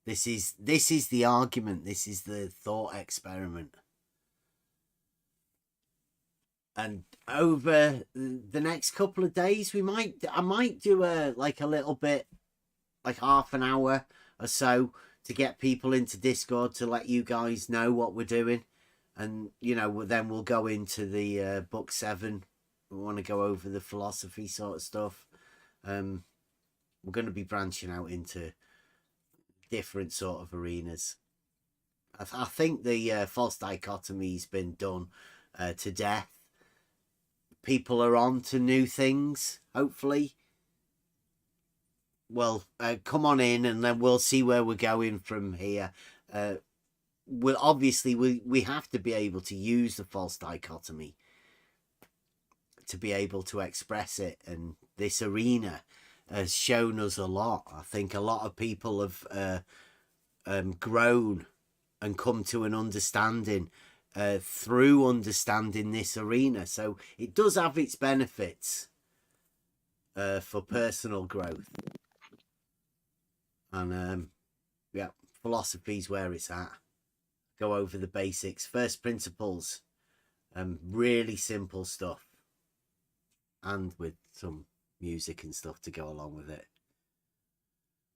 This is the argument. This is the thought experiment. And over the next couple of days, I might do a little bit, like half an hour or so, to get people into Discord to let you guys know what we're doing. And, you know, then we'll go into the book 7. We want to go over the philosophy sort of stuff. We're going to be branching out into different sort of arenas. I think the false dichotomy's been done to death. People are on to new things, hopefully. Well, come on in, and then we'll see where we're going from here. Well, obviously, we have to be able to use the false dichotomy to be able to express it, and this arena has shown us a lot. I think a lot of people have grown and come to an understanding through understanding this arena. So it does have its benefits for personal growth. And yeah, philosophy's where it's at. Go over the basics, first principles, really simple stuff, and with some music and stuff to go along with it.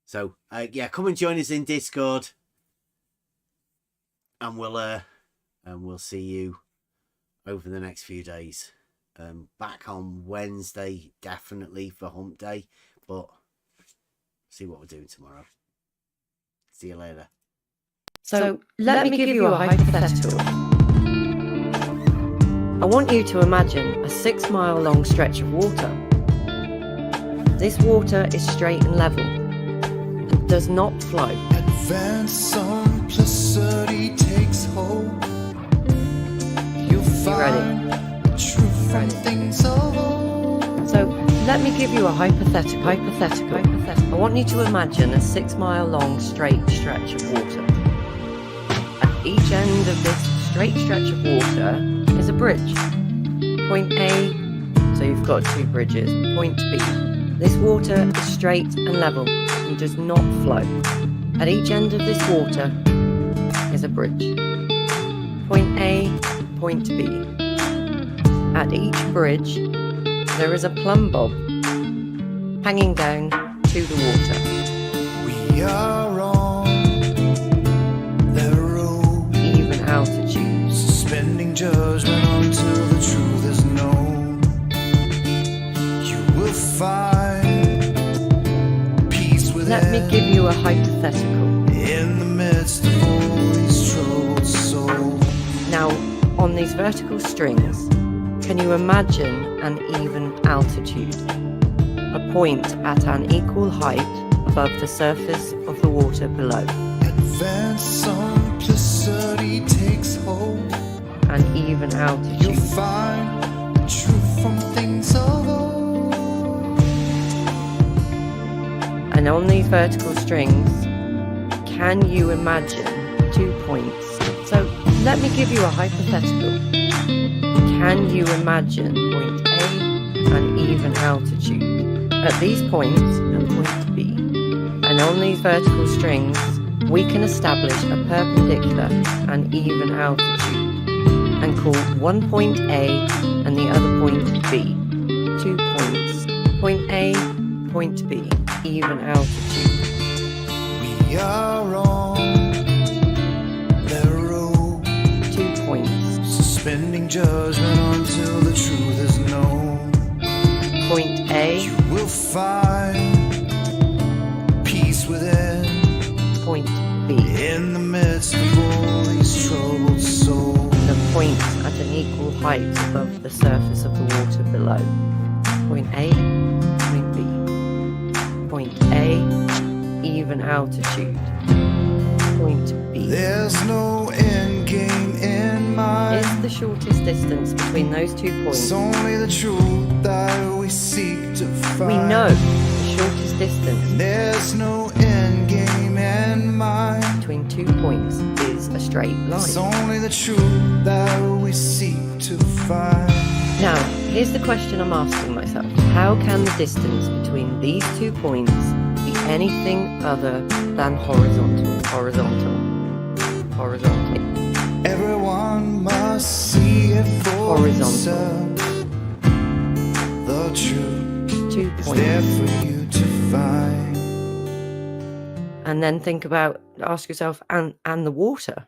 So yeah, come and join us in Discord, and we'll see you over the next few days. Back on Wednesday, definitely for Hump Day, but see what we're doing tomorrow. See you later. So let me give you a hypothetical. I want you to imagine a 6-mile long stretch of water. This water is straight and level and does not flow. Advanced simplicity takes hold. You'll find the truth from things of old. So let me give you a hypothetical. I want you to imagine a 6-mile long straight stretch of water. At each end of this straight stretch of water is a bridge. Point A, so you've got 2 bridges. Point B. This water is straight and level and does not flow. At each end of this water is a bridge. Point A, point B. At each bridge there is a plumb bob hanging down to the water. We are on the road, even altitude. suspending judgment until the truth is known. You will find peace within. Let me give you a hypothetical. In the midst of all these troubled souls. Now, on these vertical strings, can you imagine an even altitude? A point at an equal height above the surface of the water below. Advanced simplicity takes hold. An even You'll altitude. find the truth from things of old. And on these vertical strings, can you imagine 2 points? So let me give you a hypothetical. Can you imagine point A, an even altitude, at these points and point B? And on these vertical strings, we can establish a perpendicular and even altitude and call one point A and the other point B. 2 points. Point A, point B, even altitude. We are on the road, 2 points. suspending judgment until the truth is known. Point A, You will find peace within. point B. In the midst of all these troubled souls. The points at an equal height above the surface of the water below. Point A, point B. Point A, even altitude. Point B. There's no end game in mind. Is the shortest distance between those 2 points? It's only the truth that we seek to find. We know the shortest distance There's no end game in mind. between 2 points is a straight It's line. only the truth that we seek to find. Now, here's the question I'm asking myself. How can the distance between these 2 points be anything other than horizontal? Everyone must see it for Horizontal. themselves. The truth 2 is there points. for you to find. And then ask yourself, and the water.